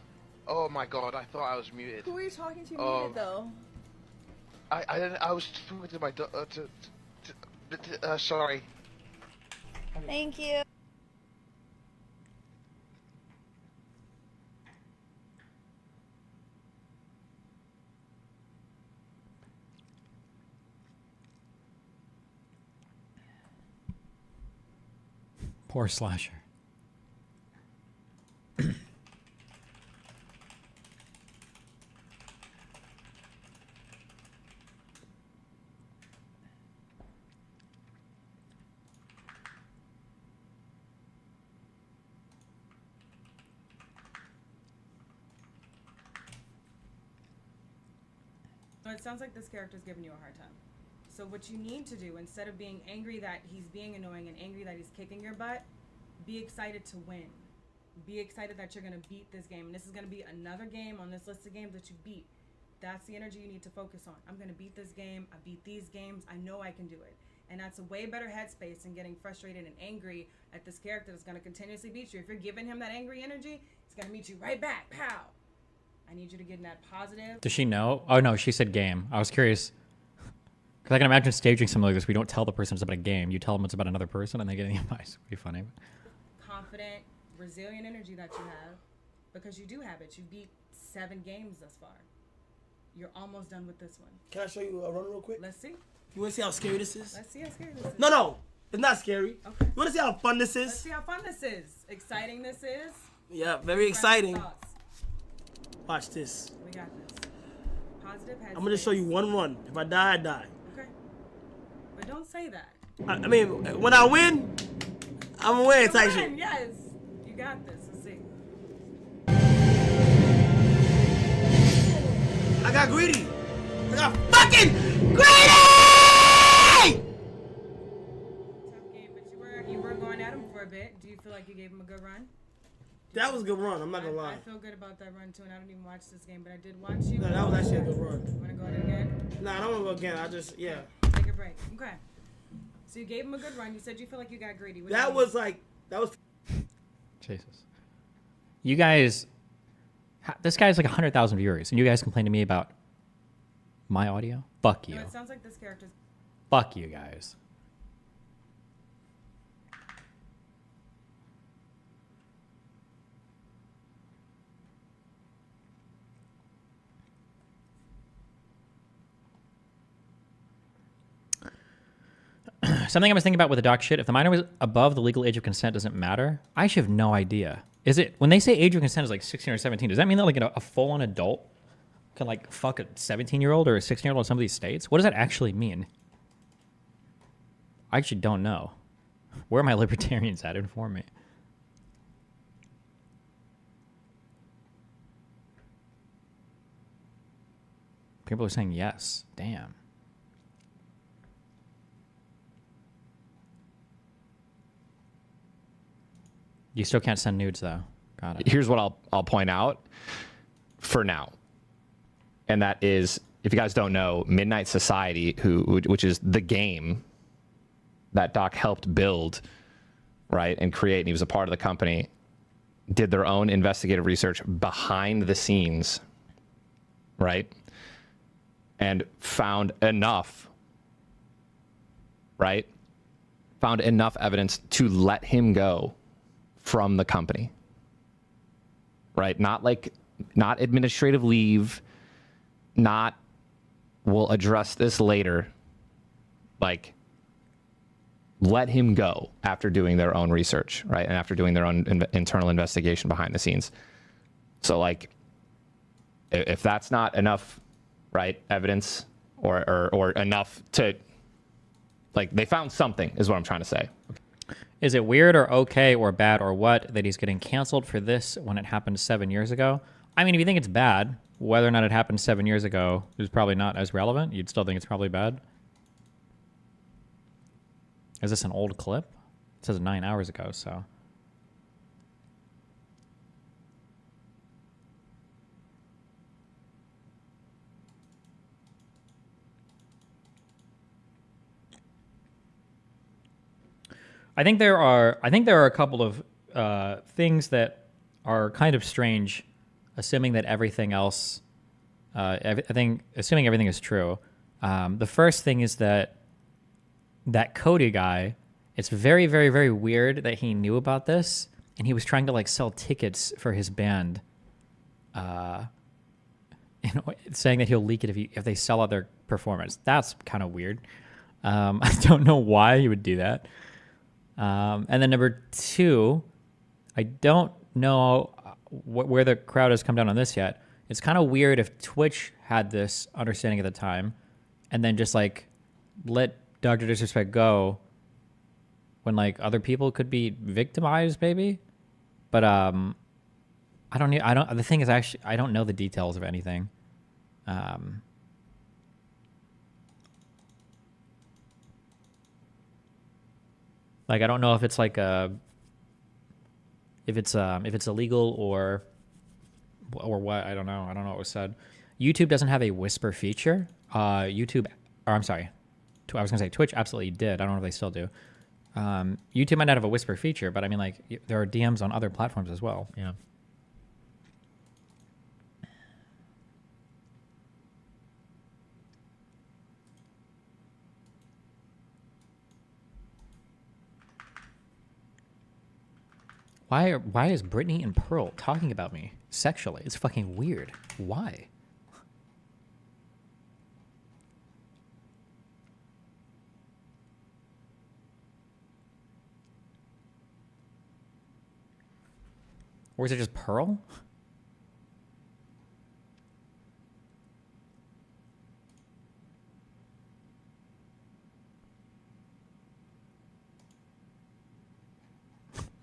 Oh, my God. I thought I was muted. Who were you talking to Oh. muted, though? I was talking to my... sorry. Thank you. Poor Slasher. So it sounds like this character's giving you a hard time. So what you need to do, instead of being angry that he's being annoying and angry that he's kicking your butt, be excited to win. Be excited that you're going to beat this game. And this is going to be another game on this list of games that you beat. That's the energy you need to focus on. I'm going to beat this game. I beat these games. I know I can do it. And that's a way better headspace than getting frustrated and angry at this character that's going to continuously beat you. If you're giving him that angry energy, it's going to meet you right back. Pow! I need you to get in that positive. Does she know? Oh, no, she said game. I was curious. Because I can imagine staging something like this. We don't tell the person it's about a game. You tell them it's about another person and they get any advice. It'd be funny. Confident, resilient energy that you have, because you do have it. You beat 7 games thus far. You're almost done with this one. Can I show you a run real quick? Let's see. You want to see how scary this is? Let's see how scary this is. No, it's not scary. Okay. You want to see how fun this is? Let's see how fun this is. Exciting this is. Yeah, very exciting. Thoughts. Watch this. We got this. Positive headspace. I'm gonna just show you one run. If I die, I die. Okay. But don't say that. I mean, when I win, I'm gonna win type shit. Yes. You got this. Let's see. I got greedy. I got fucking greedy! Tough game, but you were going at him for a bit. Do you feel like you gave him a good run? That was a good run. I'm not gonna lie. I feel good about that run too, and I don't even watch this game, but I did watch you. No, that was actually a good run. You wanna go at it again? No, I don't wanna go again. I just, yeah. Take a break. Okay. So you gave him a good run. You said you feel like you got greedy. What do you That mean? was like, that was. Jesus. You guys, this guy's like 100,000 viewers, and you guys complain to me about my audio? Fuck you. No, it sounds like this character's. Fuck you guys. Something I was thinking about with the doc shit, if the minor was above the legal age of consent, doesn't matter. I actually have no idea. Is it, when they say age of consent is like 16 or 17, does that mean that like a full-on adult can like fuck a 17-year-old or a 16-year-old in some of these states? What does that actually mean? I actually don't know. Where are my libertarians at? Inform me. People are saying yes. Damn. You still can't send nudes though. Got it. Here's what I'll point out for now. And that is, if you guys don't know, Midnight Society, which is the game that Doc helped build, right, and create, and he was a part of the company, did their own investigative research behind the scenes, right, and found enough, right, found enough evidence to let him go from the company, right? Not administrative leave, not, we'll address this later, like, let him go after doing their own research, right? And after doing their own internal investigation behind the scenes. So, like, if that's not enough, right, evidence or enough to, like, they found something is what I'm trying to say. Is it weird or okay or bad or what that he's getting canceled for this when it happened 7 years ago? I mean, if you think it's bad, whether or not it happened 7 years ago is probably not as relevant. You'd still think it's probably bad. Is this an old clip? It says 9 hours ago, so. I think there are a couple of things that are kind of strange, assuming that everything else, assuming everything is true. The first thing is that Cody guy, it's very, very, very weird that he knew about this and he was trying to like sell tickets for his band, saying that he'll leak it if they sell out their performance. That's kind of weird. I don't know why he would do that. And then number two, I don't know where the crowd has come down on this yet. It's kind of weird if Twitch had this understanding at the time and then just like let Dr. Disrespect go when like other people could be victimized maybe. But the thing is actually I don't know the details of anything. Like I don't know if it's like if it's illegal or what. I don't know what was said. YouTube doesn't have a whisper feature. I was gonna say Twitch absolutely did. I don't know if they still do. YouTube might not have a whisper feature, but I mean like there are DMs on other platforms as well. Yeah. Why is Brittany and Pearl talking about me sexually? It's fucking weird. Why? Or is it just Pearl?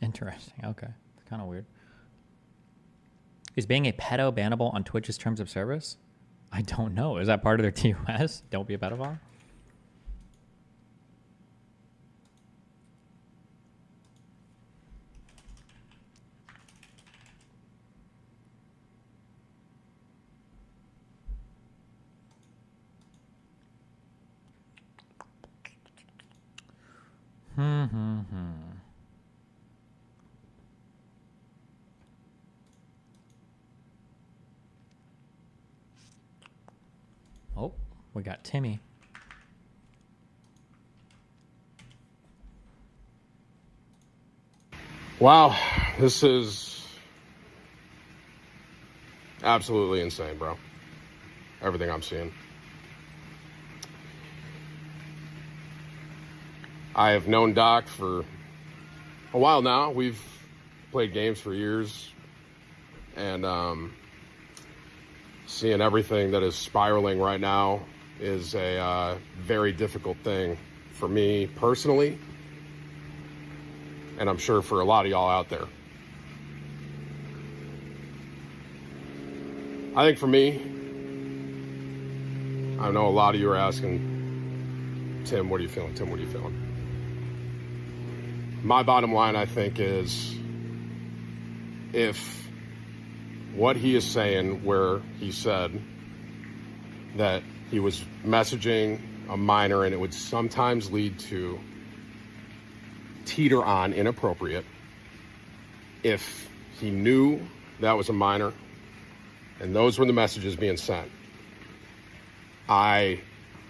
Interesting. Okay. It's kind of weird. Is being a pedo bannable on Twitch's terms of service? I don't know. Is that part of their TOS? Don't be a pedophile? Oh, we got Timmy. Wow, this is absolutely insane, bro. Everything I'm seeing. I have known Doc for a while now. We've played games for years, and seeing everything that is spiraling right now is a very difficult thing for me personally, and I'm sure for a lot of y'all out there. I think for me, I know a lot of you are asking, Tim, what are you feeling? Tim, what are you feeling? My bottom line, I think, is if what he is saying, where he said that he was messaging a minor and it would sometimes lead to teeter on inappropriate, if he knew that was a minor and those were the messages being sent, I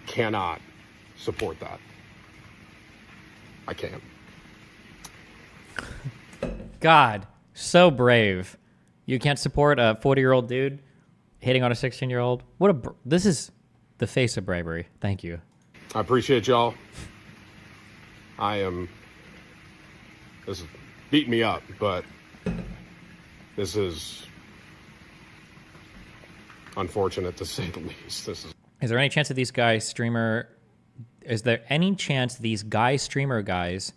cannot support that. I can't. God, so brave. You can't support a 40-year-old dude hitting on a 16-year-old. This is the face of bravery. Thank you. I appreciate y'all. This is beating me up, but this is unfortunate to say the least. Is there any chance that these guy streamer guys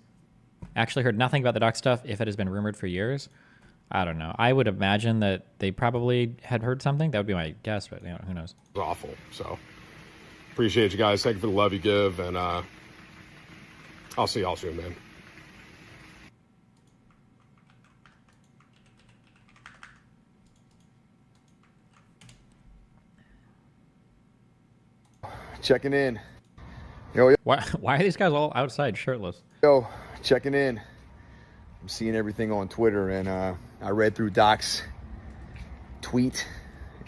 actually heard nothing about the doc stuff if it has been rumored for years? I don't know. I would imagine that they probably had heard something. That would be my guess, but who knows? It's awful. So appreciate you guys. Thank you for the love you give, and I'll see y'all soon, man. Checking in. Yo. Why are these guys all outside shirtless? Yo, checking in. I'm seeing everything on Twitter, and I read through Doc's tweet,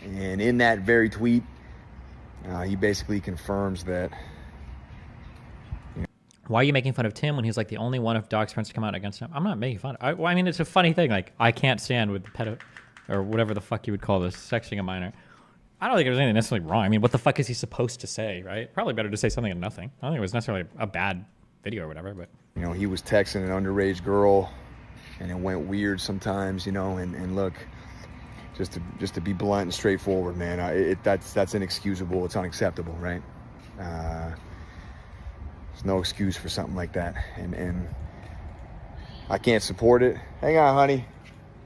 and in that very tweet, he basically confirms that. Why are you making fun of Tim when he's like the only one of Doc's friends to come out against him? I'm not making fun. I mean, it's a funny thing. Like, I can't stand with or whatever the fuck you would call this, sexting a minor. I don't think there's anything necessarily wrong. I mean, what the fuck is he supposed to say, right? Probably better to say something than nothing. I don't think it was necessarily a bad video or whatever, but... He was texting an underage girl, and it went weird sometimes, and look, just to be blunt and straightforward, man, that's inexcusable. It's unacceptable, right? There's no excuse for something like that, and I can't support it. Hang on, honey.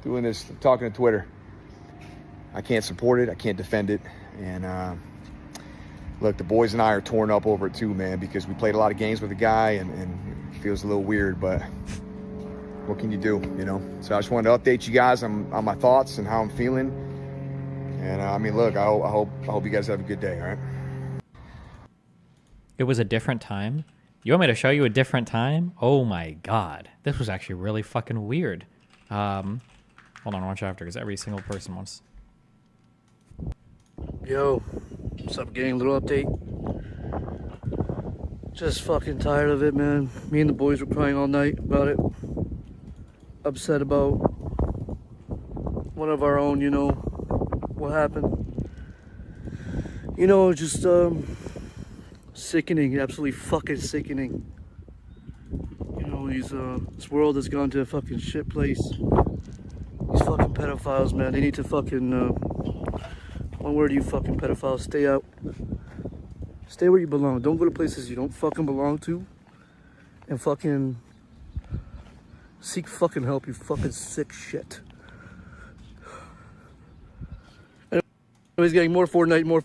Doing this, I'm talking to Twitter. I can't support it. I can't defend it. And look, the boys and I are torn up over it too, man, because we played a lot of games with the guy, and it feels a little weird, but what can you do, So I just wanted to update you guys on my thoughts and how I'm feeling. And I mean, look, I hope you guys have a good day, all right? It was a different time? You want me to show you a different time? Oh my god. This was actually really fucking weird. Hold on, watch after, because every single person wants... Yo, what's up, gang? Little update. Just fucking tired of it, man. Me and the boys were crying all night about it. Upset about one of our own, what happened. Just sickening, absolutely fucking sickening. This world has gone to a fucking shit place. These fucking pedophiles, man, they need to fucking one word, you fucking pedophiles, stay out. Stay where you belong. Don't go to places you don't fucking belong to. And fucking seek fucking help, you fucking sick shit. Anyways, getting more Fortnite, more...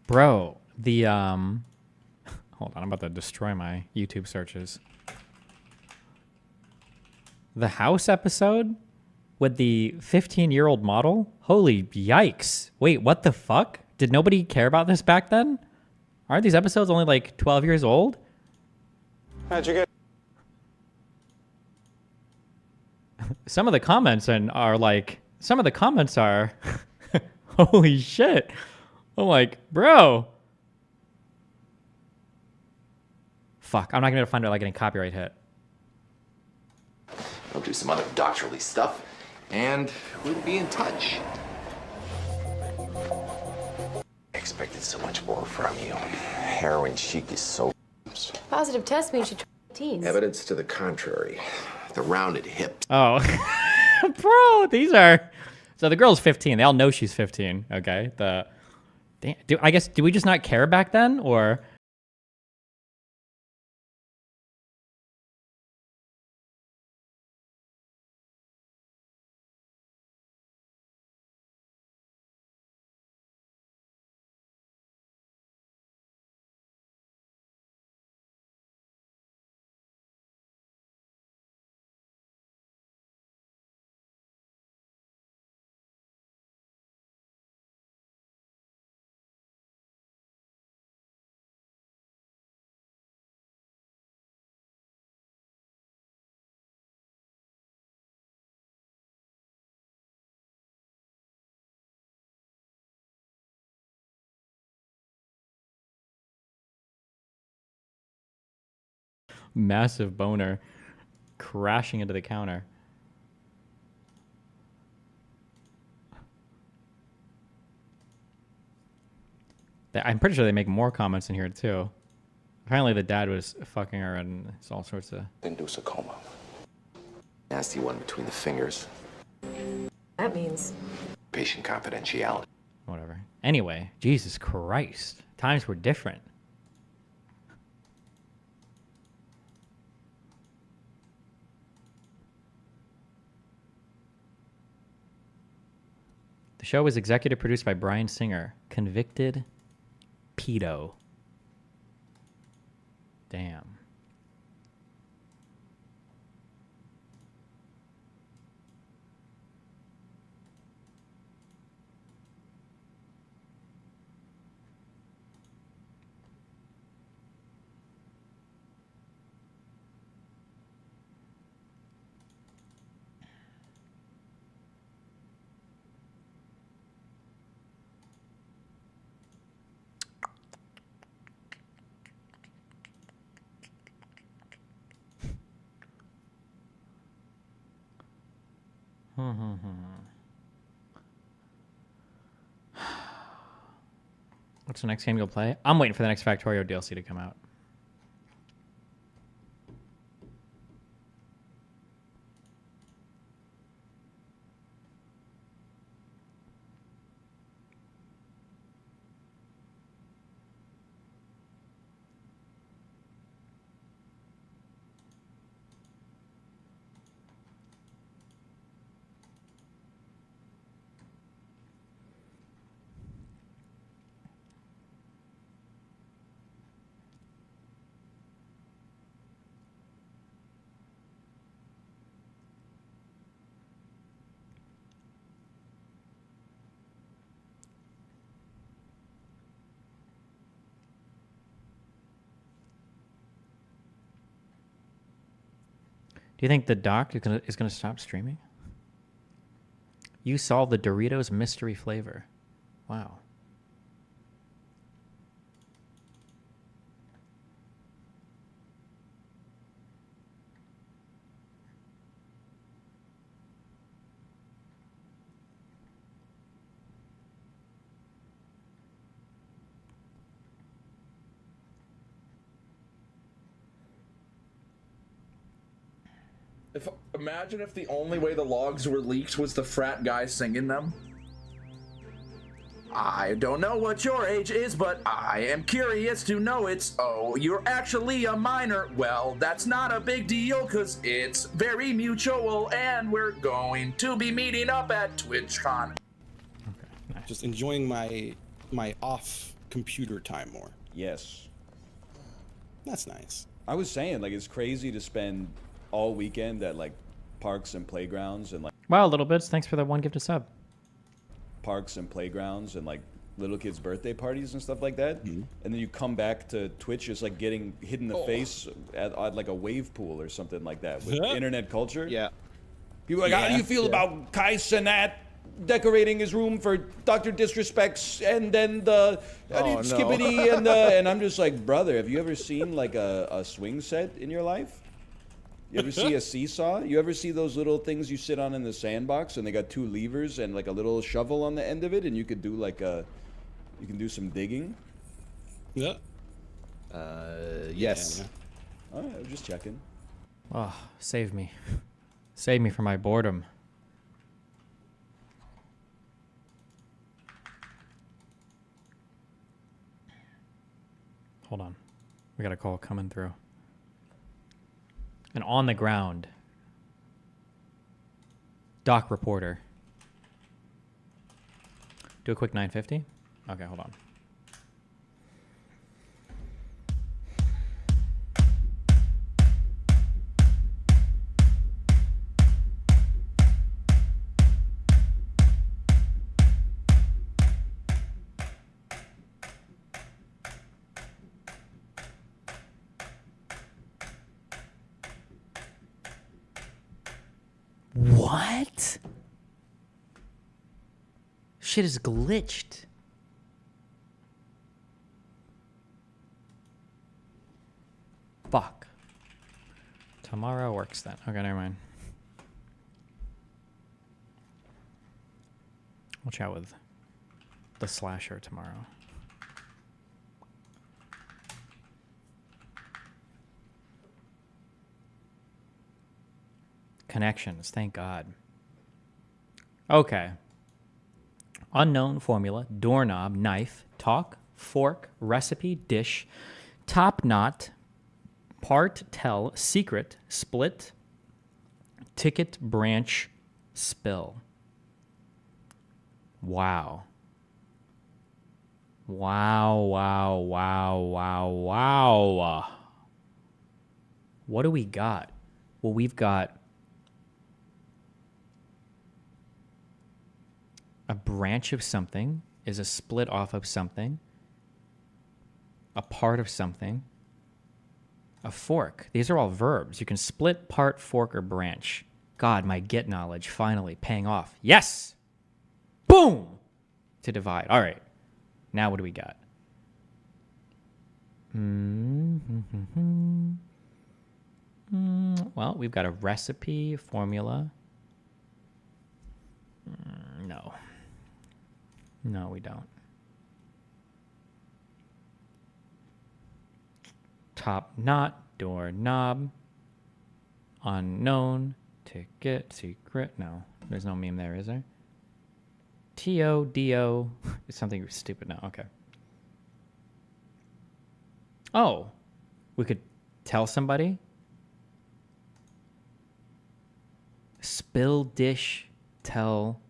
Bro, the, hold on, I'm about to destroy my YouTube searches. The house episode with the 15-year-old model? Holy yikes. Wait, what the fuck? Did nobody care about this back then? Aren't these episodes only like 12 years old? How'd you get? Some of the comments are holy shit. I'm like, bro. Fuck, I'm not gonna be able to find it like getting copyright hit. I'll do some other doctorally stuff, and we'll be in touch. I expected so much more from you. Heroin chic is so... Positive test means you try teens. Evidence to the contrary. The rounded hips. Oh. Bro, these are... So the girl's 15. They all know she's 15, okay? Do we just not care back then, or... Massive boner crashing into the counter. I'm pretty sure they make more comments in here too. Apparently the dad was fucking her and it's all sorts of... Induce a coma. Nasty one between the fingers. That means... Patient confidentiality. Whatever. Anyway, Jesus Christ. Times were different. The show was executive produced by Bryan Singer, convicted pedo. Damn. What's the next game you'll play? I'm waiting for the next Factorio DLC to come out. Do you think the doc is gonna stop streaming? You solved the Doritos mystery flavor. Wow. Imagine if the only way the logs were leaked was the frat guy singing them. I don't know what your age is, but I am curious to know it's, oh, you're actually a minor. Well, that's not a big deal, because it's very mutual, and we're going to be meeting up at TwitchCon. Just enjoying my off computer time more. Yes. That's nice. I was saying, like, it's crazy to spend all weekend at, like, parks and playgrounds and, like... Wow, Little Bits, thanks for that one gift of sub. Parks and playgrounds and, like, little kids' birthday parties and stuff like that. And then you come back to Twitch, it's like getting hit in the face at, like, a wave pool or something like that with internet culture. Yeah. People are like, how do you feel about Kai Cenat decorating his room for Dr. Disrespects and then the Skippity and the... And I'm just like, brother, have you ever seen, like, a swing set in your life? You ever see a seesaw? You ever see those little things you sit on in the sandbox and they got two levers and like a little shovel on the end of it and you could do like you can do some digging? Yeah. Yes. All right, I was just checking. Oh, save me. Save me from my boredom. Hold on. We got a call coming through. An on the ground doc reporter. Do a quick 950. Okay, hold on. What? Shit is glitched. Fuck. Tomorrow works then. Okay, never mind. We'll chat with the slasher tomorrow. connections. Thank God. Okay. Unknown formula, doorknob, knife, talk, fork, recipe, dish, top knot, part, tell, secret, split, ticket, branch, spill. Wow. Wow, wow, wow, wow, wow. What do we got? Well, we've got a branch of something is a split off of something, a part of something, a fork. These are all verbs. You can split, part, fork, or branch. God, my Git knowledge finally paying off. Yes! Boom! To divide. All right. Now what do we got? Well, we've got a recipe, formula. No. No, we don't. Top knot, door knob, unknown, ticket, secret. No, there's no meme there, is there? T-O-D-O. It's something stupid now. Okay. Oh, we could tell somebody. Spill, dish, tell,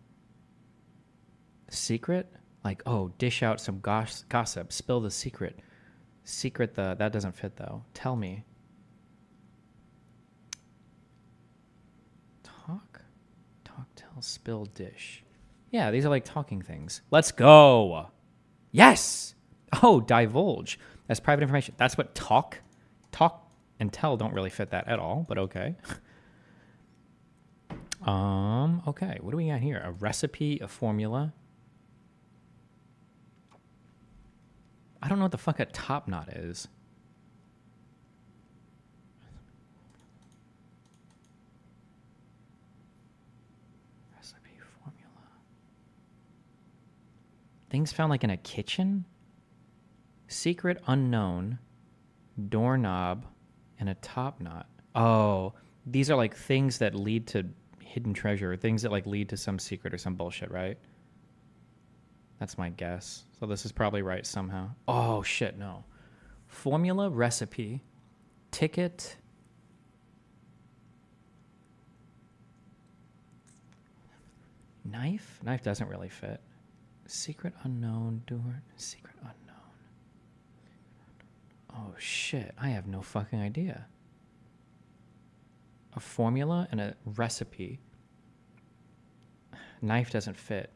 secret. Like, oh, dish out some gossip. Spill the secret. Secret, that doesn't fit though. Tell me. Talk, tell, spill, dish. Yeah, these are like talking things. Let's go. Yes. Oh, divulge. That's private information. That's what talk and tell don't really fit that at all, but okay. Okay, what do we got here? A recipe, a formula. I don't know what the fuck a top knot is. Recipe, formula. Things found like in a kitchen? Secret, unknown, doorknob, and a top knot. Oh, these are like things that lead to hidden treasure, or things that like lead to some secret or some bullshit, right? That's my guess. So this is probably right somehow. Oh, shit, no. Formula, recipe, ticket. Knife? Knife doesn't really fit. Secret, unknown, door, secret, unknown. Oh, shit. I have no fucking idea. A formula and a recipe. Knife doesn't fit.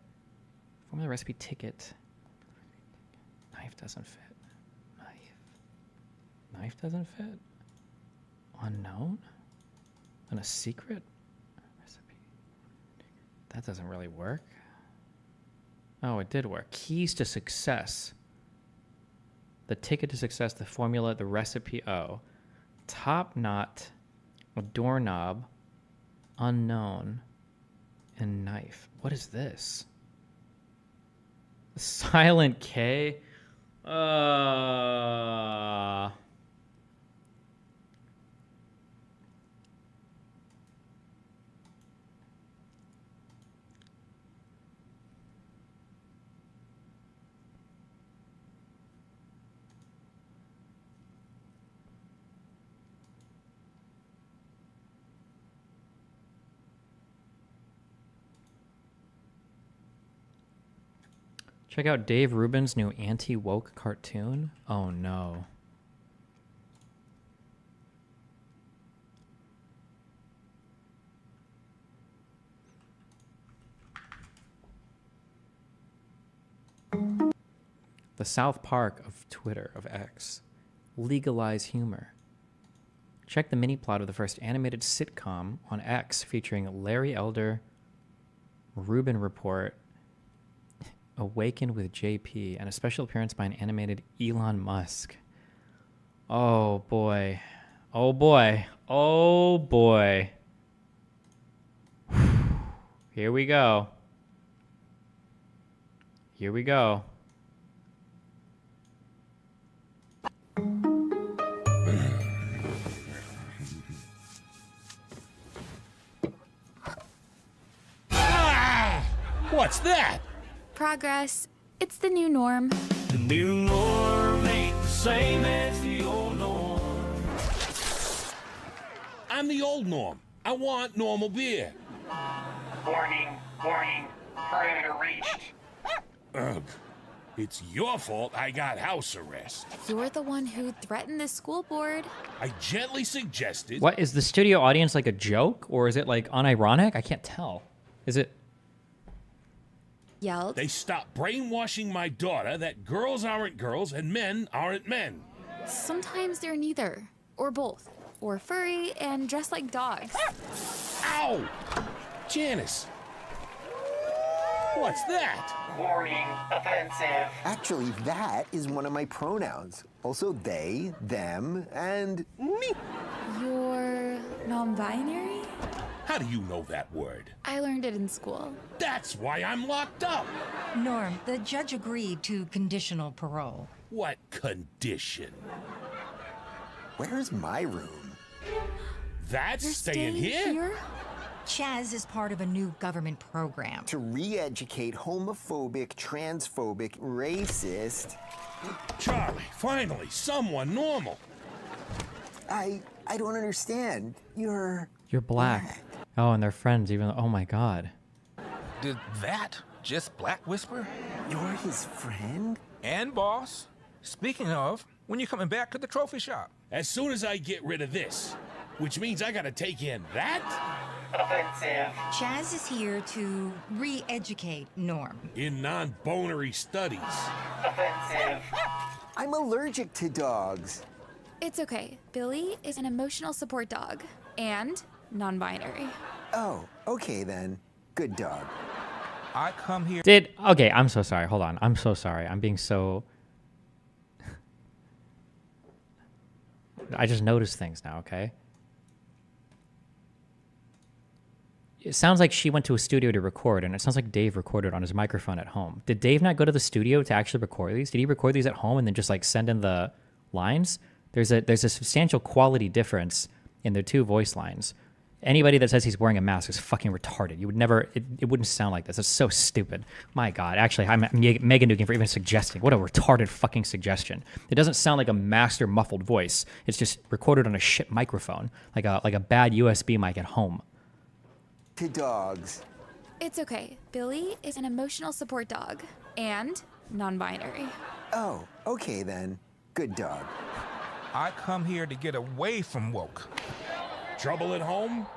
Formula, recipe, ticket. Knife doesn't fit. Knife doesn't fit. Unknown? And a secret? Recipe. That doesn't really work. Oh, it did work. Keys to success. The ticket to success, the formula, the recipe. Oh. Top knot, a doorknob, unknown, and knife. What is this? Silent K? Check out Dave Rubin's new anti-woke cartoon. Oh no. The South Park of Twitter, of X. Legalize humor. Check the mini plot of the first animated sitcom on X featuring Larry Elder, Rubin Report, Awaken with JP, and a special appearance by an animated Elon Musk. Oh boy. Oh boy. Oh boy. Here we go. Here we go. that? Progress. It's the new norm. The new norm ain't the same as the old norm. I'm the old norm. I want normal beer. Warning, warning, perimeter reached. Ugh. It's your fault I got house arrest. You're the one who threatened the school board. I gently suggested... What, is the studio audience like a joke? Or is it like unironic? I can't tell. Is it... Yelled. They stopped brainwashing my daughter that girls aren't girls and men aren't men. Sometimes they're neither. Or both. Or furry and dressed like dogs. Ow! Janice! What's that? Warning, offensive. Actually, that is one of my pronouns. Also they, them, and me. You're non-binary? How do you know that word? I learned it in school. That's why I'm locked up. Norm, the judge agreed to conditional parole. What condition? Where's my room? That's You're staying here? Chaz is part of a new government program. To re-educate homophobic, transphobic, racist... Charlie, finally, someone normal. I don't understand. You're black. Oh, and they're friends even though... Oh my god. Did that just Black Whisper? You're his friend? And boss. Speaking of, when you coming back to the trophy shop? As soon as I get rid of this, which means I gotta take in that? Offensive. Chaz is here to re-educate Norm. In non-bonery studies. Offensive. I'm allergic to dogs. It's okay. Billy is an emotional support dog. And non-binary. Oh, okay then. Good dog. I come here... Okay, I'm so sorry. Hold on. I'm so sorry. I'm being so... I just noticed things now, okay? It sounds like she went to a studio to record, and it sounds like Dave recorded on his microphone at home. Did Dave not go to the studio to actually record these? Did he record these at home and then just like send in the lines? There's a substantial quality difference in their two voice lines. Anybody that says he's wearing a mask is fucking retarded. You would never, it wouldn't sound like this. It's so stupid. My God. Actually, I'm Megan Dugan for even suggesting. What a retarded fucking suggestion. It doesn't sound like a master muffled voice. It's just recorded on a shit microphone, like a bad USB mic at home. To dogs. It's okay. Billy is an emotional support dog. And non-binary. Oh, okay then. Good dog. I come here to get away from woke. Trouble at home?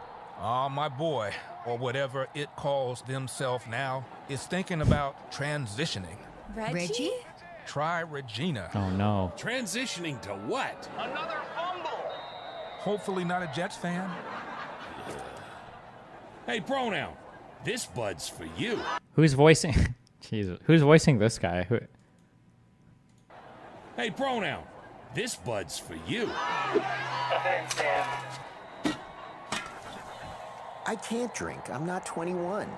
My boy, or whatever it calls themselves now, is thinking about transitioning. Reggie? Try Regina. Oh no. Transitioning to what? Another fumble. Hopefully not a Jets fan. Hey, pronoun. This bud's for you. Who's voicing? Jesus. Who's voicing this guy? Hey, pronoun. This bud's for you. Offensive. I can't drink. I'm not 21.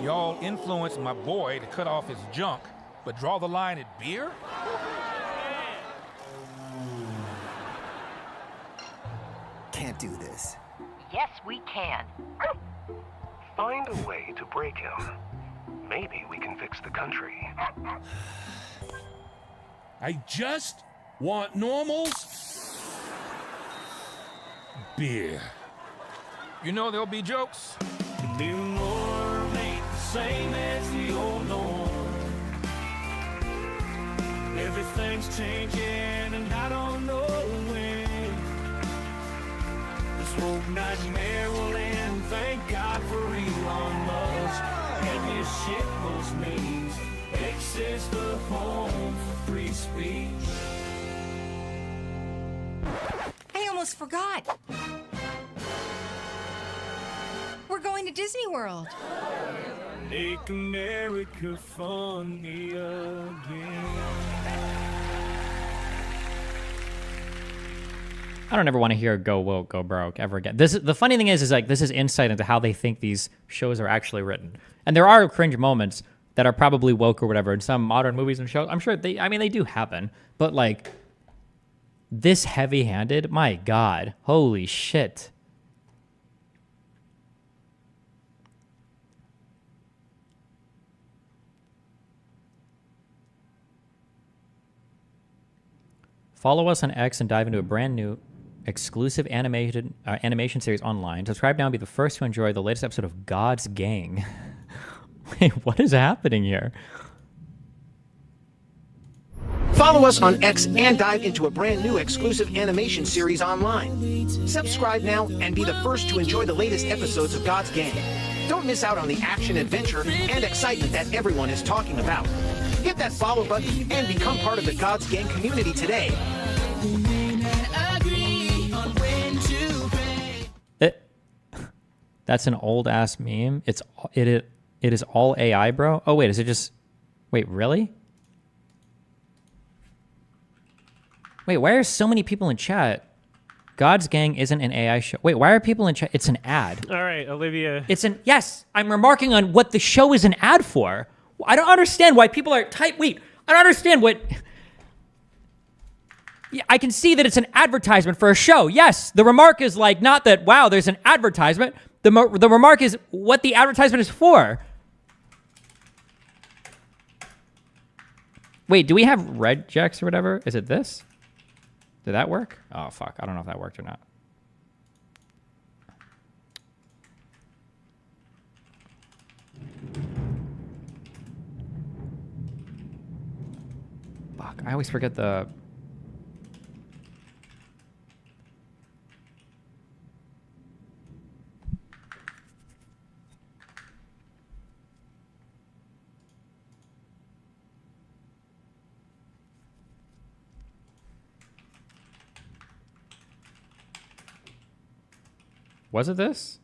Y'all influenced my boy to cut off his junk, but draw the line at beer? Can't do this. Yes, we can. Find a way to break him. Maybe we can fix the country. I just want normals. Beer. You know there'll be jokes. The new norm ain't the same as the old norm. Everything's changing and I don't know when. This whole nightmare will end. Thank God for Elon Musk. Heaviest shit most means. X is the home for free speech. I almost forgot. We're going to Disney World. Make America funny again. I don't ever want to hear "go woke, go broke" ever again. The funny thing is like this is insight into how they think these shows are actually written. And there are cringe moments that are probably woke or whatever in some modern movies and shows. I'm sure they do happen, but like this heavy-handed, my God, holy shit. Follow us on X and dive into a brand new exclusive animation series online. Subscribe now and be the first to enjoy the latest episode of God's Gang. Wait, what is happening here? Follow us on X and dive into a brand new exclusive animation series online. Subscribe now and be the first to enjoy the latest episodes of God's Gang. Don't miss out on the action, adventure, and excitement that everyone is talking about. Hit that follow button and become part of the God's Gang community today. That's an old ass meme. It is all AI, bro. Oh wait, is it just? Wait, really? Wait, why are so many people in chat? God's Gang isn't an AI show. Wait, why are people in chat? It's an ad. All right, Olivia. Yes, I'm remarking on what the show is an ad for. I don't understand why people are wait, I don't understand what. Yeah, I can see that it's an advertisement for a show. Yes, the remark is like not that, wow, there's an advertisement. The remark is what the advertisement is for. Wait, do we have regex or whatever? Is it this? Did that work? Oh, fuck. I don't know if that worked or not. Fuck, I always forget the... Was it this?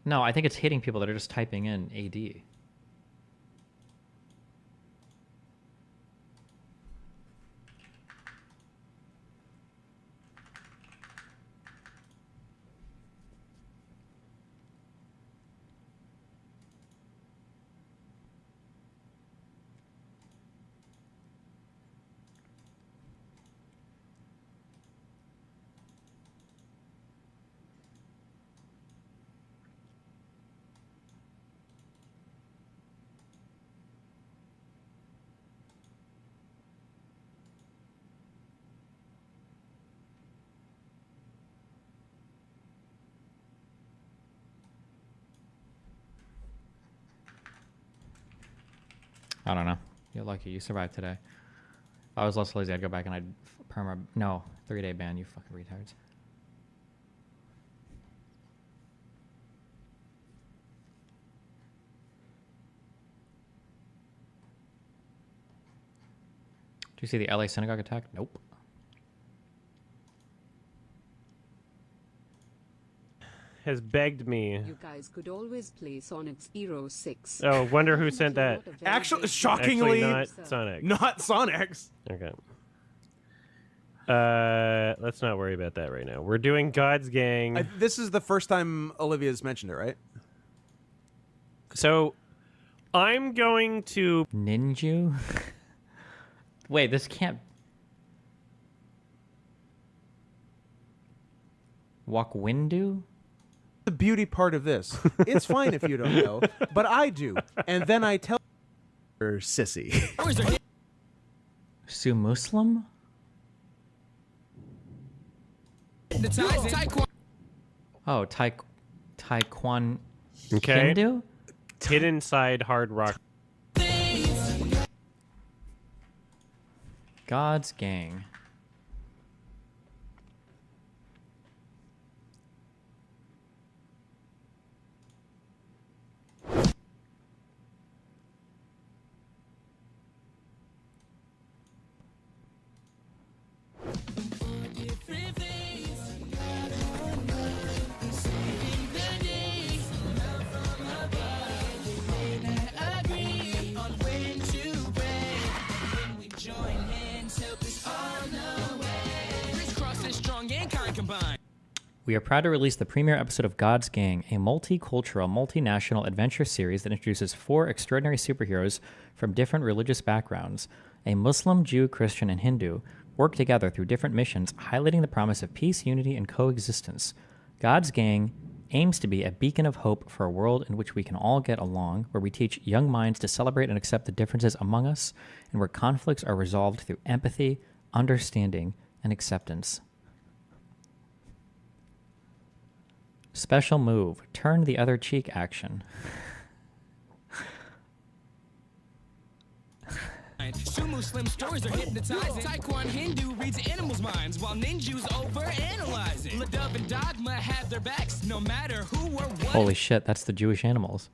No, I think it's hitting people that are just typing in AD. I don't know. You're lucky. You survived today. If I was less lazy, I'd go back and I'd perma... No, 3-day ban, you fucking retards. Did you see the LA synagogue attack? Nope. Has begged me. You guys could always play Sonic's Hero 6. Oh, wonder who sent that. Actually, shockingly, not Sonic. Not Sonic's. Okay. Let's not worry about that right now. We're doing God's Gang. This is the first time Olivia's mentioned it, right? So, I'm going to... Ninju? Wait, this can't... Walk Windu? The beauty part of this. It's fine if you don't know, but I do. And then I tell her sissy. Sue Muslim? Oh, Taekwondo? Okay. Hindu? Hid inside Hard Rock. God's Gang. We are proud to release the premiere episode of God's Gang, a multicultural, multinational adventure series that introduces 4 extraordinary superheroes from different religious backgrounds. A Muslim, Jew, Christian, and Hindu work together through different missions, highlighting the promise of peace, unity, and coexistence. God's Gang aims to be a beacon of hope for a world in which we can all get along, where we teach young minds to celebrate and accept the differences among us, and where conflicts are resolved through empathy, understanding, and acceptance. Special move, turn the other cheek action. Two Muslim stories are hypnotizing. Taekwon Hindu reads animals' minds while ninjas overanalyze it. Ladub and Dogma have their backs no matter who or what. Holy shit, that's the Jewish animals.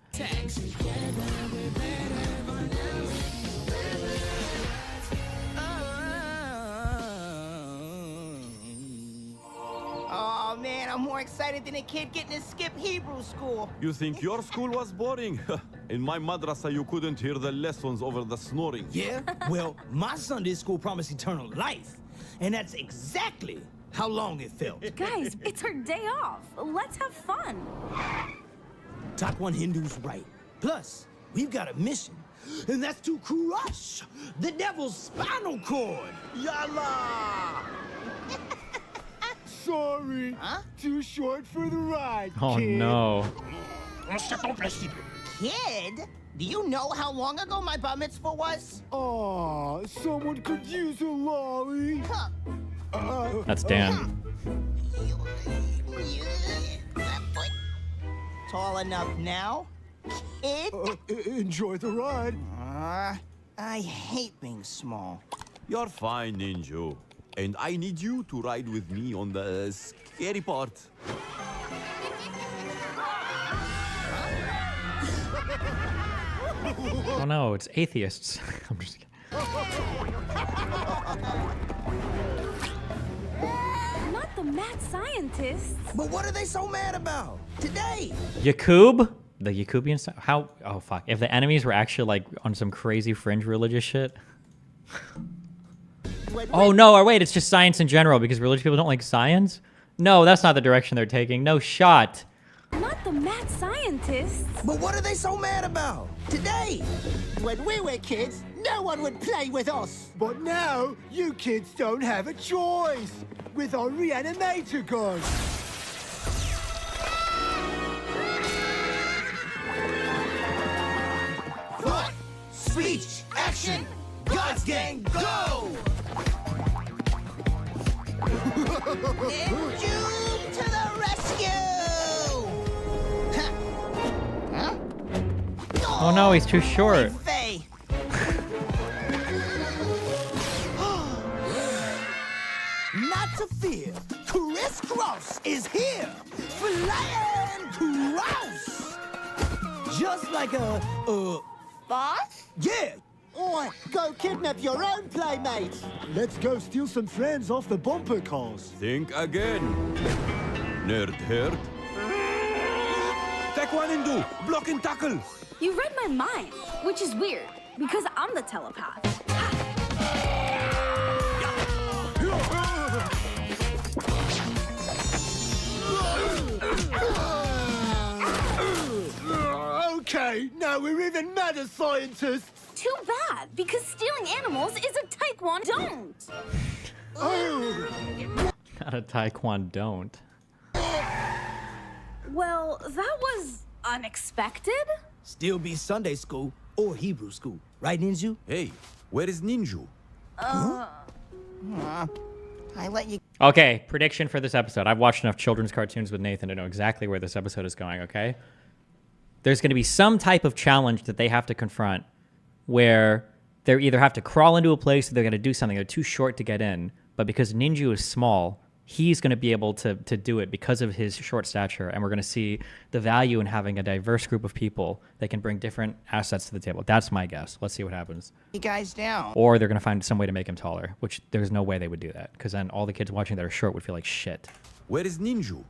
Oh man, I'm more excited than a kid getting to skip Hebrew school. You think your school was boring? In my madrasa, you couldn't hear the lessons over the snoring. Yeah? Well, my Sunday school promised eternal life. And that's exactly how long it felt. Guys, it's our day off. Let's have fun. Taekwon Hindu's right. Plus, we've got a mission. And that's to crush the devil's spinal cord. Yalla! Sorry. Huh? Too short for the ride, Oh kid. no. Kid? Do you know how long ago my bar mitzvah was? Aw, someone could use a lolly. That's Dan. Tall enough now? Kid? Enjoy the ride. I hate being small. You're fine, Ninja. And I need you to ride with me on the scary part. Oh no, it's atheists. I'm just kidding. Not the mad scientists. But what are they so mad about? Today? Yakub? The Yakubian stuff? How? Oh fuck. If the enemies were actually like on some crazy fringe religious shit. Oh no, or wait, it's just science in general because religious people don't like science? No, that's not the direction they're taking. No shot. Not the mad scientists. But what are they so mad about? Today? When we were kids, no one would play with us. But now, you kids don't have a choice. With our reanimator guns. Thought, speech, action, God's Gang, go! Ninja to the rescue! Huh? Oh no, he's too short. Faye. Not to fear, Chris Cross is here! Flying Cross! Just like a, boss? Yeah! Oi, go kidnap your own playmates. Let's go steal some friends off the bumper cars. Think again. Nerd herd. Taekwon Hindu, block and tackle! You read my mind, which is weird because I'm the telepath. Okay, now we're even madder scientists. Too bad, because stealing animals is a Taekwon don't. Not a Taekwon don't. Well, that was unexpected. Still be Sunday school or Hebrew school, right, Ninja? Hey, where is Ninja? I let you. Okay, prediction for this episode. I've watched enough children's cartoons with Nathan to know exactly where this episode is going, okay? There's going to be some type of challenge that they have to confront where they either have to crawl into a place or they're going to do something. They're too short to get in. But because Ninja is small, he's going to be able to do it because of his short stature. And we're going to see the value in having a diverse group of people that can bring different assets to the table. That's my guess. Let's see what happens. You guys down. Or they're going to find some way to make him taller, which there's no way they would do that. Because then all the kids watching that are short would feel like shit. Where is Ninja?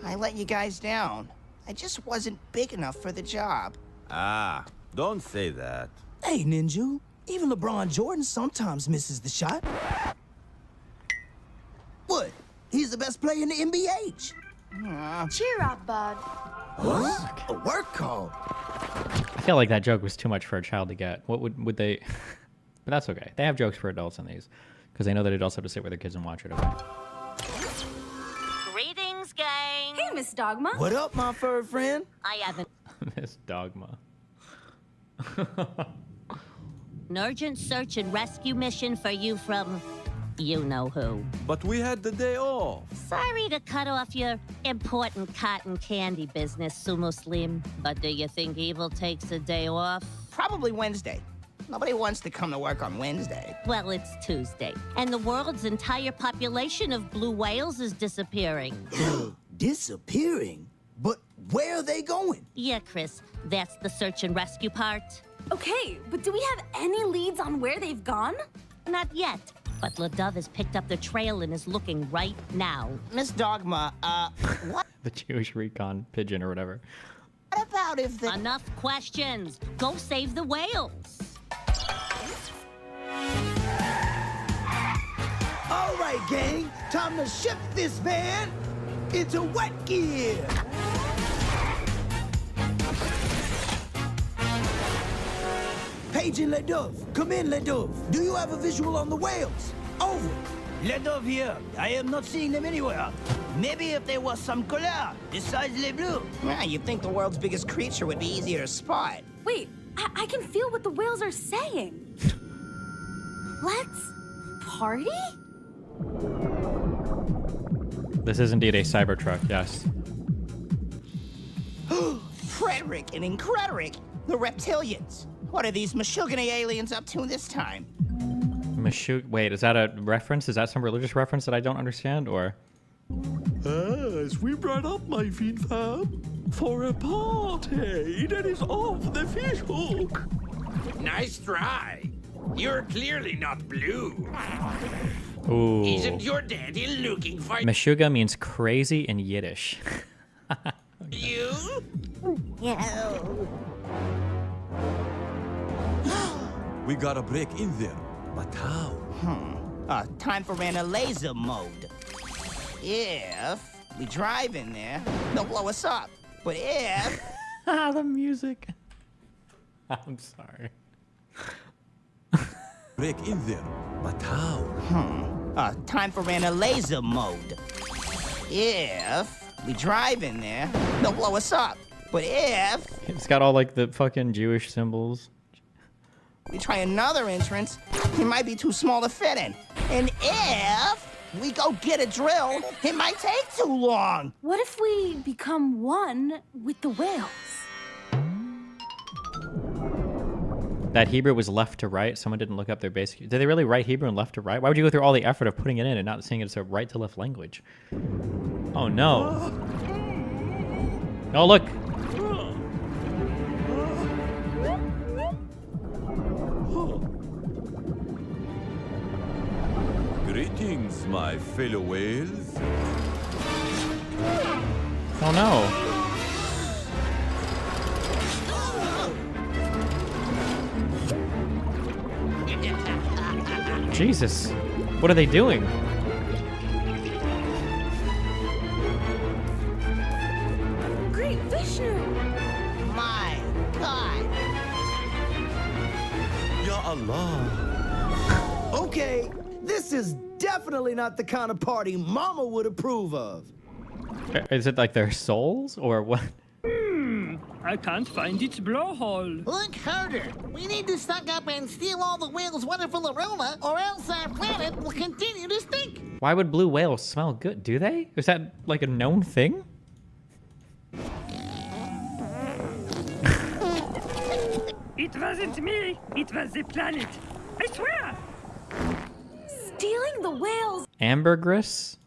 I let you guys down. I just wasn't big enough for the job. Ah, don't say that. Hey, Ninja. Even LeBron Jordan sometimes misses the shot. What? He's the best player in the NBA. Cheer up, bud. Huh? A work call. feel like that joke was too much for a child to get. What would they? But that's okay. They have jokes for adults in these, because they know that adults have to sit with their kids and watch it. Okay. Greetings, gang. Hey, Miss Dogma. What up, my fur friend? I have Miss Dogma. an urgent search and rescue mission for you from you know who. But we had the day off. Sorry to cut off your important cotton candy business, Sumo Slim. But do you think Evil takes a day off? Probably Wednesday. Nobody wants to come to work on Wednesday. Well, it's Tuesday, and the world's entire population of blue whales is disappearing. Disappearing? But where are they going? Yeah, Chris, that's the search and rescue part. Okay, but do we have any leads on where they've gone? Not yet, but LeDove has picked up the trail and is looking right now. Miss Dogma, what The Jewish recon pigeon or whatever. about if the... Enough questions. Go save the whales. All right, gang. Time to shift this van into wet gear. Paging LeDove. Come in, LeDove. Do you have a visual on the whales? Over. LeDove here. I am not seeing them anywhere. Maybe if there was some color, besides les bleus. Yeah, you'd think the world's biggest creature would be easier to spot. Wait, I can feel what the whales are saying. Let's party? This is indeed a Cybertruck, yes. Frederick and Increderick, the reptilians. What are these Meshuggah aliens up to this time? Wait, is that a reference? Is that some religious reference that I don't understand, or? As we brought up my feet fam for a party that is off the fish hook. Nice try. You're clearly not blue. Ooh. Isn't your daddy looking for Meshuggah means crazy in Yiddish. you? We gotta break in there. But how? Time for an laser mode. If we drive in there, they'll blow us up. But if... the music. I'm sorry. Break in there. But how? Time for an laser mode. If we drive in there, they'll blow us up. But if... It's got all like the fucking Jewish symbols. we try another entrance, it might be too small to fit in. And if we go get a drill, it might take too long. What if we become one with the whales? That Hebrew was left to right. Someone didn't look up their basic. Did they really write Hebrew and left to right? Why would you go through all the effort of putting it in and not saying it's a right to left language? Oh no. Oh look. Greetings, my fellow whales. Oh no. Jesus. What are they doing? Great Vishnu! My God. Ya Allah. Okay, this is definitely not the kind of party Mama would approve of. Is it like their souls or what? I can't find its blowhole. Look harder. We need to stock up and steal all the whale's wonderful aroma, or else our planet will continue to stink. Why would blue whales smell good? Do they? Is that like a known thing? It wasn't me. It was the planet. I swear. Stealing the whales. Ambergris?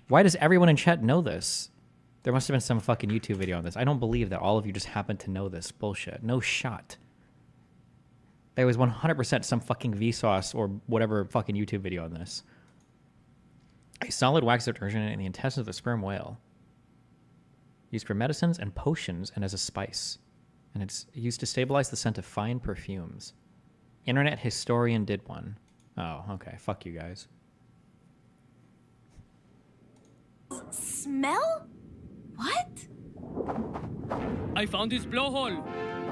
Why does everyone in chat know this? There must have been some fucking YouTube video on this. I don't believe that all of you just happen to know this bullshit. No shot. There was 100% some fucking Vsauce or whatever fucking YouTube video on this. A solid wax detergent in the intestines of the sperm whale. Used for medicines and potions and as a spice. And it's used to stabilize the scent of fine perfumes. Internet historian did one. Oh, okay. Fuck you guys. Smell? What? I found its blowhole.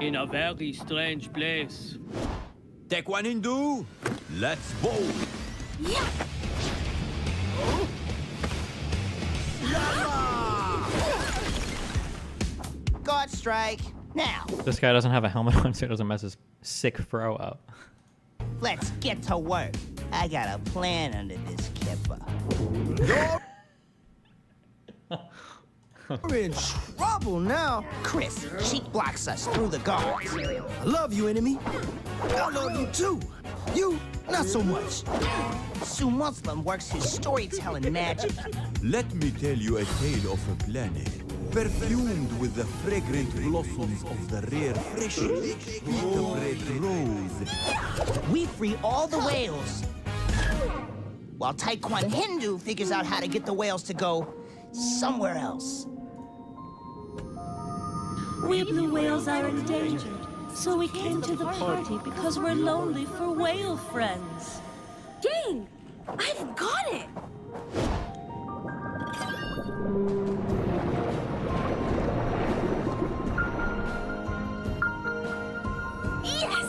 in a very strange place. Take one Hindu. Let's go. Yeah. God strike. Now, This guy doesn't have a helmet on, so he doesn't mess his sick fro up. let's get to work. I got a plan under this kipper. We're in trouble now. Chris, she blocks us through the guards. I love you, enemy. I love you too. You, not so much. Sue Muslim works his storytelling magic. Let me tell you a tale of a planet perfumed with the fragrant blossoms of the rare fresh the red rose. We free all the whales. While Taekwon Hindu figures out how to get the whales to go somewhere else. We blue whales are endangered, so we came to the party because we're lonely for whale friends. Dang! I've got it! Yes!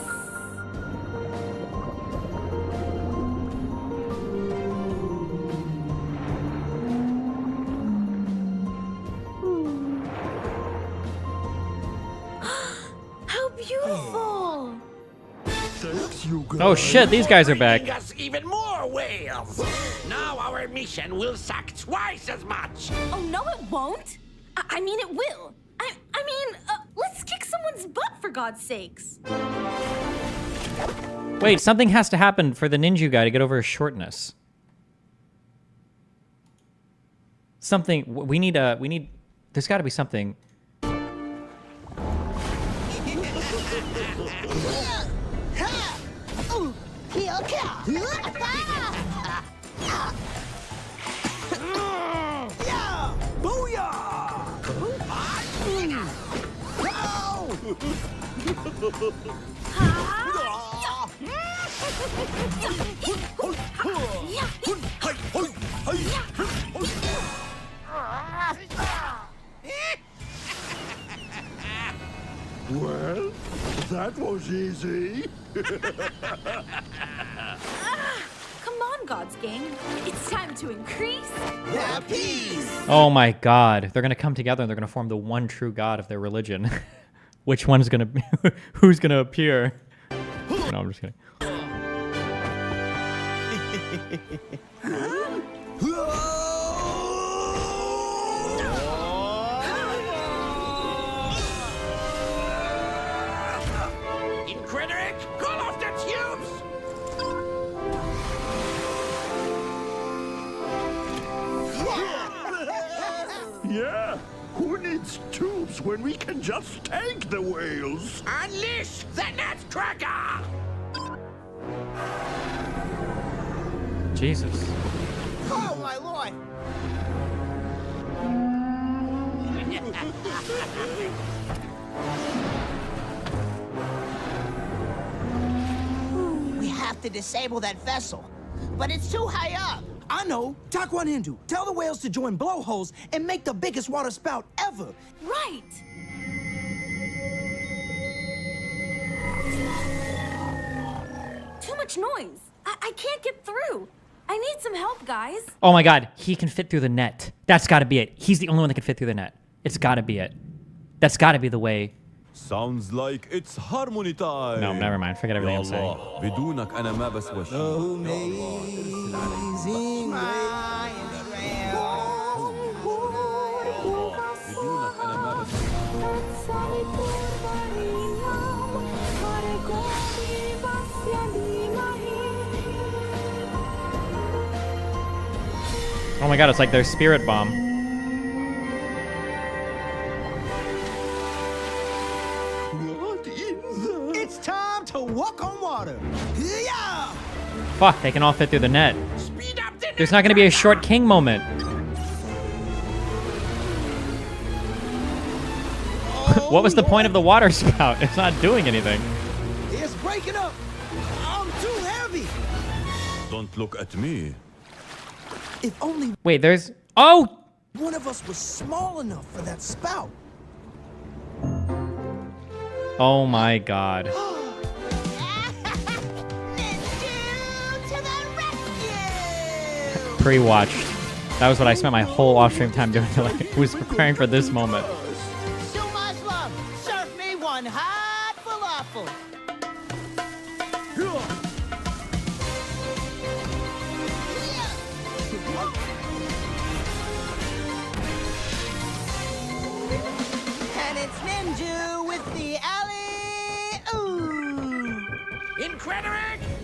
How beautiful! Thanks, you guys. Oh shit, these guys are back. Bring us even more whales. Now our mission will suck twice as much. Oh, no, it won't. I mean, it will. I mean, let's kick someone's butt for God's sakes. Wait, something has to happen for the ninja guy to get over his shortness. Something, we need, there's gotta be something. Well, that was easy. Come on, God's gang. It's time to increase the peace. Oh my god, they're gonna come together and they're gonna form the one true god of their religion. Which one's gonna be, who's gonna appear? No, I'm just kidding. Increderick, call off the tubes! Yeah, who needs tubes when we can just tank the whales? Unleash the Nutcracker! Jesus. Oh, my lord! We have to disable that vessel, but it's too high up. I know. Taekwon Hindu, tell the whales to join blowholes and make the biggest water spout ever. Right. Too much noise. I can't get through. I need some help, guys. Oh my god, he can fit through the net. That's gotta be it. He's the only one that can fit through the net. It's gotta be it. That's gotta be the way. Sounds like it's harmony time. No, never mind. Forget everything I'm saying. بدونك أنا ما بسوى شيء. Oh my god, it's like their spirit bomb. It's time to walk on water. Yeah! Fuck, they can all fit through the net. There's not gonna be a short king moment. What was the point of the water spout? It's not doing anything. It's breaking up. I'm too heavy. Don't look at me. If only Wait, there's... Oh! one of us was small enough for that spout. Oh my god. Pre-watched. That was what I spent my whole off-stream time doing. Like, was preparing for this moment. So much love. Serve me one hot falafel. And it's Ninja with the alley. Ooh. Incredible!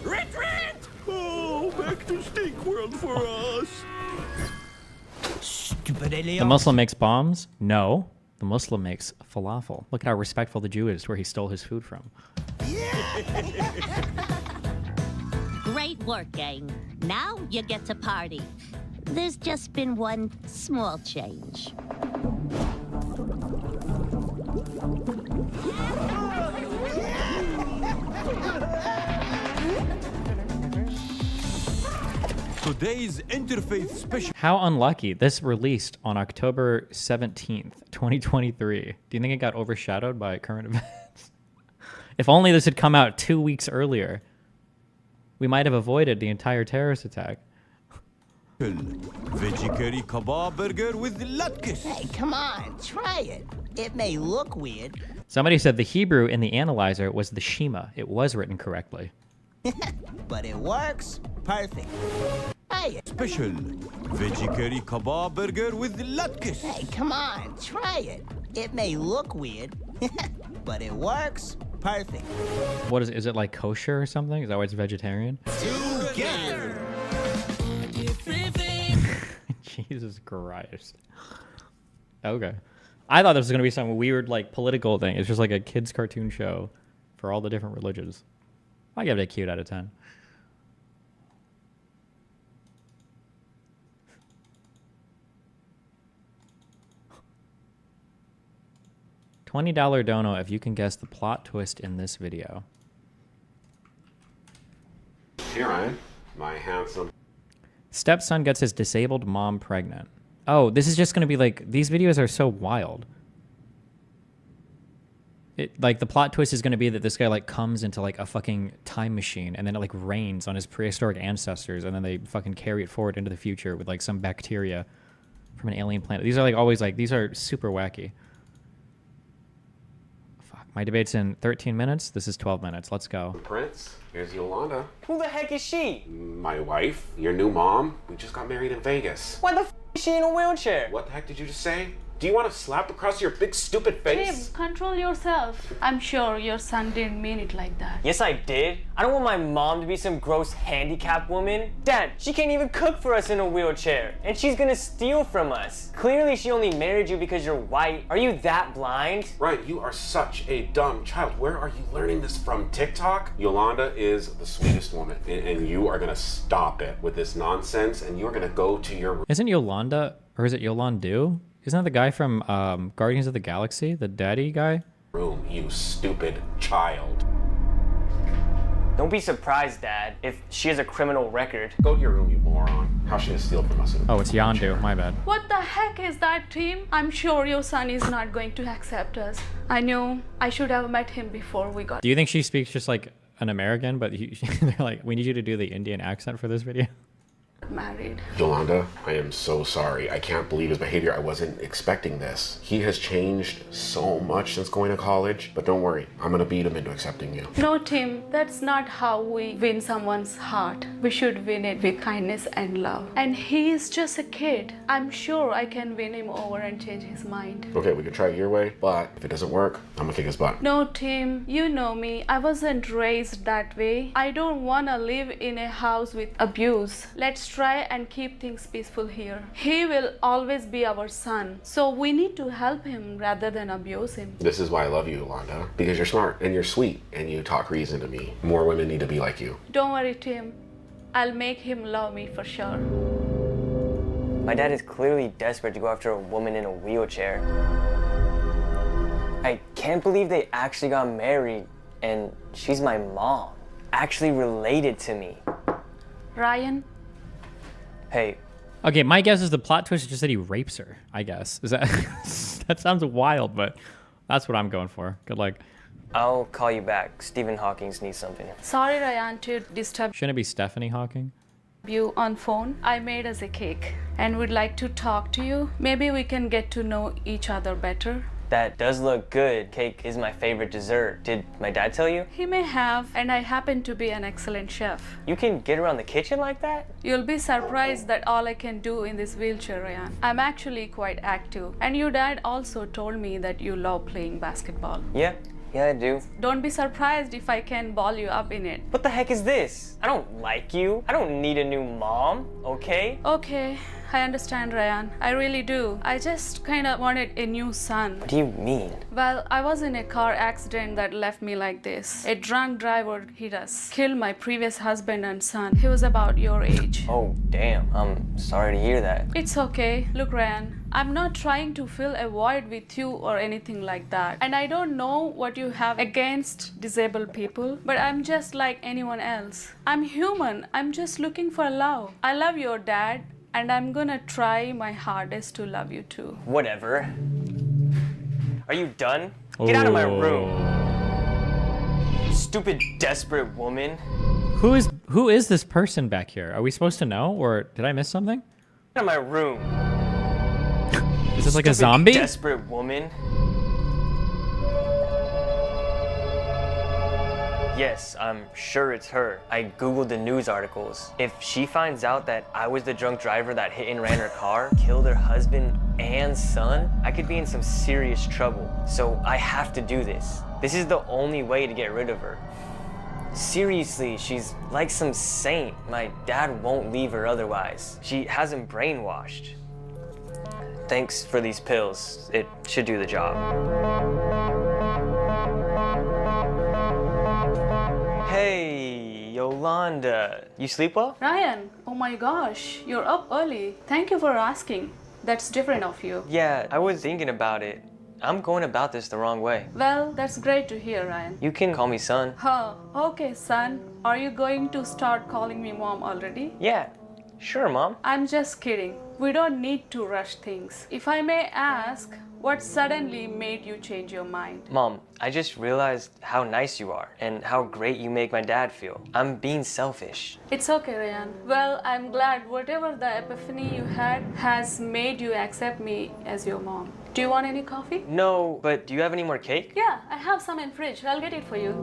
Retreat! Oh, back to Stink World for us. Stupid The alien. Muslim makes bombs? No. The Muslim makes falafel. Look at how respectful the Jew is where he stole his food from. Great work, gang. Now you get to party. There's just been one small change. Today's interfaith special. How unlucky. This released on October 17th, 2023. Do you think it got overshadowed by current events? If only this had come out 2 weeks earlier, we might have avoided the entire terrorist attack. Veggie curry kebab burger with latkes. Hey, come on, try it. It may look weird. Somebody said the Hebrew in the analyzer was the Shema. It was written correctly. But it works perfect. Hey. Special veggie curry kebab burger with latkes. Hey, come on, try it. It may look weird, but it works perfect. What is it like kosher or something? Is that why it's vegetarian? Together. Jesus Christ. Okay. I thought this was going to be some weird like political thing. It's just like a kid's cartoon show for all the different religions. I give it a cute out of 10. $20 dono if you can guess the plot twist in this video. Here I am, my handsome. Stepson gets his disabled mom pregnant. Oh, this is just going to be like, these videos are so wild. Like the plot twist is going to be that this guy like comes into like a fucking time machine and then it like rains on his prehistoric ancestors and then they fucking carry it forward into the future with like some bacteria from an alien planet. These are like always like, these are super wacky. Fuck, my debate's in 13 minutes. This is 12 minutes. Let's go. Prince, here's Yolanda. Who the heck is she? My wife, your new mom. We just got married in Vegas. Why the f is she in a wheelchair? What the heck did you just say? Do you want to slap across your big stupid face? Tim, control yourself. I'm sure your son didn't mean it like that. Yes, I did. I don't want my mom to be some gross handicapped woman. Dad, she can't even cook for us in a wheelchair. And she's gonna steal from us. Clearly, she only married you because you're white. Are you that blind? Ryan, you are such a dumb child. Where are you learning this from? TikTok? Yolanda is the sweetest woman. And you are gonna stop it with this nonsense and you're gonna go to your room. Isn't Yolanda, or is it Yolandu? Isn't that the guy from Guardians of the Galaxy? The daddy guy? Room, you stupid child. Don't be surprised, Dad, if she has a criminal record. Go to your room, you moron. How's she gonna steal from us? Oh, it's Yondu. My bad. What the heck is that, Tim? I'm sure your son is not going to accept us. I know. I should have met him before we got. Do you think she speaks just like an American, but they're like, we need you to do the Indian accent for this video? married. Yolanda, I am so sorry. I can't believe his behavior. I wasn't expecting this. He has changed so much since going to college, but don't worry. I'm gonna beat him into accepting you. No, Tim, that's not how we win someone's heart. We should win it with kindness and love. And he is just a kid. I'm sure I can win him over and change his mind. Okay, we can try it your way, but if it doesn't work, I'm gonna kick his butt. No, Tim, you know me. I wasn't raised that way. I don't wanna live in a house with abuse. Let's try and keep things peaceful here. He will always be our son, so we need to help him rather than abuse him. This is why I love you, Yolanda, because you're smart and you're sweet and you talk reason to me. More women need to be like you. Don't worry, Tim. I'll make him love me for sure. My dad is clearly desperate to go after a woman in a wheelchair. I can't believe they actually got married, and she's my mom, actually related to me. Ryan? Hey. Okay, my guess is the plot twist is just that he rapes her, I guess. Is that that sounds wild, but That's what I'm going for. Good luck. I'll call you back. Stephen Hawking needs something. Sorry, Ryan, to disturb Shouldn't it be Stephanie Hawking? you on phone. I made us a cake and would like to talk to you. Maybe we can get to know each other better. That does look good. Cake is my favorite dessert. Did my dad tell you? He may have, and I happen to be an excellent chef. You can get around the kitchen like that? You'll be surprised that all I can do in this wheelchair, Ryan. I'm actually quite active. And your dad also told me that you love playing basketball. Yeah, I do. Don't be surprised if I can ball you up in it. What the heck is this? I don't like you. I don't need a new mom, okay? Okay, I understand, Ryan. I really do. I just kind of wanted a new son. What do you mean? Well, I was in a car accident that left me like this. A drunk driver hit us, killed my previous husband and son. He was about your age. Oh, damn. I'm sorry to hear that. It's okay. Look, Ryan, I'm not trying to fill a void with you or anything like that. And I don't know what you have against disabled people, but I'm just like anyone else. I'm human. I'm just looking for love. I love your dad, and I'm gonna try my hardest to love you too. Whatever. Are you done? Get out of my room. Stupid, desperate woman. Who is this person back here? Are we supposed to know, or did I miss something? Get out of my room. Is this like a Stupid, zombie? Desperate woman. Yes, I'm sure it's her. I googled the news articles. If she finds out that I was the drunk driver that hit and ran her car, killed her husband and son, I could be in some serious trouble. So I have to do this. This is the only way to get rid of her. Seriously, she's like some saint. My dad won't leave her otherwise. She has him brainwashed. Thanks for these pills. It should do the job. Hey, Yolanda. You sleep well? Ryan, oh my gosh, you're up early. Thank you for asking. That's different of you. Yeah, I was thinking about it. I'm going about this the wrong way. Well, that's great to hear, Ryan. You can call me son. Huh, okay, son. Are you going to start calling me mom already? Yeah, sure, Mom. I'm just kidding. We don't need to rush things. If I may ask, what suddenly made you change your mind? Mom, I just realized how nice you are and how great you make my dad feel. I'm being selfish. It's okay, Ryan. Well, I'm glad whatever the epiphany you had has made you accept me as your mom. Do you want any coffee? No, but do you have any more cake? Yeah, I have some in fridge. I'll get it for you.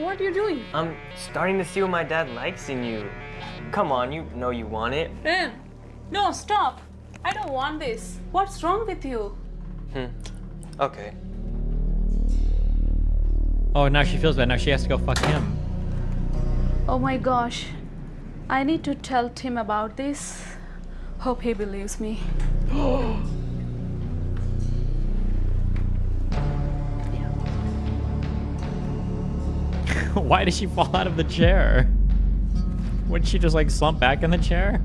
What are you doing? I'm starting to see what my dad likes in you. Come on, you know you want it. Ren, no, stop. I don't want this. What's wrong with you? Okay. Oh, now she feels bad. Now she has to go fuck him. Oh my gosh. I need to tell Tim about this. Hope he believes me. Why did she fall out of the chair? Wouldn't she just like slump back in the chair?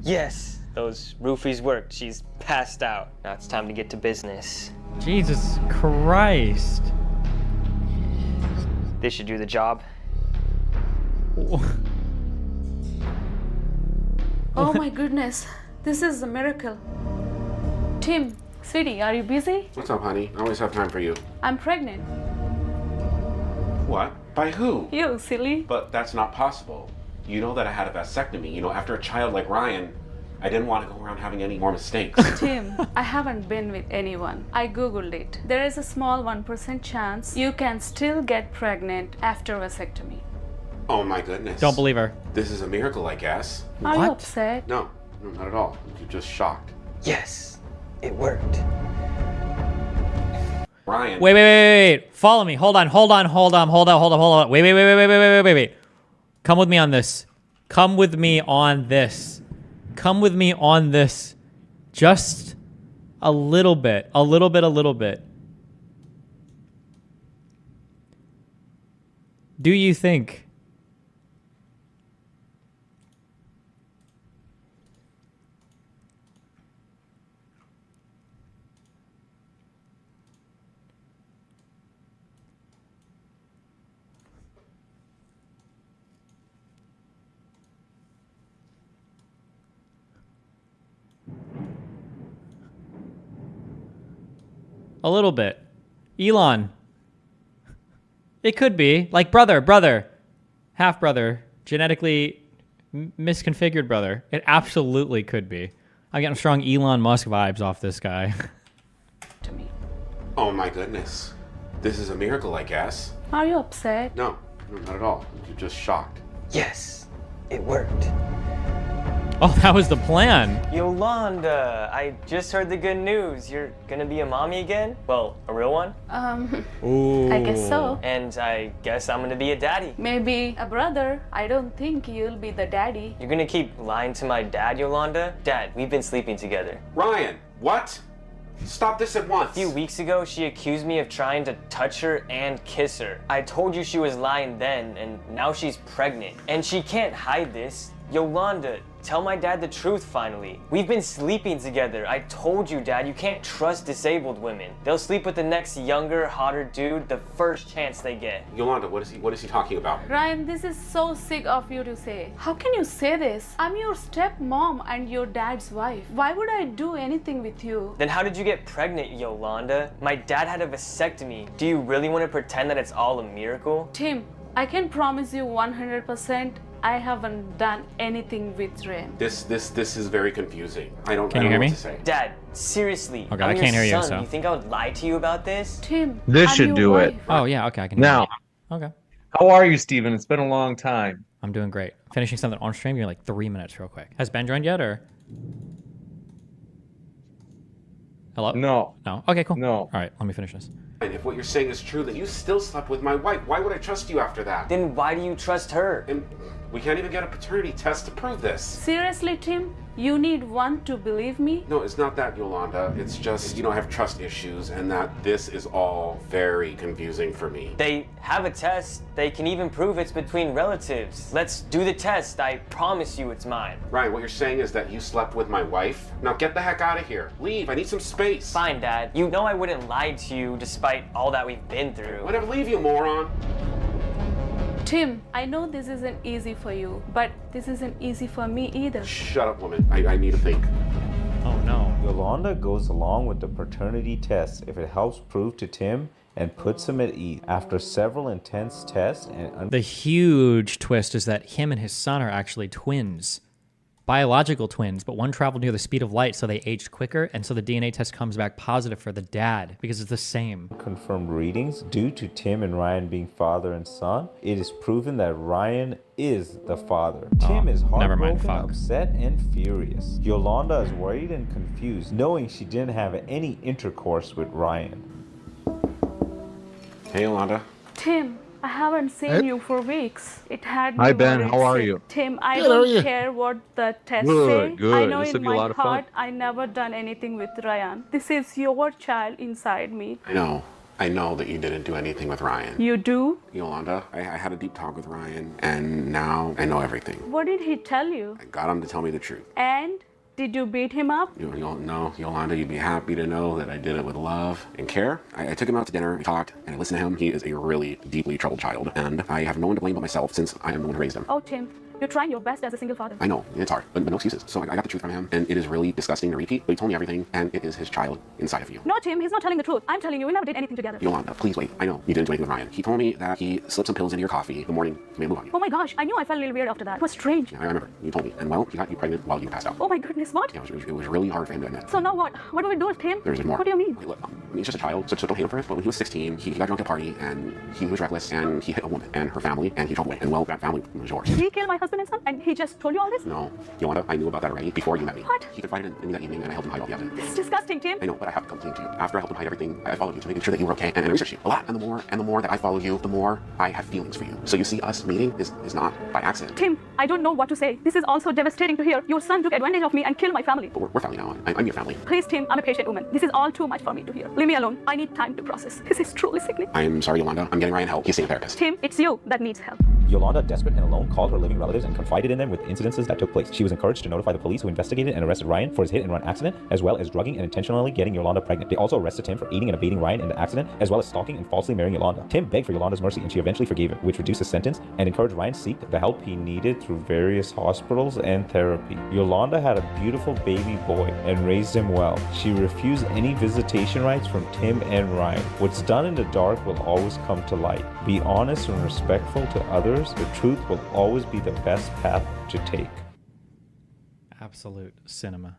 Yes, those roofies worked. She's passed out. Now it's time to get to business. Jesus Christ. This should do the job. Oh my goodness. This is a miracle. Tim, sweetie, are you busy? What's up, honey? I always have time for you. I'm pregnant. What? By who? You, silly. But that's not possible. You know that I had a vasectomy. You know, after a child like Ryan, I didn't want to go around having any more mistakes. Tim, I haven't been with anyone. I googled it. There is a small 1% chance you can still get pregnant after vasectomy. Oh my goodness. Don't believe her. This is a miracle, I guess. Are you upset? No, not at all. I'm just shocked. Yes, it worked. Ryan. Wait. Follow me. Hold on. Wait. Come with me on this. Come with me on this. Just a little bit. Do you think A little bit. Elon. It could be. Like brother. Half brother. Genetically misconfigured brother. It absolutely could be. I'm getting strong Elon Musk vibes off this guy. Oh my goodness. This is a miracle, I guess. Are you upset? No, not at all. You're just shocked. Yes, it worked. Oh, that was the plan. Yolanda, I just heard the good news. You're gonna be a mommy again? Well, a real one? I guess so. And I guess I'm gonna be a daddy. Maybe a brother. I don't think you'll be the daddy. You're gonna keep lying to my dad, Yolanda? Dad, we've been sleeping together. Ryan, what? Stop this at once. A few weeks ago, she accused me of trying to touch her and kiss her. I told you she was lying then, and now she's pregnant. And she can't hide this. Yolanda, tell my dad the truth finally. We've been sleeping together. I told you, Dad, you can't trust disabled women. They'll sleep with the next younger, hotter dude the first chance they get. Yolanda, what is he talking about? Ryan, this is so sick of you to say. How can you say this? I'm your stepmom and your dad's wife. Why would I do anything with you? Then how did you get pregnant, Yolanda? My dad had a vasectomy. Do you really want to pretend that it's all a miracle? Tim, I can promise you 100% I haven't done anything with Ryan. This is very confusing. I don't Can know you hear what me? to say. Dad, seriously. Okay, I'm I can't your hear you, son. so. You think I would lie to you about this? Tim, This I'm should your do wife. it. Oh, yeah, okay, I can hear Now, you. Okay. how are you, Steven? It's been a long time. I'm doing great. Finishing something on stream, you're like 3 minutes real quick. Has Ben joined yet, or? Hello? No. No? Okay, cool. No. All right, let me finish this. And if what you're saying is true, then you still slept with my wife. Why would I trust you after that? Then why do you trust her? And we can't even get a paternity test to prove this. Seriously, Tim? You need one to believe me? No, it's not that, Yolanda. It's just, I have trust issues, and that this is all very confusing for me. They have a test. They can even prove it's between relatives. Let's do the test. I promise you it's mine. Ryan, what you're saying is that you slept with my wife? Now get the heck out of here. Leave. I need some space. Fine, Dad. You know I wouldn't lie to you despite all that we've been through. Whatever, leave, you moron. Tim, I know this isn't easy for you, but this isn't easy for me either. Shut up, woman. I need to think. Oh, no. Yolanda goes along with the paternity test if it helps prove to Tim and puts him at ease. After several intense tests and The huge twist is that him and his son are actually twins. Biological twins, but one traveled near the speed of light, so they aged quicker, and so the DNA test comes back positive for the dad because it's the same. confirmed readings due to Tim and Ryan being father and son, it is proven that Ryan is the father. Tim is never mind, heartbroken, fuck. upset, and furious. Yolanda is worried and confused, knowing she didn't have any intercourse with Ryan. Hey, Yolanda. Tim, I haven't seen you for weeks. It had me Hi, Ben. worried How are sick. you? Tim, I Good, how are don't you? care what the tests Good, say. good. I know This in will be a my lot of fun. heart I never done anything with Ryan. This is your child inside me. I know that you didn't do anything with Ryan. You do? Yolanda, I had a deep talk with Ryan, and now I know everything. What did he tell you? I got him to tell me the truth. And did you beat him up? No, Yolanda, you'd be happy to know that I did it with love and care. I took him out to dinner, we talked, and I listened to him. He is a really deeply troubled child, and I have no one to blame but myself since I am the one who raised him. Oh, Tim, you're trying your best as a single father. I know, it's hard, but no excuses. So I got the truth from him, and it is really disgusting to repeat, but he told me everything, and it is his child inside of you. No, Tim, he's not telling the truth. I'm telling you, we never did anything together. Yolanda, please wait. I know you didn't do anything with Ryan. He told me that he slipped some pills into your coffee the morning he made a move on you. Oh my gosh, I knew I felt a little weird after that. It was strange. Yeah, I remember. You told me. And well, he got you pregnant while you passed out. Oh my goodness, what? Yeah, it was really hard for him to admit. So now what? What do we do with Tim? There's more. What do you mean? Wait, look, he's just a child, so don't hate him for it. But when he was 16, he got drunk at a party, and he was reckless, and he hit a woman and her family, and he drove away. And well, that family was yours. Did he kill my husband and son? And he just told you all this? No, Yolanda, I knew about that already before you met me. What? He confided in me that evening, and I helped him hide all the evidence. This is disgusting, Tim. I know, but I have to come clean to you. After I helped him hide everything, I followed you to make sure that you were okay, and I researched you a lot. And the more that I follow you, the more I have feelings for you. So you see, us meeting is not by accident. Tim, I don't know what to say. This is also devastating to hear. Your son took advantage of me and killed my family. But we're family now. I'm your family. Please, Tim, I'm a patient woman. This is all too much for me to hear. Leave me alone. I need time to process. This is truly sickening. I'm sorry, Yolanda. I'm getting Ryan help. He's seeing a therapist. Tim, it's you that needs help. Yolanda, desperate and alone, called her living relatives and confided in them with incidences that took place. She was encouraged to notify the police, who investigated and arrested Ryan for his hit-and-run accident, as well as drugging and intentionally getting Yolanda pregnant. They also arrested Tim for aiding and abetting Ryan in the accident, as well as stalking and falsely marrying Yolanda. Tim begged for Yolanda's mercy, and she eventually forgave him, which reduced his sentence and encouraged Ryan to seek the help he needed through various hospitals and therapy. Yolanda had a beautiful baby boy and raised him well. She refused any visitation rights from Tim and Ryan. What's done in the dark will always come to light. Be honest and respectful to others. The truth will always be the best path to take. Absolute cinema.